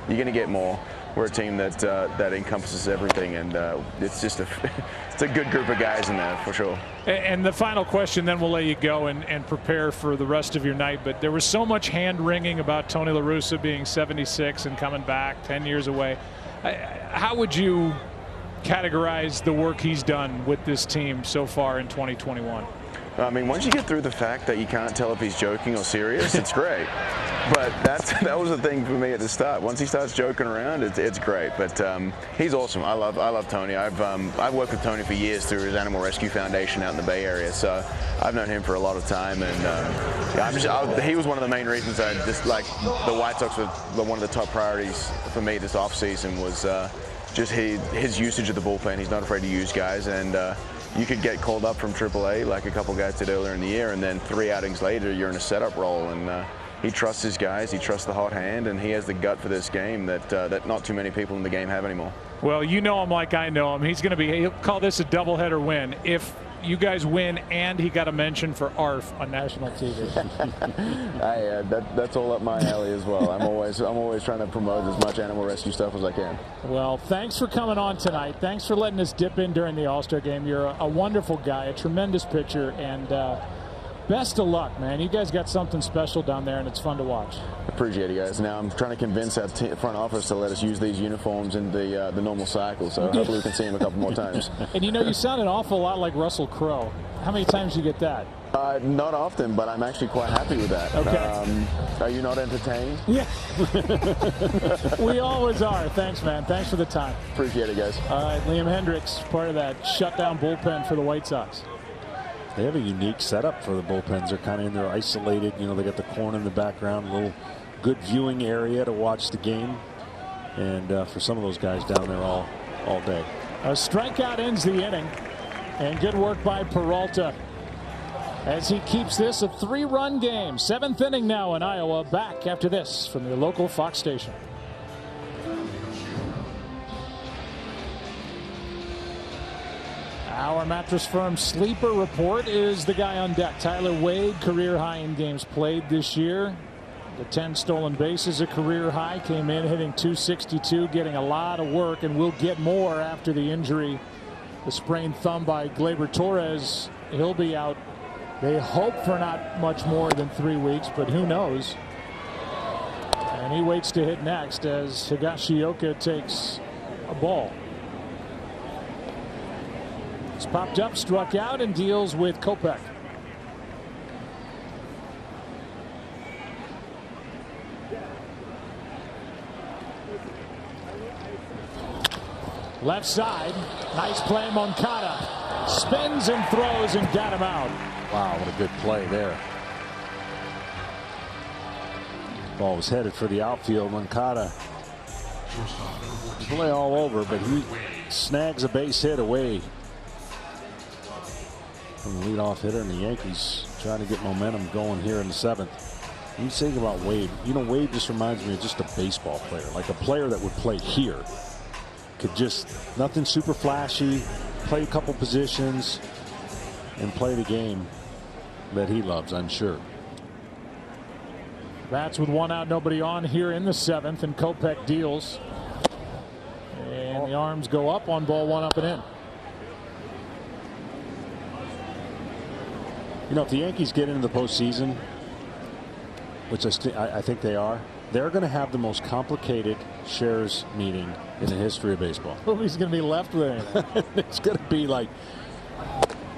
S: you're going to get more. We're a team that encompasses everything, and it's just it's a good group of guys in there for sure.
B: And the final question, then we'll let you go and prepare for the rest of your night. But there was so much hand-wringing about Tony La Russa being 76 and coming back 10 years away. How would you categorize the work he's done with this team so far in 2021?
S: I mean, once you get through the fact that you can't tell if he's joking or serious, it's great. But that was the thing for me at the start. Once he starts joking around, it's great. But he's awesome. I love Tony. I've worked with Tony for years through his Animal Rescue Foundation out in the Bay Area. So I've known him for a lot of time, and he was one of the main reasons I just like the White Sox were one of the top priorities for me this offseason was just his usage of the bullpen. He's not afraid to use guys, and you could get called up from AAA like a couple guys did earlier in the year, and then 3 outings later you're in a setup role, and he trusts his guys, he trusts the hot hand, and he has the gut for this game that not too many people in the game have anymore.
B: Well, you know him like I know him. He'll call this a doubleheader win. If you guys win and he got a mention for ARF on national TV.
S: That's all up my alley as well. I'm always trying to promote as much animal rescue stuff as I can.
B: Well, thanks for coming on tonight. Thanks for letting us dip in during the All-Star game. You're a wonderful guy, a tremendous pitcher, and best of luck, man. You guys got something special down there, and it's fun to watch.
S: Appreciate it, guys. Now I'm trying to convince our front office to let us use these uniforms in the normal cycle, so hopefully we can see them a couple more times.
B: And you sound an awful lot like Russell Crowe. How many times do you get that?
S: Not often, but I'm actually quite happy with that.
B: Okay.
S: Are you not entertained?
B: Yeah. We always are. Thanks, man. Thanks for the time.
S: Appreciate it, guys.
B: All right, Liam Hendricks, part of that shutdown bullpen for the White Sox.
J: They have a unique setup for the bullpens. They're kind of in there isolated. They got the corn in the background, a little good viewing area to watch the game. And for some of those guys down there all day.
B: A strikeout ends the inning. And good work by Peralta as he keeps this a 3-run game. 7th inning now in Iowa. Back after this from your local Fox station. Our Mattress Firm sleeper report is the guy on deck. Tyler Wade, career high in games played this year. The 10 stolen bases, a career high. Came in hitting .262, getting a lot of work, and will get more after the injury. The sprained thumb by Gleyber Torres. He'll be out. They hope for not much more than 3 weeks, but who knows. And he waits to hit next as Higashioka takes a ball. He's popped up, struck out, and deals with Kopech. Left side, nice play. Moncada spins and throws and got him out.
J: Wow, what a good play there. Ball was headed for the outfield. Moncada play all over, but he snags a base hit away from the leadoff hitter, and the Yankees trying to get momentum going here in the 7th. You think about Wade. Wade just reminds me of just a baseball player, like a player that would play here. Could just, nothing super flashy, play a couple positions and play the game that he loves, I'm sure.
B: Bats with 1 out, nobody on here in the 7th, and Kopech deals. And the arms go up on ball 1 up and in.
J: If the Yankees get into the postseason, which I think they are, they're going to have the most complicated shares meeting in the history of baseball.
B: Who's going to be left with it?
J: It's going to be like,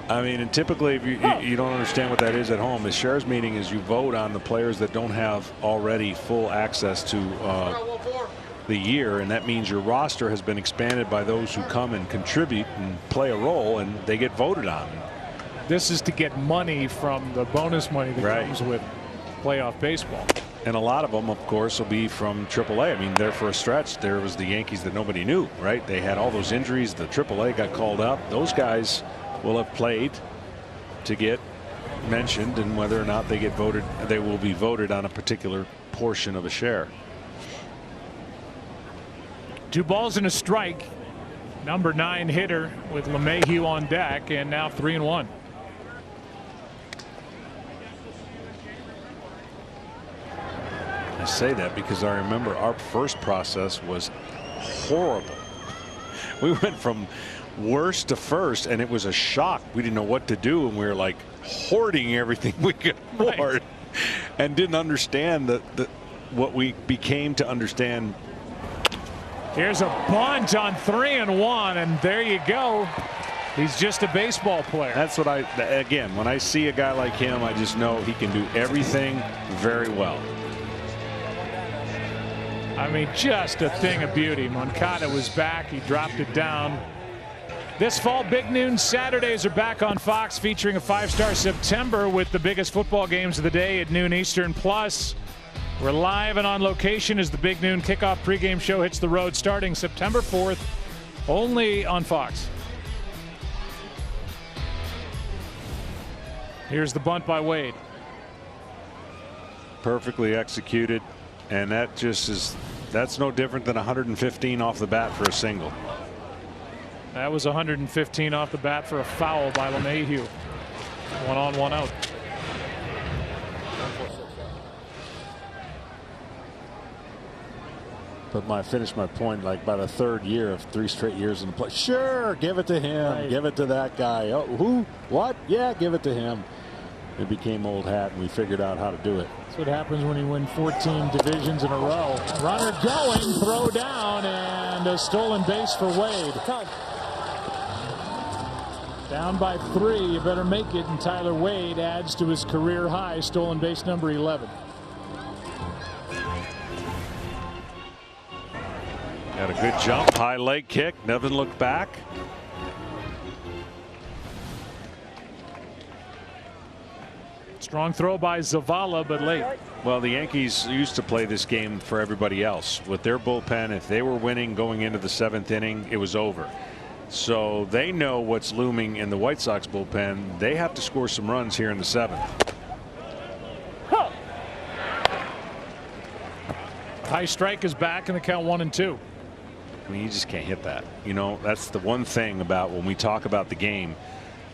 J: and typically if you don't understand what that is at home, the shares meeting is you vote on the players that don't have already full access to the year, and that means your roster has been expanded by those who come and contribute and play a role, and they get voted on.
B: This is to get money from the bonus money that comes with playoff baseball.
J: And a lot of them, of course, will be from AAA. There for a stretch, there was the Yankees that nobody knew, right? They had all those injuries. The AAA got called up. Those guys will have played to get mentioned, and whether or not they get voted, they will be voted on a particular portion of a share.
B: 2 balls and a strike. Number 9 hitter with LeMahieu on deck, and now 3-1.
J: I say that because I remember our first process was horrible. We went from worst to first, and it was a shock. We didn't know what to do, and we were like hoarding everything we could hoard, and didn't understand what we became to understand.
B: Here's a bunt on 3-1, and there you go. He's just a baseball player.
J: That's what again, when I see a guy like him, I just know he can do everything very well.
B: Just a thing of beauty. Moncada was back. He dropped it down. This fall, Big Noon Saturdays are back on Fox, featuring a 5-star September with the biggest football games of the day at noon Eastern. Plus, we're live and on location as the Big Noon kickoff pregame show hits the road starting September 4th, only on Fox. Here's the bunt by Wade.
J: perfectly executed, and that's no different than 115 off the bat for a single.
B: That was 115 off the bat for a foul by LeMahieu. 1 on, 1 out.
J: But I finished my point like by the 3rd year of 3 straight years in the play. Sure, give it to him.
B: Right.
J: Give it to that guy. Oh, who? What? Yeah, give it to him. It became old hat, and we figured out how to do it.
B: That's what happens when you win 14 divisions in a row. Runner going, throw down, and a stolen base for Wade. Down by 3. You better make it, and Tyler Wade adds to his career high, stolen base number 11.
J: Got a good jump, high leg kick, never looked back.
B: Strong throw by Zavala, but late.
J: Well, the Yankees used to play this game for everybody else. With their bullpen, if they were winning going into the 7th inning, it was over. So they know what's looming in the White Sox bullpen. They have to score some runs here in the 7th.
B: High strike is back in the count 1-2.
J: I mean, you just can't hit that. You know, that's the one thing about when we talk about the game.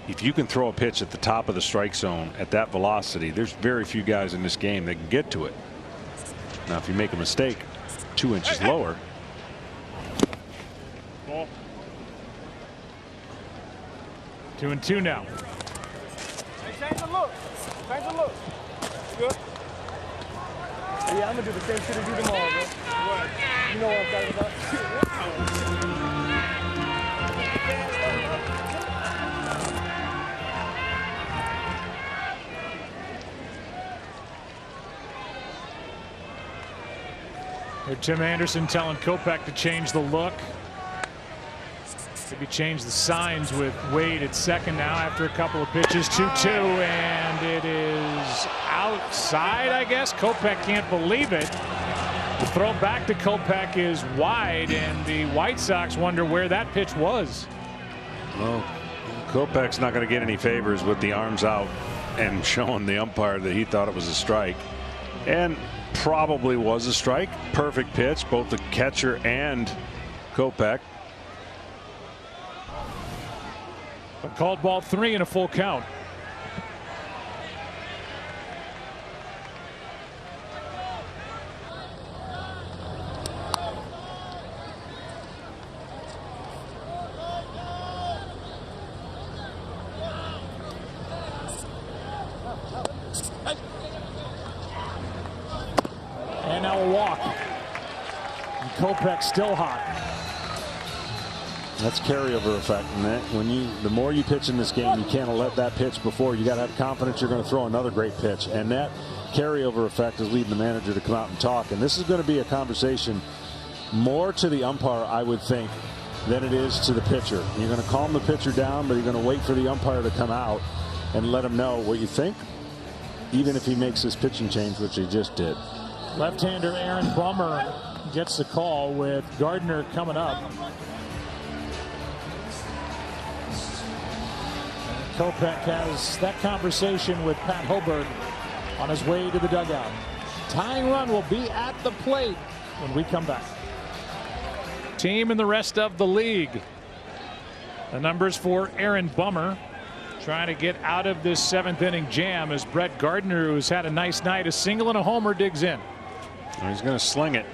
J: If you can throw a pitch at the top of the strike zone at that velocity, there's very few guys in this game that can get to it. Now, if you make a mistake 2 inches lower.
B: Ball. 2-2 now.
H: Change the look. Change the look. Good. Yeah, I'm gonna do the same shit as you tomorrow, bro. What? You know what I'm talking about.
B: Tim Anderson telling Kopech to change the look. Maybe change the signs with Wade at second now after a couple of pitches. 2-2, and it is outside, I guess. Kopech can't believe it. The throw back to Kopech is wide, and the White Sox wonder where that pitch was.
J: Well, Kopech's not going to get any favors with the arms out and showing the umpire that he thought it was a strike. And probably was a strike. Perfect pitch, both the catcher and Kopech.
B: A called ball 3 and a full count. And now a walk. And Kopech still hot.
J: That's carryover effect, and that the more you pitch in this game, you can't let that pitch before. You got to have confidence you're going to throw another great pitch, and that carryover effect is leading the manager to come out and talk. And this is going to be a conversation more to the umpire, I would think, than it is to the pitcher. You're going to calm the pitcher down, but you're going to wait for the umpire to come out and let him know what you think, even if he makes this pitching change, which he just did.
B: Left-hander Aaron Bummer gets the call with Gardner coming up. Kopech has that conversation with Pat Hoberg on his way to the dugout. Tying run will be at the plate when we come back. Team and the rest of the league. The numbers for Aaron Bummer trying to get out of this 7th inning jam as Brett Gardner, who's had a nice night, a single and a homer, digs in.
J: He's going to sling it.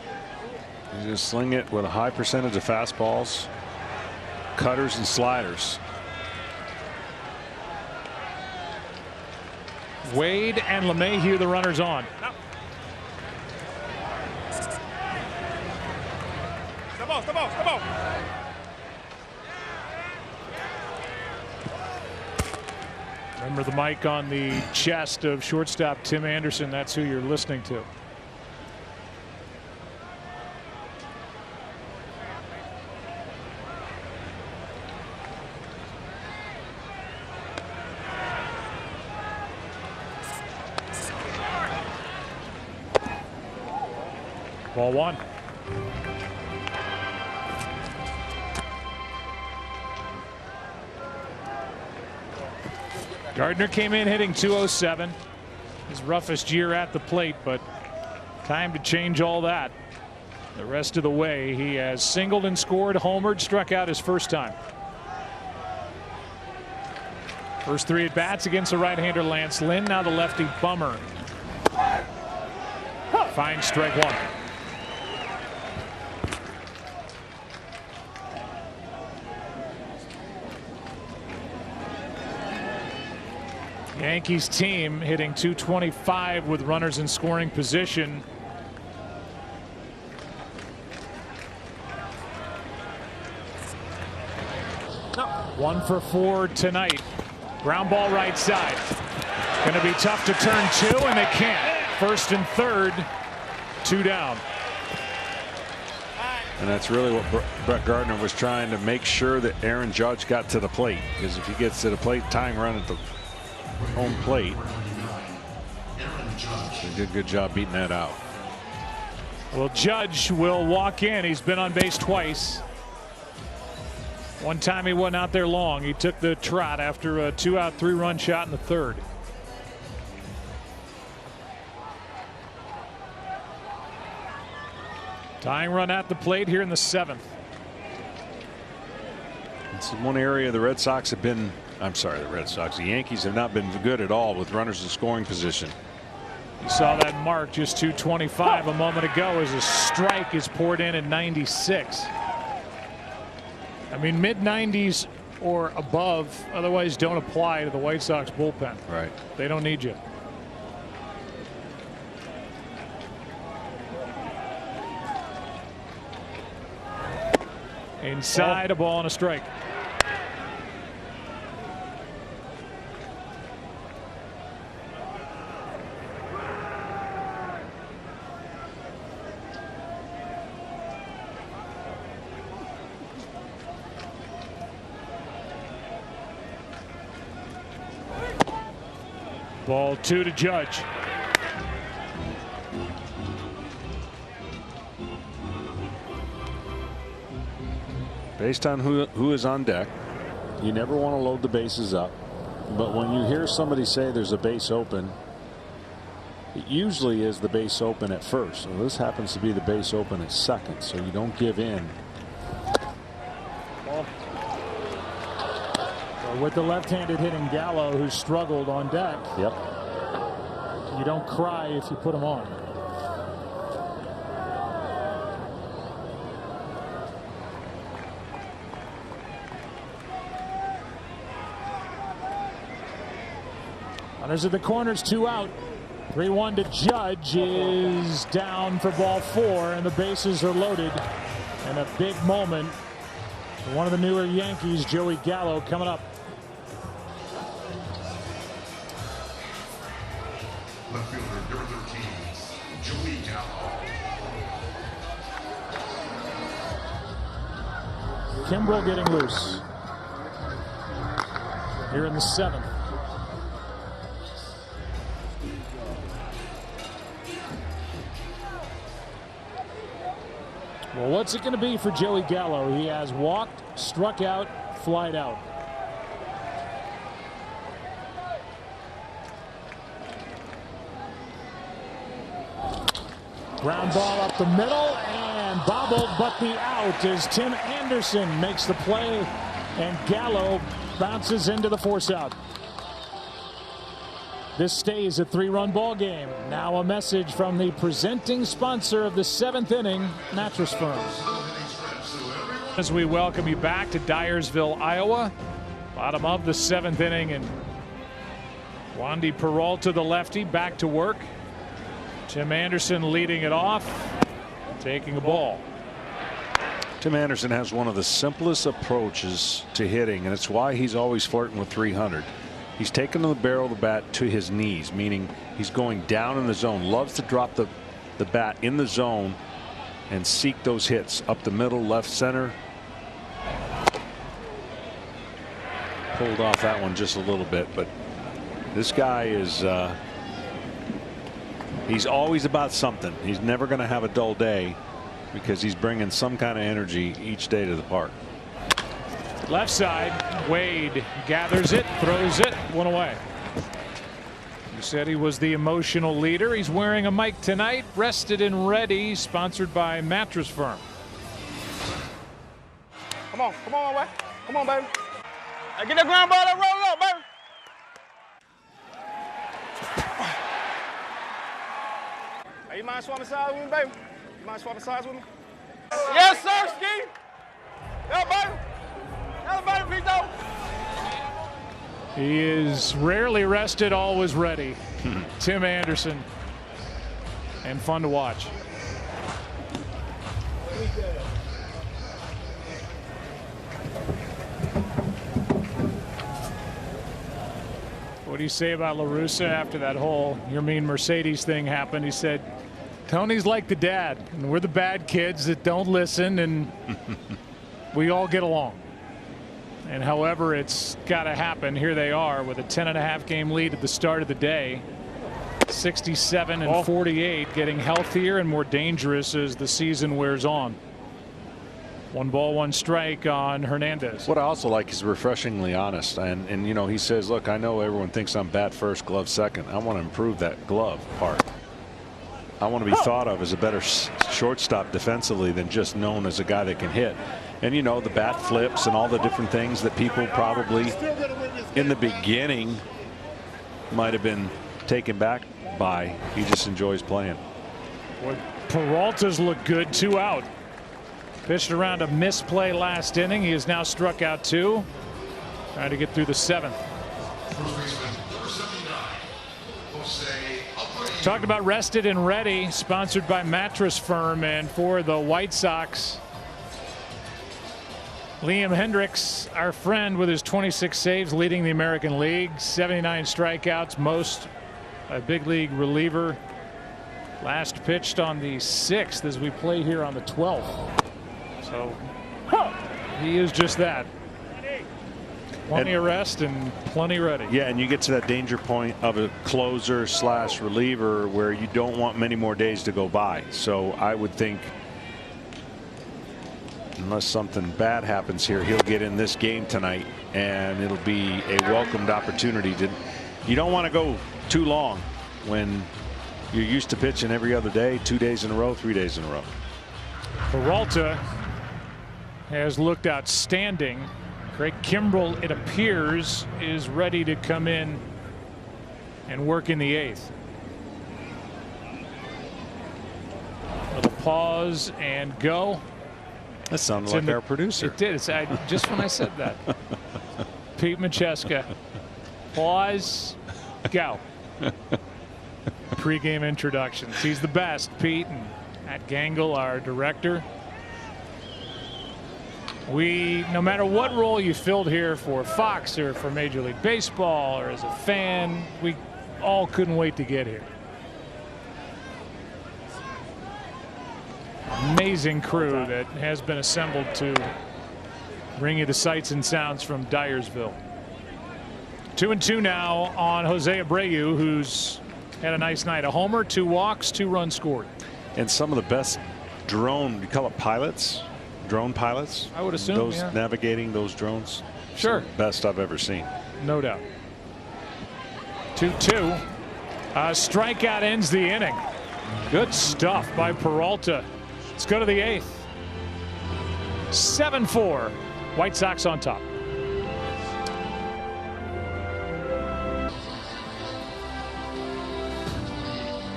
J: He's going to sling it with a high percentage of fastballs, cutters, and sliders.
B: Wade and LeMahieu, the runners on.
H: Come on.
B: Remember the mic on the chest of shortstop Tim Anderson. That's who you're listening to. Ball 1. Gardner came in hitting .207. his roughest year at the plate, but time to change all that. The rest of the way, he has singled and scored, homered, struck out his first time. First 3 at bats against the right-hander Lance Lynn. Now the lefty Bummer. Finds strike 1. Yankees team hitting .225 with runners in scoring position. One for 4 tonight. Ground ball right side. Going to be tough to turn 2, and they can't. First and third, 2 down.
J: And that's really what Brett Gardner was trying to make sure that Aaron Judge got to the plate, because if he gets to the plate, tying run at the home plate. They did a good job beating that out.
B: Well, Judge will walk in. He's been on base twice. One time he wasn't out there long. He took the trot after a 2-out 3-run shot in the third. Tying run at the plate here in the 7th.
J: It's one area the Red Sox have been. I'm sorry, the Yankees have not been good at all with runners in scoring position.
B: You saw that mark, just .225 a moment ago, as a strike is poured in 96. I mean, mid-90s or above, otherwise don't apply to the White Sox bullpen.
J: Right.
B: They don't need you. Inside, a ball and a strike. Ball 2 to Judge.
J: Based on who is on deck, you never want to load the bases up. But when you hear somebody say there's a base open, it usually is the base open at first. So this happens to be the base open at second, so you don't give in.
B: With the left-handed hitting Gallo, who struggled on deck.
J: Yep.
B: You don't cry if you put him on. Runners at the corners, 2 out. 3-1 to Judge is down for ball 4, and the bases are loaded. And a big moment for one of the newer Yankees, Joey Gallo, coming up.
R: Left fielder, number 13, Joey Gallo.
B: Kimbrel getting loose here in the 7th. Well, what's it going to be for Joey Gallo? He has walked, struck out, flied out. Ground ball up the middle and bobbled, but the out as Tim Anderson makes the play, and Gallo bounces into the force out. This stays a 3-run ball game. Now a message from the presenting sponsor of the 7th inning, Mattress Firms. As we welcome you back to Dyersville, Iowa, bottom of the 7th inning, and Wandy Peralta, the lefty, back to work. Tim Anderson leading it off, taking a ball.
J: Tim Anderson has one of the simplest approaches to hitting, and it's why he's always flirting with 300. He's taking the barrel of the bat to his knees, meaning he's going down in the zone. Loves to drop the bat in the zone and seek those hits up the middle, left, center. Pulled off that one just a little bit, but this guy is he's always about something. He's never going to have a dull day because he's bringing some kind of energy each day to the park.
B: Left side, Wade gathers it, throws it, one away. He said he was the emotional leader. He's wearing a mic tonight. Rested and Ready, sponsored by Mattress Firm.
T: Come on, way. Come on, baby. Hey, get that ground ball and roll it up, baby. Hey, you mind swapping sides with me, baby? You mind swapping sides with me? Yes, sir, Ski. Yeah, baby. Yeah, baby, Vito.
B: He is rarely rested, always ready. Tim Anderson. And fun to watch. What do you say about La Russa after that whole "your mean Mercedes" thing happened? He said, Tony's like the dad, and we're the bad kids that don't listen, and we all get along. And however it's got to happen, here they are with a 10.5 game lead at the start of the day. 67 and 48, getting healthier and more dangerous as the season wears on. 1 ball, 1 strike on Hernandez.
J: What I also like is refreshingly honest, and you know, he says, look, I know everyone thinks I'm bat first, glove second. I want to improve that glove part. I want to be thought of as a better shortstop defensively than just known as a guy that can hit. And you know, the bat flips and all the different things that people probably in the beginning might have been taken back by. He just enjoys playing.
B: Boy, Peralta's look good, 2 out. Pitched around a misplay last inning. He has now struck out 2. Trying to get through the 7th. Talked about Rested and Ready, sponsored by Mattress Firm, and for the White Sox, Liam Hendricks, our friend, with his 26 saves, leading the American League, 79 strikeouts, most a big league reliever. Last pitched on the 6th as we play here on the 12th. So he is just that. Plenty of rest and plenty ready.
J: Yeah, and you get to that danger point of a closer / reliever where you don't want many more days to go by. So I would think, unless something bad happens here, he'll get in this game tonight, and it'll be a welcomed opportunity. You don't want to go too long when you're used to pitching every other day, 2 days in a row, 3 days in a row.
B: Peralta has looked outstanding. Craig Kimbrell, it appears, is ready to come in and work in the 8th. With a pause and go.
J: That sounded like our producer.
B: It did. Just when I said that. Pete Macheska. Pause. Go. Pre-game introductions. He's the best, Pete. And Matt Gangle, our director. No matter what role you filled here for Fox or for Major League Baseball or as a fan, we all couldn't wait to get here. Amazing crew that has been assembled to bring you the sights and sounds from Dyersville. 2-2 now on Jose Abreu, who's had a nice night. A homer, 2 walks, 2 runs scored.
J: And some of the best drone, you call it pilots? Drone pilots?
B: I would assume,
J: those
B: yeah.
J: Navigating those drones?
B: Sure.
J: Best I've ever seen.
B: No doubt. 2-2. Strikeout ends the inning. Good stuff by Peralta. Let's go to the 8th. 7-4. White Sox on top.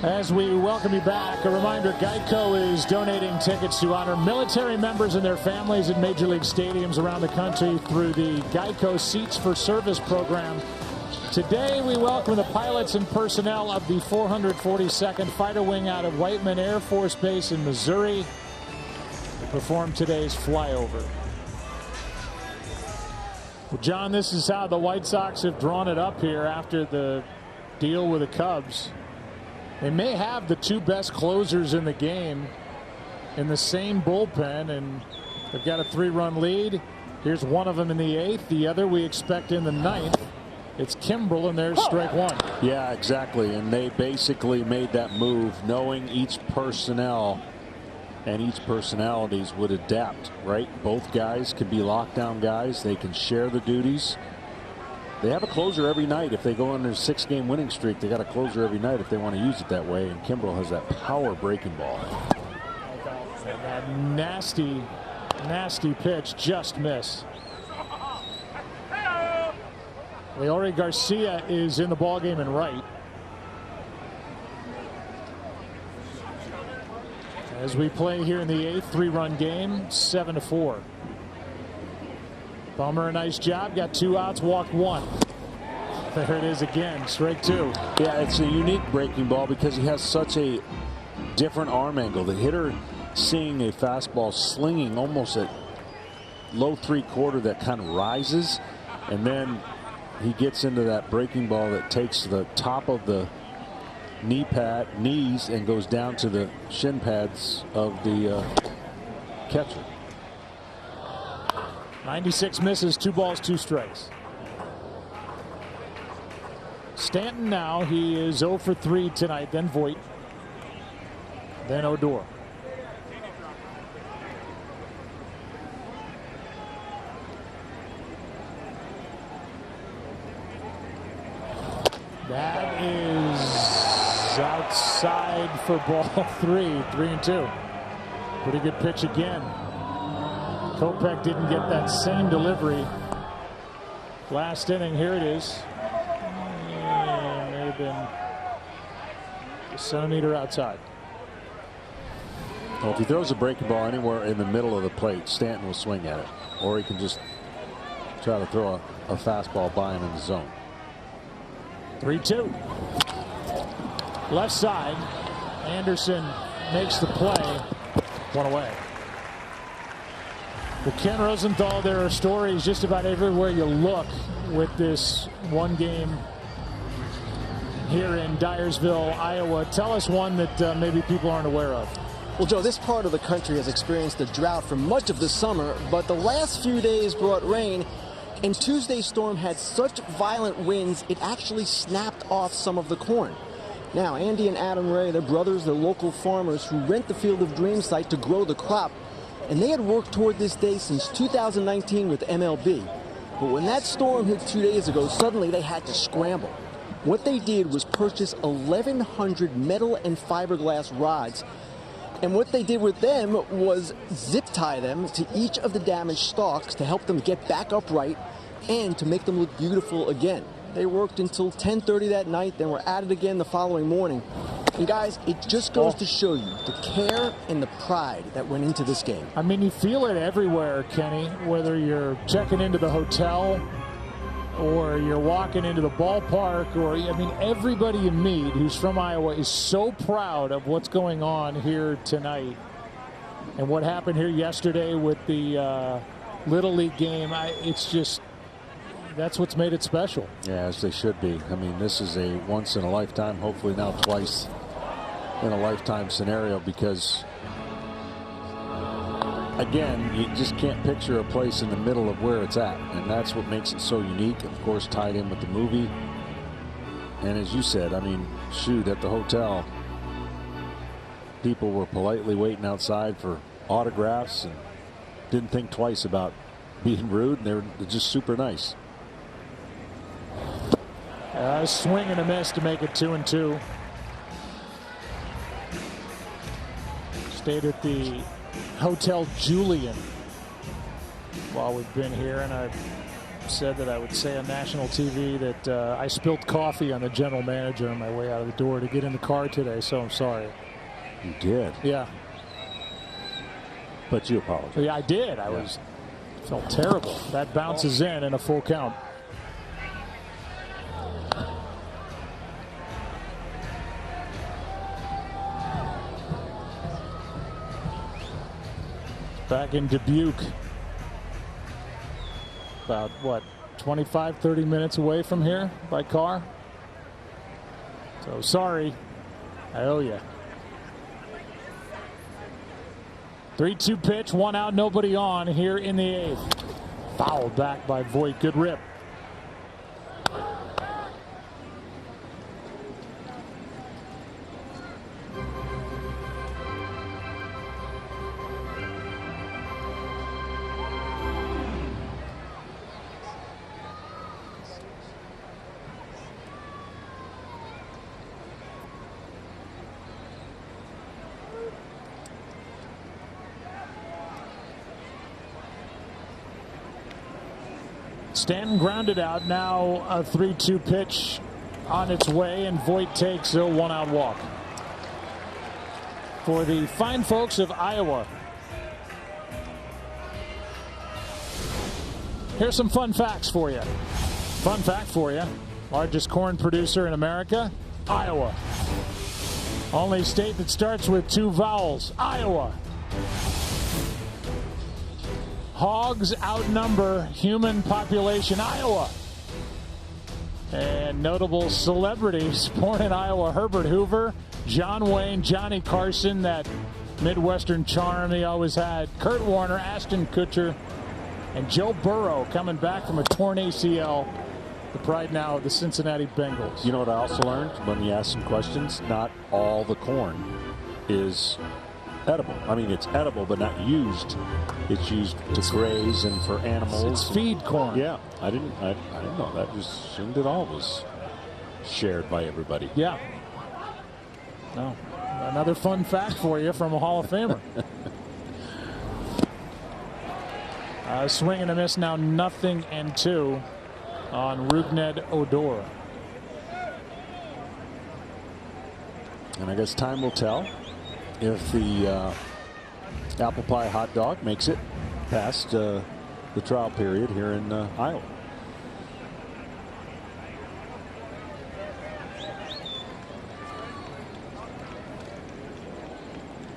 B: As we welcome you back, a reminder, Geico is donating tickets to honor military members and their families in Major League stadiums around the country through the Geico Seats for Service program. Today, we welcome the pilots and personnel of the 442nd Fighter Wing out of Whiteman Air Force Base in Missouri to perform today's flyover. Well, John, this is how the White Sox have drawn it up here after the deal with the Cubs. They may have the 2 best closers in the game in the same bullpen, and they've got a 3-run lead. Here's one of them in the 8th. The other we expect in the 9th. It's Kimbrell, and there's strike 1.
J: Yeah, exactly. And they basically made that move knowing each personnel and each personalities would adapt, right? Both guys can be lockdown guys. They can share the duties. They have a closer every night. If they go on their 6-game winning streak, they got a closer every night if they want to use it that way. And Kimbrel has that power breaking ball.
B: And that nasty, nasty pitch just missed. Leori Garcia is in the ballgame and right. As we play here in the 8th, 3-run game, 7-4. Bummer, a nice job. Got 2 outs, walked 1. There it is again, strike 2.
J: Yeah, it's a unique breaking ball because he has such a different arm angle. The hitter seeing a fastball slinging almost at low 3/4 that kind of rises, and then he gets into that breaking ball that takes the top of the knees and goes down to the shin pads of the catcher.
B: 96 misses, 2 balls, 2 strikes. Stanton now, he is 0 for 3 tonight, then Voit, then Odor. That is outside for ball 3, 3-2. Pretty good pitch again. Kopech didn't get that same delivery last inning. Here it is. It may have been a centimeter outside.
J: Well, if he throws a breaking ball anywhere in the middle of the plate, Stanton will swing at it, or he can just try to throw a fastball by him in the zone.
B: 3-2. Left side. Anderson makes the play. 1 away. Well, Ken Rosenthal, there are stories just about everywhere you look with this one game here in Dyersville, Iowa. Tell us one that maybe people aren't aware of.
H: Well, Joe, this part of the country has experienced a drought for much of the summer, but the last few days brought rain. And Tuesday's storm had such violent winds, it actually snapped off some of the corn. Now, Andy and Adam Ray, they're brothers, they're local farmers who rent the Field of Dreams site to grow the crop. And they had worked toward this day since 2019 with MLB. But when that storm hit 2 days ago, suddenly they had to scramble. What they did was purchase 1,100 metal and fiberglass rods. And what they did with them was zip tie them to each of the damaged stalks to help them get back upright and to make them look beautiful again. They worked until 10:30 that night, then were at it again the following morning. And guys, it just goes to show you the care and the pride that went into this game.
B: I mean, you feel it everywhere, Kenny, whether you're checking into the hotel or you're walking into the ballpark, or, I mean, everybody you meet who's from Iowa is so proud of what's going on here tonight. And what happened here yesterday with the Little League game, it's just, that's what's made it special.
J: Yeah, as they should be. I mean, this is a once in a lifetime, hopefully now twice in a lifetime scenario, because again, you just can't picture a place in the middle of where it's at, and that's what makes it so unique. Of course, tied in with the movie. And as you said, I mean, shoot, at the hotel, people were politely waiting outside for autographs and didn't think twice about being rude, and they're just super nice.
B: Swing and a miss to make it 2-2. Stayed at the Hotel Julian while we've been here, and I've said that I would say on national TV that I spilled coffee on the general manager on my way out of the door to get in the car today, so I'm sorry.
J: You did?
B: Yeah.
J: But you apologized.
B: Yeah, I did. I felt terrible. That bounces in and a full count. Back in Dubuque, about what, 25-30 minutes away from here by car. So sorry, I owe you. 3-2 pitch, 1 out, nobody on here in the 8th. Fouled back by Voit. Good rip. Stanton grounded out. Now a 3-2 pitch on its way, and Voit takes a 1-out walk. For the fine folks of Iowa, here's some fun facts for you. Fun fact for you: largest corn producer in America, Iowa. Only state that starts with 2 vowels, Iowa. Hogs outnumber human population, Iowa. And notable celebrities born in Iowa: Herbert Hoover, John Wayne, Johnny Carson, that Midwestern charm he always had, Kurt Warner, Ashton Kutcher, and Joe Burrow coming back from a torn ACL. The pride now of the Cincinnati Bengals.
J: You know what I also learned when you ask some questions? Not all the corn is edible. I mean, it's edible, but not used. It's used to graze and for animals.
B: It's feed corn.
J: Yeah, I didn't know that. Just assumed it all was shared by everybody.
B: Yeah. No. Another fun fact for you from a Hall of Famer. Swing and a miss now, 0-2 on Rougned Odor.
J: And I guess time will tell if the apple pie hot dog makes it past the trial period here in Iowa.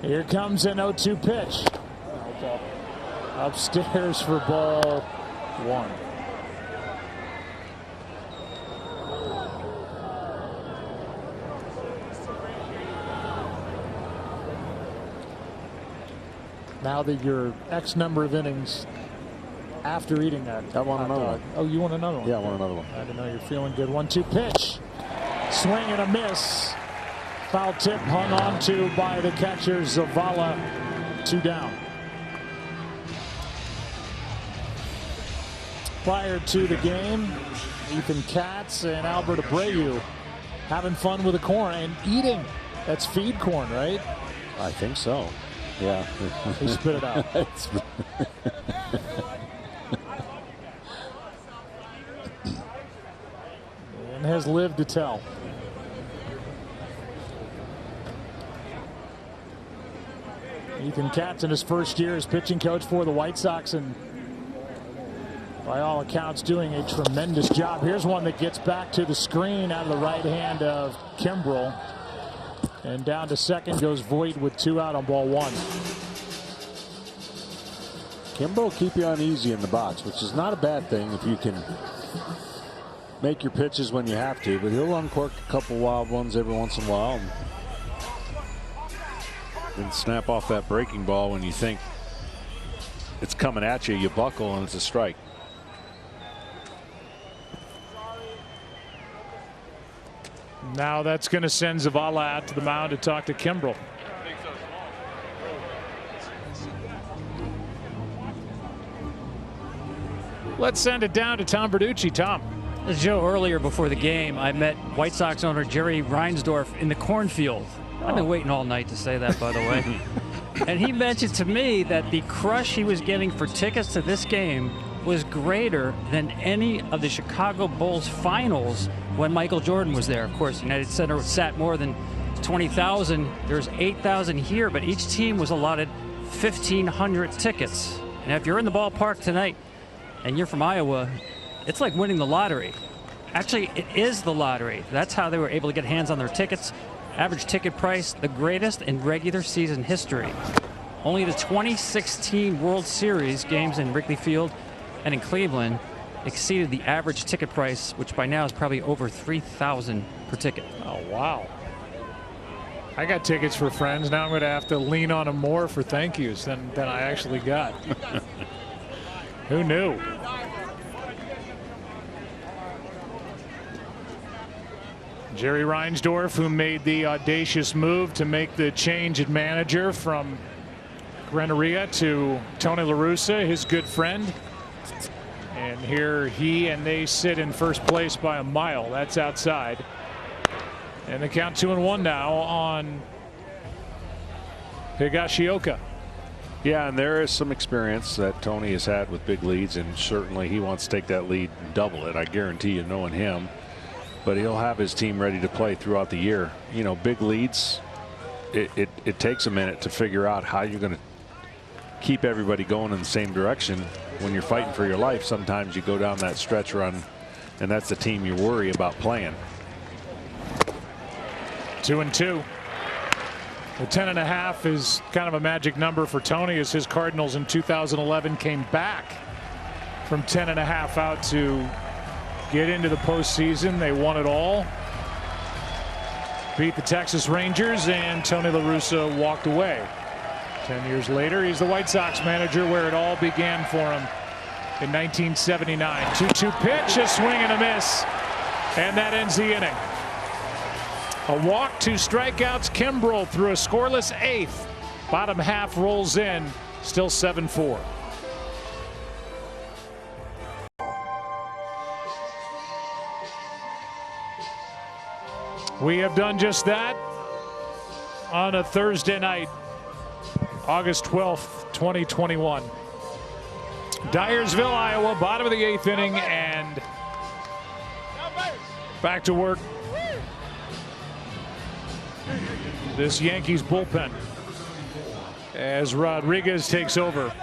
B: Here comes an 0-2 pitch. Upstairs for ball 1. Now that you're X number of innings after eating that.
J: I want another one.
B: Oh, you want another one?
J: Yeah, I want another one.
B: I didn't know you're feeling good. 1-2 pitch. Swing and a miss. Foul tip hung on to by the catcher Zavala. 2 down. Prior to the game, Ethan Katz and Albert Abreu having fun with the corn and eating. That's feed corn, right?
J: I think so. Yeah.
B: He spit it out. And has lived to tell. Ethan Katz in his first year as pitching coach for the White Sox, and by all accounts doing a tremendous job. Here's one that gets back to the screen out of the right hand of Kimbrel. And down to second goes Voit with 2 out on ball 1.
J: Kimbrel will keep you uneasy in the box, which is not a bad thing if you can make your pitches when you have to, but he'll uncork a couple wild ones every once in a while and snap off that breaking ball when you think it's coming at you. You buckle and it's a strike.
B: Now that's going to send Zavala out to the mound to talk to Kimbrel. Let's send it down to Tom Verducci. Tom.
K: Joe, earlier before the game, I met White Sox owner Jerry Reinsdorf in the cornfield. I've been waiting all night to say that, by the way. And he mentioned to me that the crush he was getting for tickets to this game was greater than any of the Chicago Bulls finals when Michael Jordan was there. Of course, United Center sat more than 20,000. There's 8,000 here, but each team was allotted 1,500 tickets. And if you're in the ballpark tonight and you're from Iowa, it's like winning the lottery. Actually, it is the lottery. That's how they were able to get hands on their tickets. Average ticket price, the greatest in regular season history. Only the 2016 World Series games in Wrigley Field and in Cleveland exceeded the average ticket price, which by now is probably over $3,000 per ticket.
B: Oh, wow. I got tickets for friends. Now I'm going to have to lean on them more for thank yous than I actually got. Who knew? Jerry Reinsdorf, who made the audacious move to make the change at manager from Renneria to Tony La Russa, his good friend. And here they sit in first place by a mile. That's outside. And the count 2-1 now on Higashioka.
J: Yeah, and there is some experience that Tony has had with big leads, and certainly he wants to take that lead and double it. I guarantee you, knowing him. But he'll have his team ready to play throughout the year. You know, big leads, it takes a minute to figure out how you're going to keep everybody going in the same direction. When you're fighting for your life, sometimes you go down that stretch run, and that's the team you worry about playing.
B: 2-2. The 10.5 is kind of a magic number for Tony, as his Cardinals in 2011 came back from 10.5 out to get into the postseason. They won it all, beat the Texas Rangers, and Tony La Russa walked away. 10 years later, he's the White Sox manager, where it all began for him in 1979. 2-2 pitch, a swing and a miss, and that ends the inning. A walk, 2 strikeouts. Kimbrel through a scoreless 8th. Bottom half rolls in, still 7-4. We have done just that on a Thursday night, August 12th, 2021. Dyersville, Iowa, bottom of the 8th inning, and back to work. This Yankees bullpen as Rodriguez takes over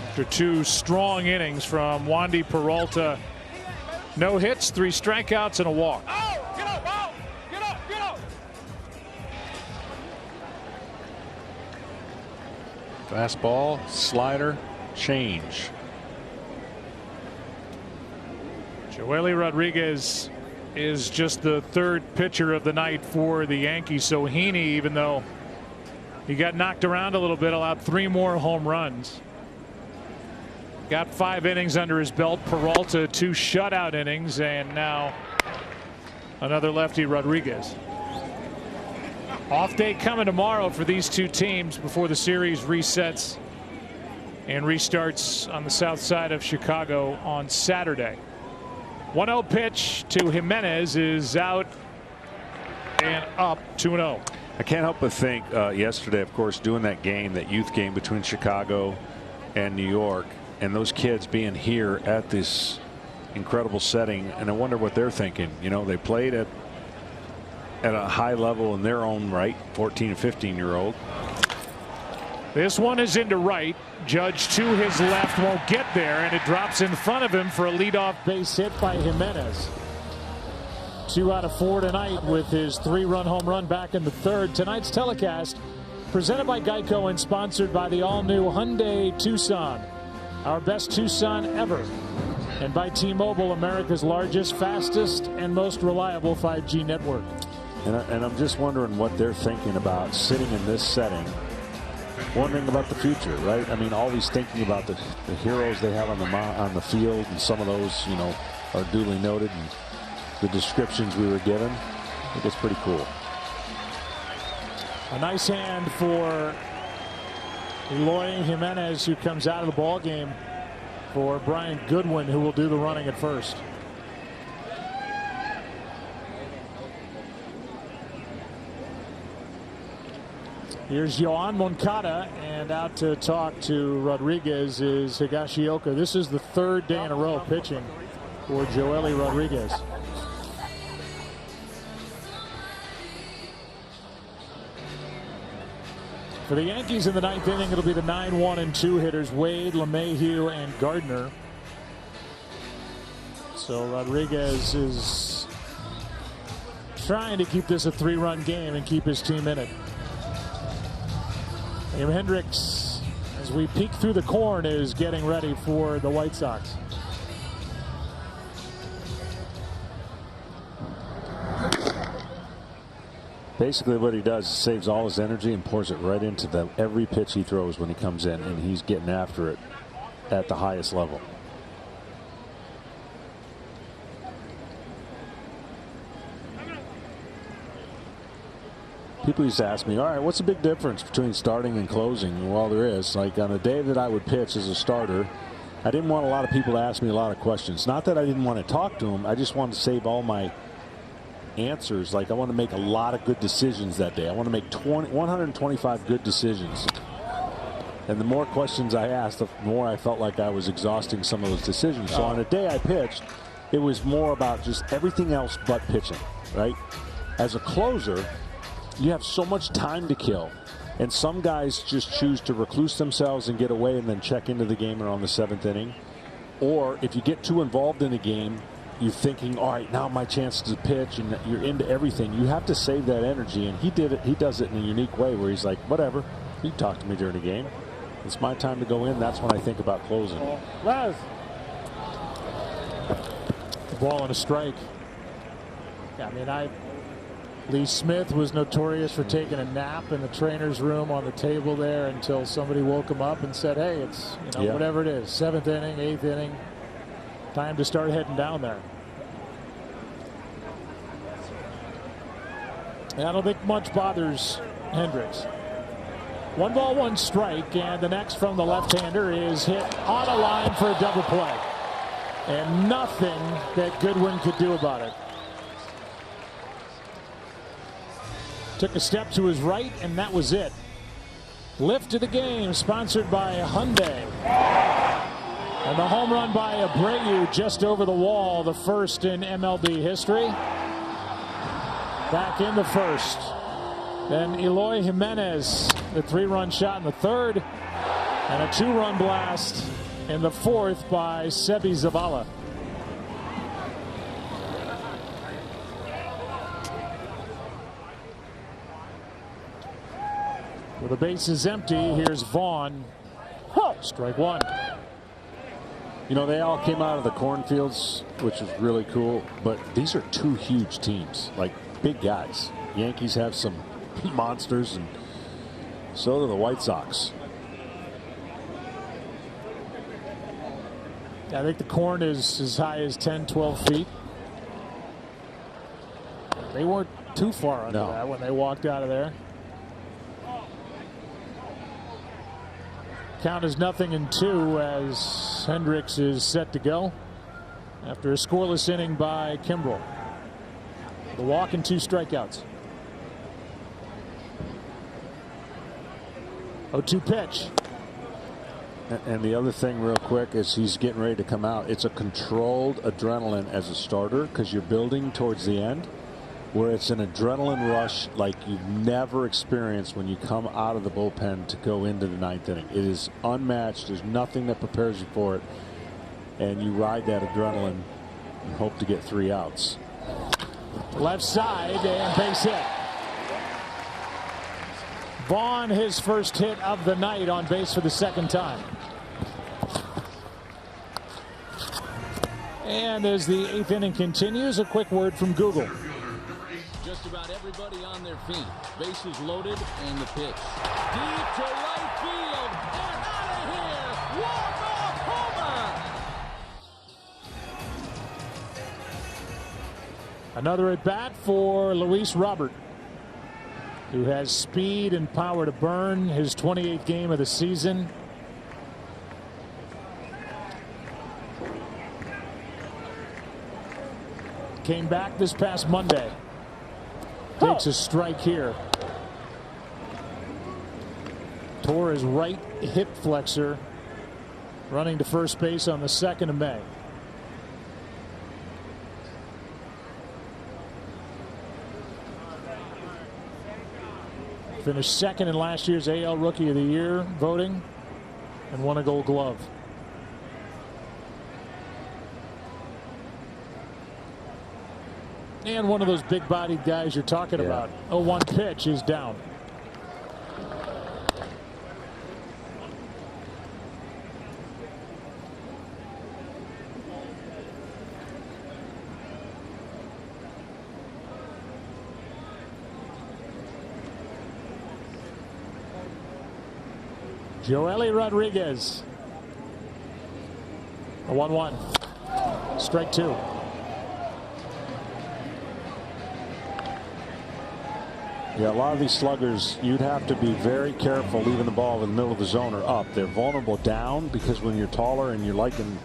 B: after 2 strong innings from Wandy Peralta. No hits, 3 strikeouts, and a walk.
J: Fastball, slider, change.
B: Joely Rodriguez is just the 3rd pitcher of the night for the Yankees. So Heaney, even though he got knocked around a little bit, allowed 3 more home runs. Got 5 innings under his belt. Peralta 2 shutout innings, and now another lefty, Rodriguez. Off day coming tomorrow for these 2 teams before the series resets and restarts on the south side of Chicago on Saturday. 1-0 pitch to Jimenez is out and up 2-0.
J: I can't help but think yesterday, of course, doing that game, that youth game between Chicago and New York, and those kids being here at this incredible setting, and I wonder what they're thinking. You know, they played at a high level in their own right, 14 and 15-year-old.
B: This one is into right. Judge to his left, won't get there, and it drops in front of him for a leadoff base hit by Jimenez. 2 out of 4 tonight with his 3-run home run back in the 3rd. Tonight's telecast presented by Geico and sponsored by the all-new Hyundai Tucson, our best Tucson ever, and by T-Mobile, America's largest, fastest, and most reliable 5G network.
J: And I'm just wondering what they're thinking about sitting in this setting, wondering about the future, right? I mean, always thinking about the heroes they have on the field, and some of those, you know, are duly noted, and the descriptions we were given. I think it's pretty cool.
B: A nice hand for Eloy Jimenez, who comes out of the ball game for Brian Goodwin, who will do the running at first. Here's Yoan Moncada, and out to talk to Rodriguez is Higashioka. This is the 3rd day in a row pitching for Joely Rodriguez. For the Yankees in the 9th inning, it'll be the 9-1 and 2 hitters, Wade, LeMahieu, and Gardner. So Rodriguez is trying to keep this a 3-run game and keep his team in it. Liam Hendricks, as we peek through the corn, is getting ready for the White Sox.
J: Basically what he does is saves all his energy and pours it right into every pitch he throws when he comes in, and he's getting after it at the highest level. People used to ask me, all right, what's the big difference between starting and closing? Well, there is. Like on a day that I would pitch as a starter, I didn't want a lot of people to ask me a lot of questions. Not that I didn't want to talk to them. I just wanted to save all my answers. Like I want to make a lot of good decisions that day. I want to make 125 good decisions. And the more questions I asked, the more I felt like I was exhausting some of those decisions. So on a day I pitched, it was more about just everything else but pitching, right? As a closer, you have so much time to kill. And some guys just choose to recluse themselves and get away and then check into the game around the 7th inning. Or if you get too involved in a game, you're thinking, all right, now my chance to pitch, and you're into everything. You have to save that energy, and he did it. He does it in a unique way where he's like, whatever, you talk to me during the game. It's my time to go in. That's when I think about closing.
B: The ball and a strike. Yeah, I mean, Lee Smith was notorious for taking a nap in the trainer's room on the table there until somebody woke him up and said, hey, it's, whatever it is, 7th inning, 8th inning, time to start heading down there. And I don't think much bothers Hendricks. 1 ball, 1 strike, and the next from the left-hander is hit on a line for a double play. And nothing that Goodwin could do about it. Took a step to his right, and that was it. Lift to the game, sponsored by Hyundai. And the home run by Abreu just over the wall, the first in MLB history. Back in the first. Then Eloy Jimenez, the 3-run shot in the 3rd, and a 2-run blast in the 4th by Sebi Zavala. With the bases empty, here's Vaughn. Strike 1.
J: You know, they all came out of the cornfields, which is really cool, but these are 2 huge teams, like big guys. Yankees have some monsters, and so do the White Sox.
B: I think the corn is as high as 10, 12 feet. They weren't too far under that when they walked out of there. Count is 0-2 as Hendricks is set to go after a scoreless inning by Kimbrel. The walk and 2 strikeouts. 0-2 pitch.
J: And the other thing real quick is he's getting ready to come out. It's a controlled adrenaline as a starter because you're building towards the end, where it's an adrenaline rush like you've never experienced when you come out of the bullpen to go into the 9th inning. It is unmatched. There's nothing that prepares you for it. And you ride that adrenaline and hope to get 3 outs.
B: Left side and base hit. Vaughn, his first hit of the night, on base for the 2nd time. And as the 8th inning continues, a quick word from Google.
O: Just about everybody on their feet. Bases loaded and the pitch. Deep to right field and out of here. Walk-off homer.
B: Another at bat for Luis Robert, who has speed and power to burn. His 28th game of the season. Came back this past Monday. Takes a strike here. Tore his right hip flexor, running to first base on the 2nd of May. Finished 2nd in last year's AL Rookie of the Year voting and won a Gold Glove. And one of those big-bodied guys you're talking about. 0-1 pitch is down. Joely Rodriguez. A 1-1. Strike 2.
J: Yeah, a lot of these sluggers, you'd have to be very careful leaving the ball in the middle of the zone or up. They're vulnerable down because when you're taller and you're liking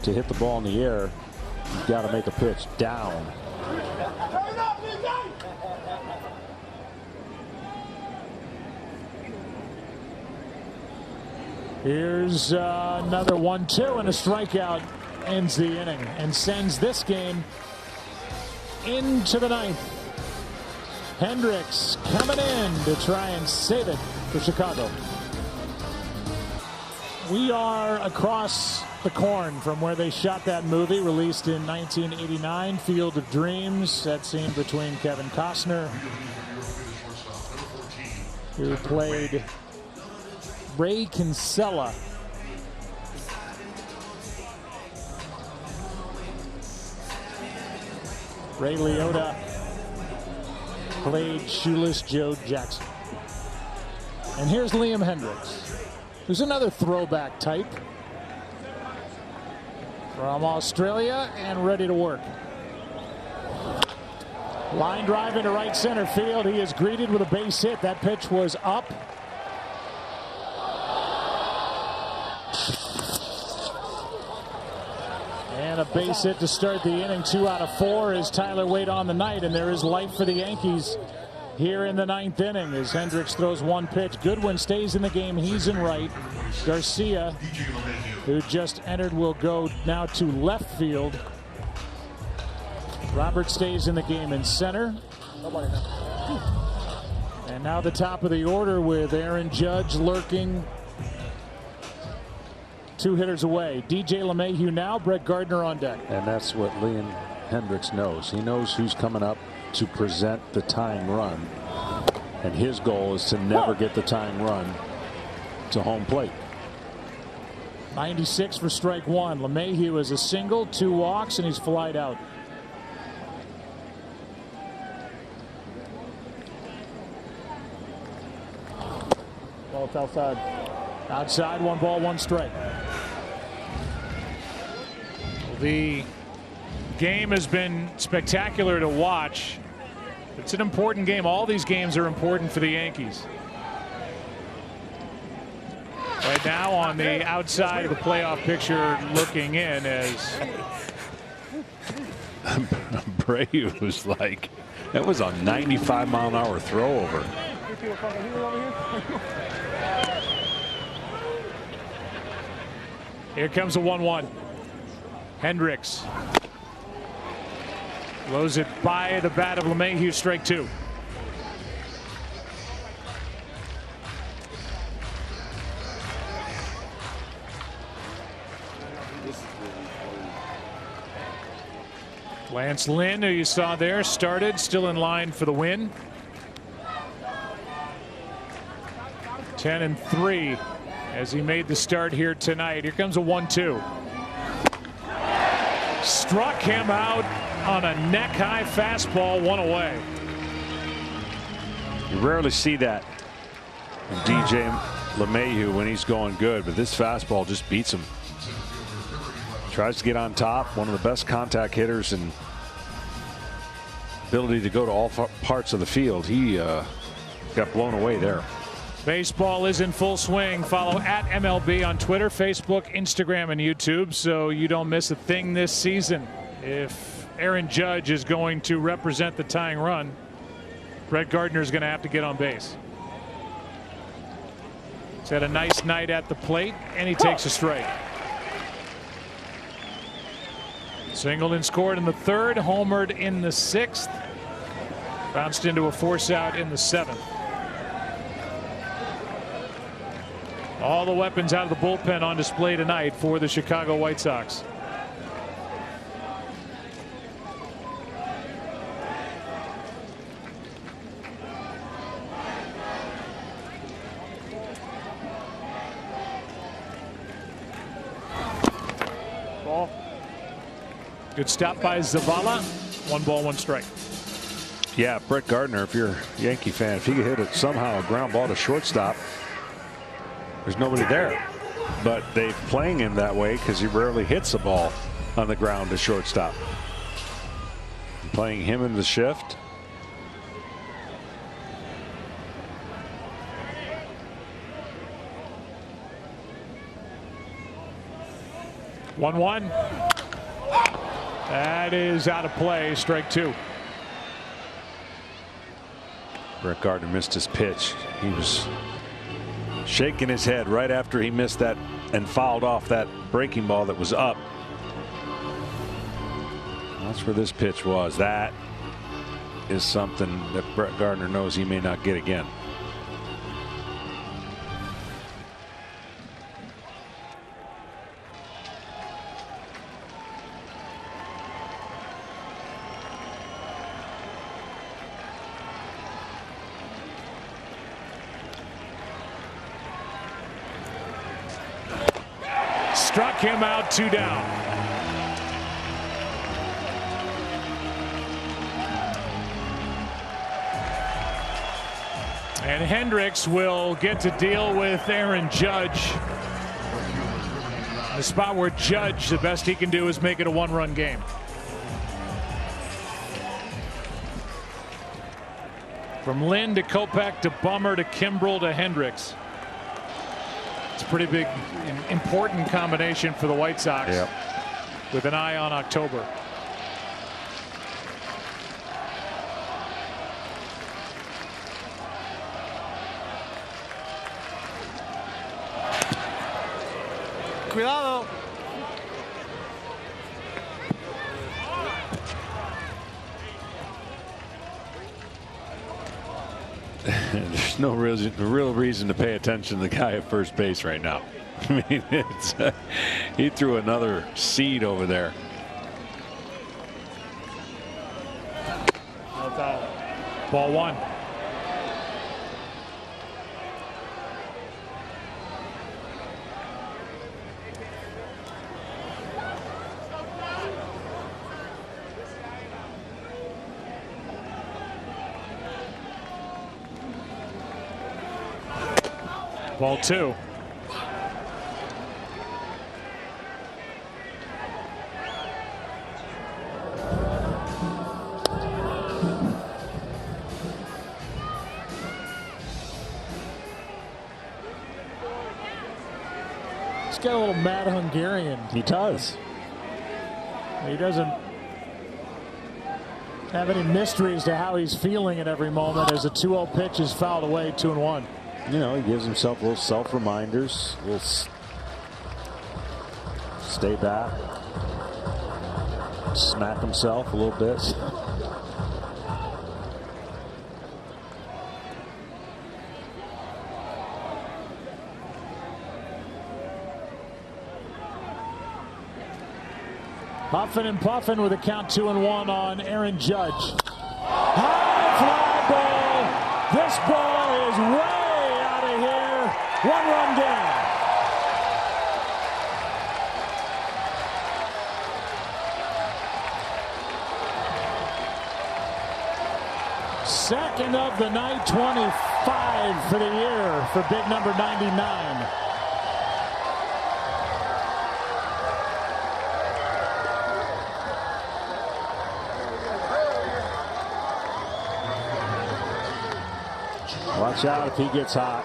J: to hit the ball in the air, you've got to make a pitch down.
B: Here's another 1-2, and a strikeout ends the inning and sends this game into the ninth. Hendricks coming in to try and save it for Chicago. We are across the corn from where they shot that movie, released in 1989, Field of Dreams. That scene between Kevin Costner, who played Ray Kinsella. Ray Liotta played Shoeless Joe Jackson. And here's Liam Hendricks, who's another throwback type from Australia and ready to work. Line drive into right center field. He is greeted with a base hit. That pitch was up. And a base hit to start the inning. 2 out of 4 is Tyler Wade on the night, and there is life for the Yankees here in the ninth inning as Hendricks throws one pitch. Goodwin stays in the game. He's in right. Garcia, who just entered, will go now to left field. Robert stays in the game in center. And now the top of the order with Aaron Judge lurking 2 hitters away. DJ LeMahieu now, Brett Gardner on deck.
J: And that's what Liam Hendricks knows. He knows who's coming up to present the tying run. And his goal is to never get the tying run to home plate.
B: 96 for strike 1. LeMahieu is a single, 2 walks, and he's flied out.
P: Ball outside.
B: Outside, 1 ball, 1 strike. The game has been spectacular to watch. It's an important game. All these games are important for the Yankees. Right now on the outside of the playoff picture looking in as
J: Brave was like, that was a 95-mile-an-hour throw over.
B: Here comes a 1-1. Hendricks blows it by the bat of LeMahieu, strike 2. Lance Lynn, who you saw there, started, still in line for the win. 10-3 as he made the start here tonight. Here comes a 1-2. Struck him out on a neck-high fastball, 1 away.
J: You rarely see that from DJ LeMahieu when he's going good, but this fastball just beats him. Tries to get on top. One of the best contact hitters and ability to go to all parts of the field. He got blown away there.
B: Baseball is in full swing. Follow at MLB on Twitter, Facebook, Instagram, and YouTube so you don't miss a thing this season. If Aaron Judge is going to represent the tying run, Brett Gardner is going to have to get on base. He's had a nice night at the plate, and he takes a strike. Singled and scored in the 3rd, homered in the 6th, bounced into a force out in the 7th. All the weapons out of the bullpen on display tonight for the Chicago White Sox. Ball. Good stop by Zavala. 1 ball, 1 strike.
J: Yeah, Brett Gardner, if you're a Yankee fan, if he could hit it somehow a ground ball to shortstop, there's nobody there. But they're playing him that way because he rarely hits a ball on the ground to shortstop. Playing him in the shift.
B: One. That is out of play. Strike 2.
J: Brett Gardner missed his pitch. He was Shaking his head right after he missed that and fouled off that breaking ball that was up. That's where this pitch was. That is something that Brett Gardner knows he may not get again.
B: Struck him out, 2 down. And Hendricks will get to deal with Aaron Judge. The spot where Judge, the best he can do is make it a 1-run game. From Lynn to Kopech to Bummer to Kimbrel to Hendricks. It's a pretty big, important combination for the White Sox.
J: Yep.
B: With an eye on October.
H: Cuidado.
J: There's no real reason to pay attention to the guy at first base right now. I mean, he threw another seed over there.
B: Ball 1. Ball 2.
P: He's got a little mad Hungarian.
J: He does.
P: He doesn't have any mysteries to how he's feeling at every moment as the 2-0 pitch is fouled away, 2-1.
J: You know, he gives himself little self-reminders. We'll stay back, smack himself a little bit.
P: Huffing and puffing with a count 2-1 on Aaron Judge. High fly ball. This ball is way out of here. 1-run game. Second of the night, 25 for the year for big number 99.
J: Watch out if he gets hot.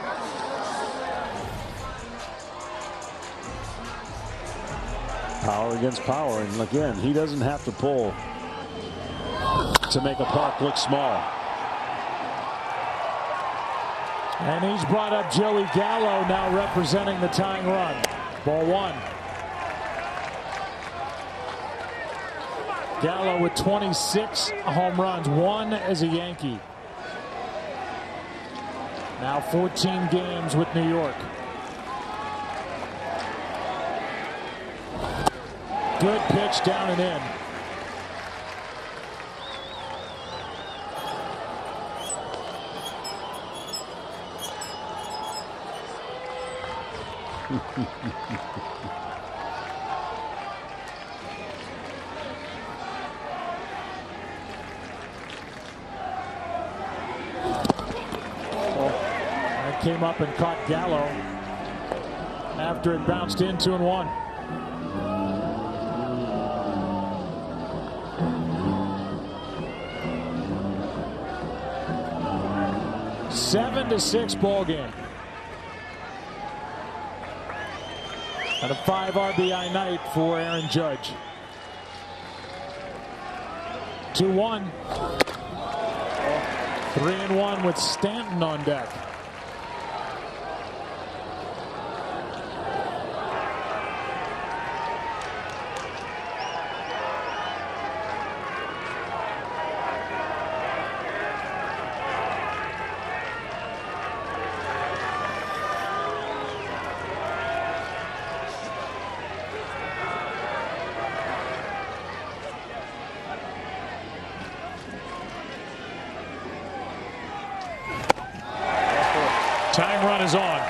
J: Power against power. And again, he doesn't have to pull to make a park look small.
P: And he's brought up Joey Gallo, now representing the tying run. Ball 1. Gallo with 26 home runs, 1 as a Yankee. Now 14 games with New York. Good pitch down and in. Came up and caught Gallo after it bounced in, 2-1. Seven to 6 ball game. And a 5 RBI night for Aaron Judge. 2-1. 3-1 with Stanton on deck.
B: home run is on.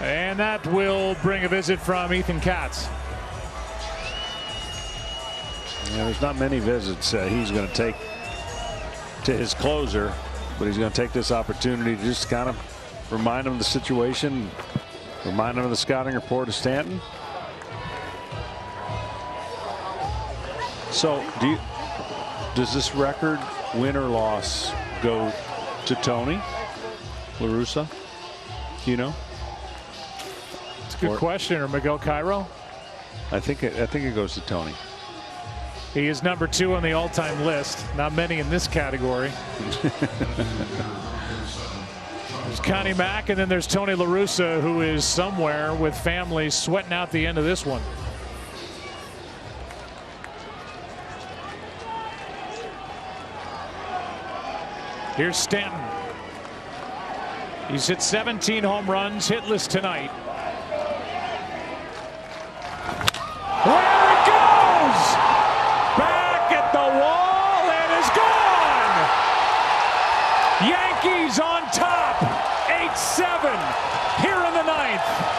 B: And that will bring a visit from Ethan Katz.
J: Yeah, there's not many visits he's going to take to his closer, but he's going to take this opportunity to just kind of remind him of the situation, remind him of the scouting report of Stanton. So does this record, win or loss, go to Tony La Russa? Do you know?
B: It's a good question. Or Miguel Cairo?
J: I think it goes to Tony.
B: He is number 2 on the all-time list. Not many in this category. There's Connie Mack, and then there's Tony La Russa, who is somewhere with family sweating out the end of this one. Here's Stanton. He's hit 17 home runs, hitless tonight. There it goes! Back at the wall and is gone! Yankees on top, 8-7 here in the 9th.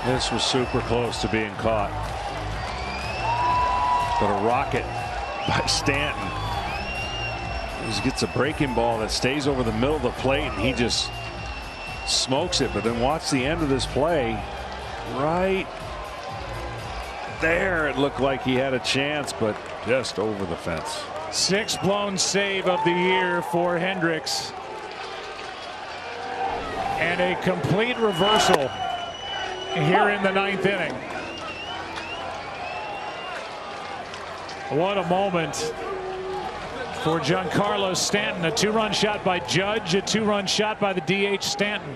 J: This was super close to being caught. But a rocket by Stanton. He gets a breaking ball that stays over the middle of the plate, and he just smokes it. But then watch the end of this play. Right there, it looked like he had a chance, but just over the fence.
B: 6th blown save of the year for Hendricks. And a complete reversal here in the 9th inning. What a moment for Giancarlo Stanton. A 2-run shot by Judge, a 2-run shot by the DH Stanton.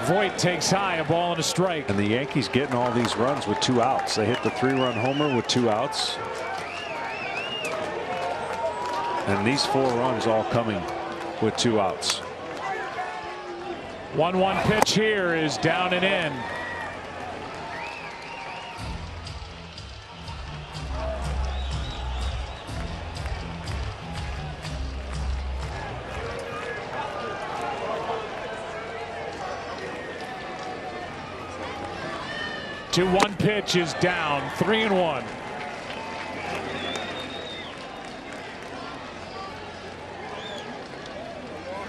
B: Voit takes high, a ball and a strike.
J: And the Yankees getting all these runs with 2 outs. They hit the 3-run homer with 2 outs. And these 4 runs all coming with 2 outs.
B: 1-1 pitch here is down and in. The 2-1 pitch is down, 3-1.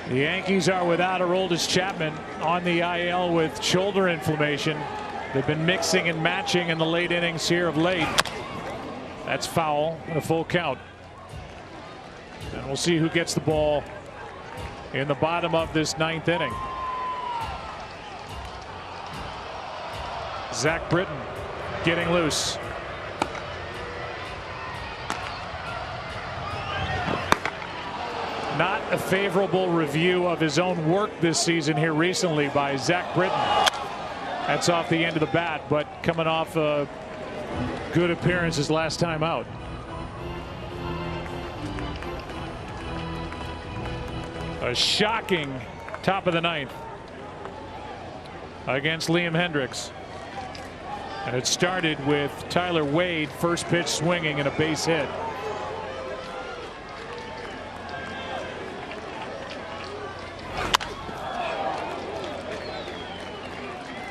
B: The Yankees are without Aroldis Chapman on the IL with shoulder inflammation. They've been mixing and matching in the late innings here of late. That's foul and a full count. And we'll see who gets the ball in the bottom of this 9th inning. Zach Britton getting loose. Not a favorable review of his own work this season here recently by Zach Britton. That's off the end of the bat, but coming off a good appearance his last time out. A shocking top of the 9th against Liam Hendricks. And it started with Tyler Wade, first pitch swinging and a base hit.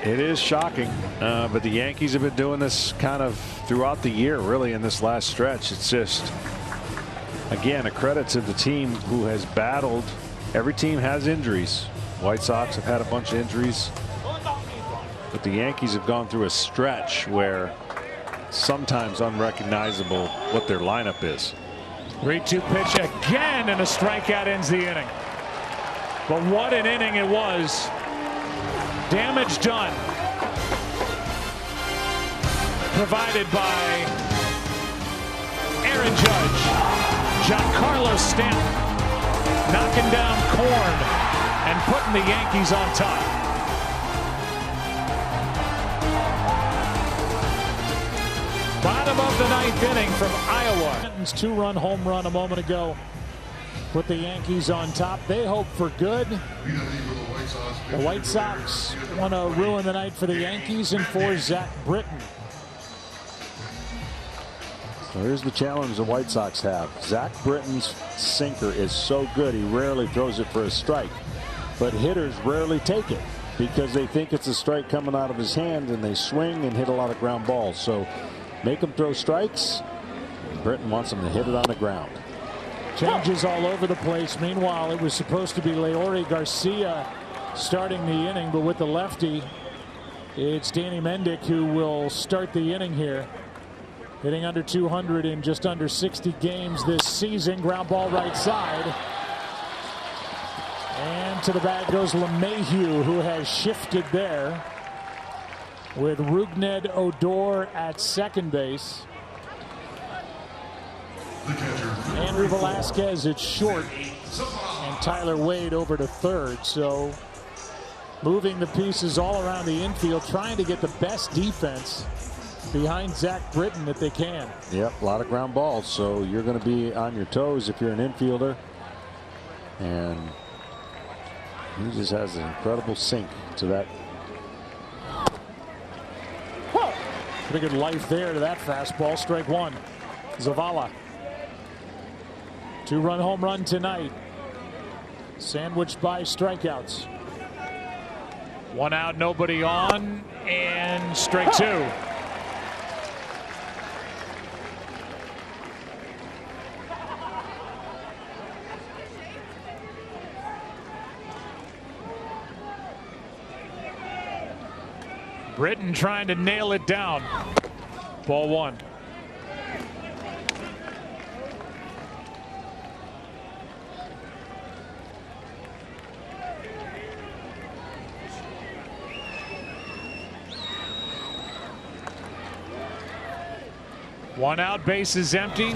J: It is shocking, but the Yankees have been doing this kind of throughout the year, really, in this last stretch. It's just, again, a credit to the team who has battled. Every team has injuries. White Sox have had a bunch of injuries, but the Yankees have gone through a stretch where sometimes unrecognizable what their lineup is.
B: 3-2 pitch again, and a strikeout ends the inning. But what an inning it was. Damage done. Provided by Aaron Judge. Giancarlo Stanton knocking down Korn and putting the Yankees on top. Bottom of the ninth inning from Iowa. Stanton's two-run home run a moment ago put the Yankees on top. They hope for good. The White Sox want to ruin the night for the Yankees and for Zach Britton.
J: So here's the challenge the White Sox have. Zach Britton's sinker is so good he rarely throws it for a strike. But hitters rarely take it because they think it's a strike coming out of his hand and they swing and hit a lot of ground balls. So make him throw strikes. Britton wants him to hit it on the ground.
B: Changes all over the place. Meanwhile, it was supposed to be Leori Garcia starting the inning, but with the lefty, it's Danny Mendick who will start the inning here. Hitting under 200 in just under 60 games this season. Ground ball right side. And to the bag goes LeMahieu, who has shifted there with Rougned Odor at second base. Andrew Velasquez at short and Tyler Wade over to third. So moving the pieces all around the infield, trying to get the best defense behind Zach Britton that they can.
J: Yep, a lot of ground balls, so you're going to be on your toes if you're an infielder. And he just has an incredible sink to that.
B: Pretty good life there to that fastball. Strike one. Zavala. Two-run home run tonight. Sandwiched by strikeouts. One out, nobody on, and strike two. Britton trying to nail it down. Ball one. One out, base is empty.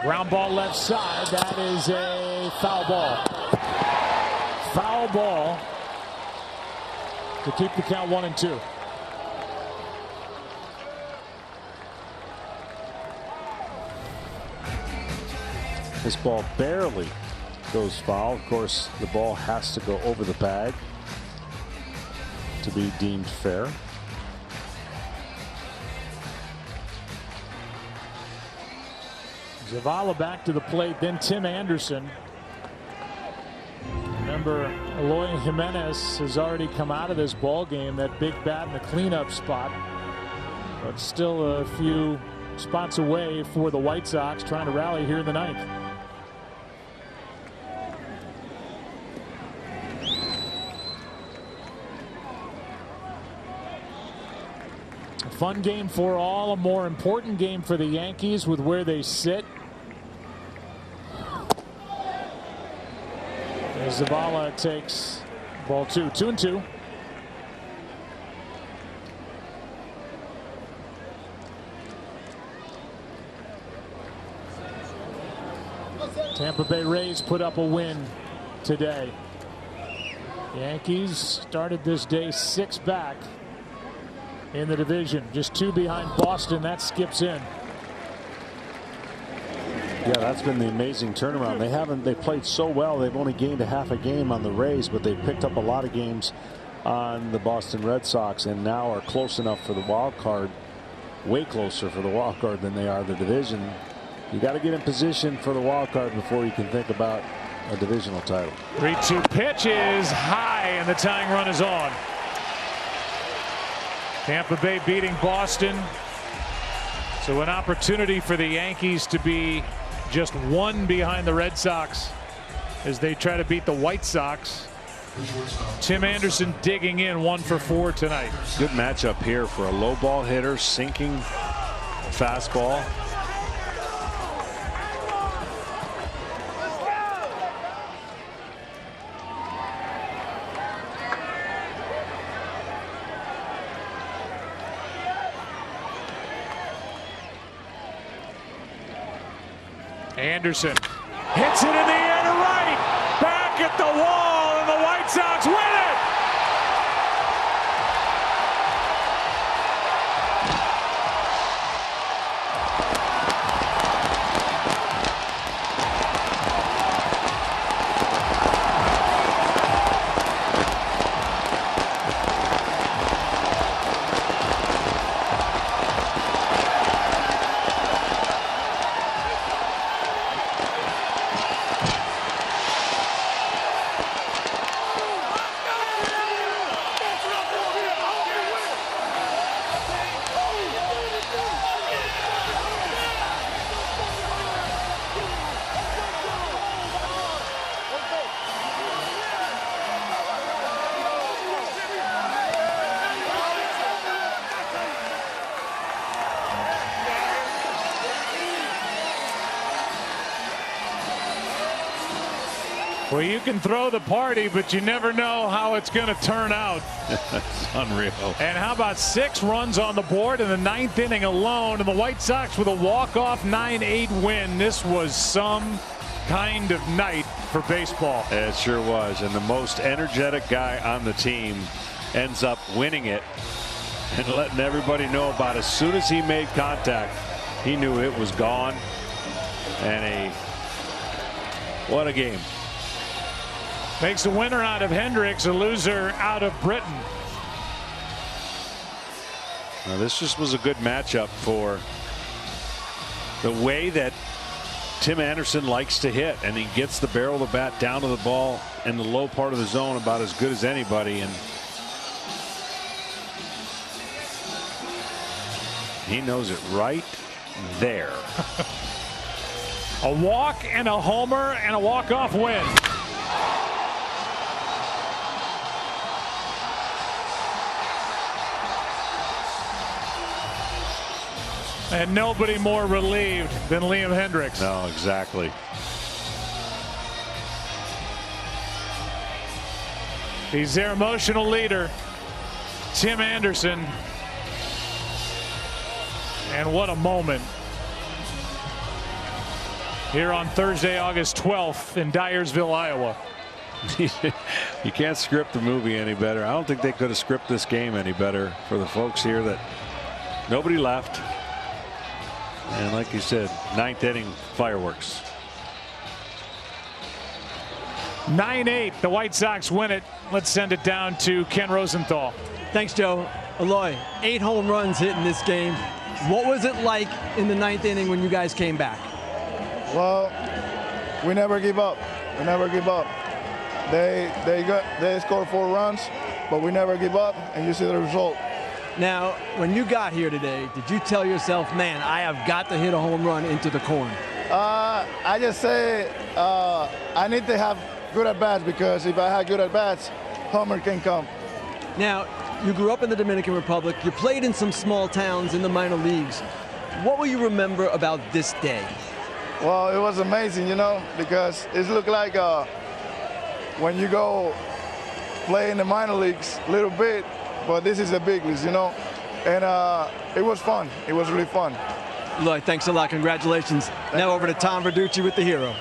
B: Ground ball left side. That is a foul ball. Foul ball to keep the count 1-2.
J: This ball barely goes foul. Of course, the ball has to go over the bag to be deemed fair.
B: Zavala back to the plate, then Tim Anderson. Remember, Eloy Jimenez has already come out of this ball game, that big bat in the cleanup spot, but still a few spots away for the White Sox trying to rally here in the ninth. A fun game for all, a more important game for the Yankees with where they sit. As Zavala takes ball two, 2-2. Tampa Bay Rays put up a win today. Yankees started this day 6 back in the division, just 2 behind Boston. That skips in.
J: Yeah, that's been the amazing turnaround. They played so well. They've only gained a half a game on the Rays, but they've picked up a lot of games on the Boston Red Sox and now are close enough for the wild card, way closer for the wild card than they are the division. You got to get in position for the wild card before you can think about a divisional title.
B: 3-2 pitch is high and the tying run is on. Tampa Bay beating Boston. So an opportunity for the Yankees to be just 1 behind the Red Sox as they try to beat the White Sox. Tim Anderson digging in 1 for 4 tonight.
J: Good matchup here for a low ball hitter, sinking fastball.
B: Anderson hits it in the air to right. Back at the wall, and the White Sox win it. Well, you can throw the party, but you never know how it's going to turn out.
J: That's unreal.
B: And how about 6 runs on the board in the 9th inning alone, and the White Sox with a walk-off 9-8 win. This was some kind of night for baseball.
J: It sure was, and the most energetic guy on the team ends up winning it and letting everybody know about it. As soon as he made contact, he knew it was gone. And what a game.
B: Makes a winner out of Hendricks, a loser out of Britton.
J: Now, this just was a good matchup for the way that Tim Anderson likes to hit, and he gets the barrel of the bat down to the ball in the low part of the zone about as good as anybody, and he knows it right there.
B: A walk and a homer and a walk-off win. And nobody more relieved than Liam Hendricks.
J: No, exactly.
B: He's their emotional leader, Tim Anderson. And what a moment here on Thursday, August 12th in Dyersville, Iowa.
J: You can't script the movie any better. I don't think they could have scripted this game any better for the folks here that nobody left. And like you said, 9th inning fireworks.
B: 9-8, the White Sox win it. Let's send it down to Ken Rosenthal.
H: Thanks, Joe. Eloy, 8 home runs hit in this game. What was it like in the 9th inning when you guys came back?
M: Well, we never give up. We never give up. They scored 4 runs, but we never give up, and you see the result.
H: Now, when you got here today, did you tell yourself, man, I have got to hit a home run into the corn?
M: I just say I need to have good at-bats, because if I had good at-bats, homer can come.
H: Now, you grew up in the Dominican Republic. You played in some small towns in the minor leagues. What will you remember about this day?
M: Well, it was amazing, you know, because it looked like when you go play in the minor leagues a little bit, but this is the big leagues, you know, and it was fun. It was really fun.
H: Lloyd, thanks a lot. Congratulations. Now over to Tom Verducci with the hero.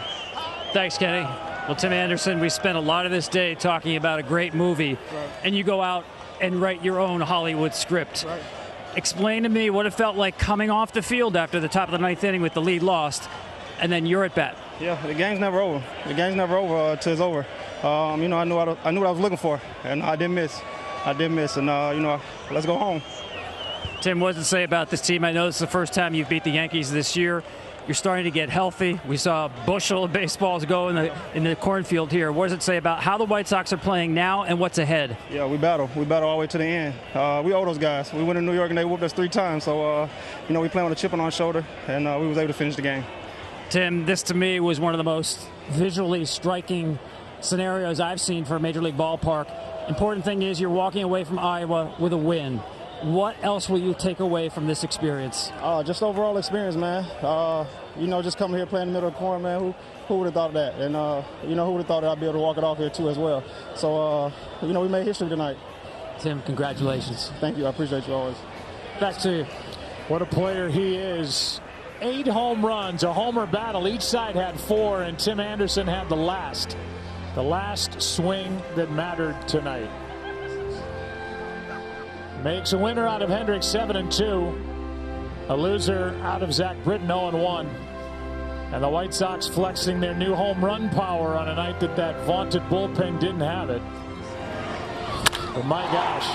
K: Thanks, Kenny. Well, Tim Anderson, we spent a lot of this day talking about a great movie, and you go out and write your own Hollywood script.
M: Right.
K: Explain to me what it felt like coming off the field after the top of the 9th inning with the lead lost, and then you're at bat.
T: Yeah, the game's never over. The game's never over until it's over. You know, I knew what I was looking for, and I didn't miss. And you know, let's go home.
K: Tim, what does it say about this team? I know this is the first time you've beat the Yankees this year. You're starting to get healthy. We saw a bushel of baseballs go in the cornfield here. What does it say about how the White Sox are playing now and what's ahead?
T: Yeah, we battle. We battle all the way to the end. We owe those guys. We went to New York and they whooped us 3 times. So, you know, we playing with a chip on our shoulder, and we was able to finish the game.
K: Tim, this to me was one of the most visually striking scenarios I've seen for a Major League ballpark. Important thing is you're walking away from Iowa with a win. What else will you take away from this experience?
T: Just overall experience, man. You know, just coming here playing in the middle of the corn, man, who would have thought of that? And, you know, who would have thought that I'd be able to walk it off here, too, as well. So, you know, we made history tonight.
K: Tim, congratulations.
T: Thank you. I appreciate you always.
K: Back to you.
B: What a player he is. 8 home runs, a homer battle. Each side had 4, and Tim Anderson had the last swing that mattered tonight. Makes a winner out of Hendricks, 7-2. A loser out of Zach Britton, 0-1. And the White Sox flexing their new home run power on a night that vaunted bullpen didn't have it. But my gosh,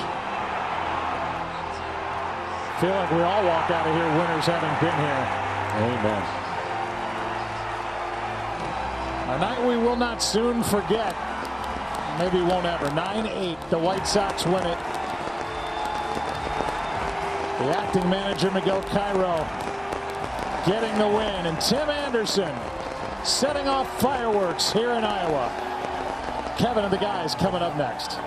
B: feel like we all walk out of here winners having been here.
J: Amen.
B: A night we will not soon forget. Maybe won't ever. 9-8. The White Sox win it. The acting manager, Miguel Cairo, getting the win. And Tim Anderson setting off fireworks here in Iowa. Kevin and the guys coming up next.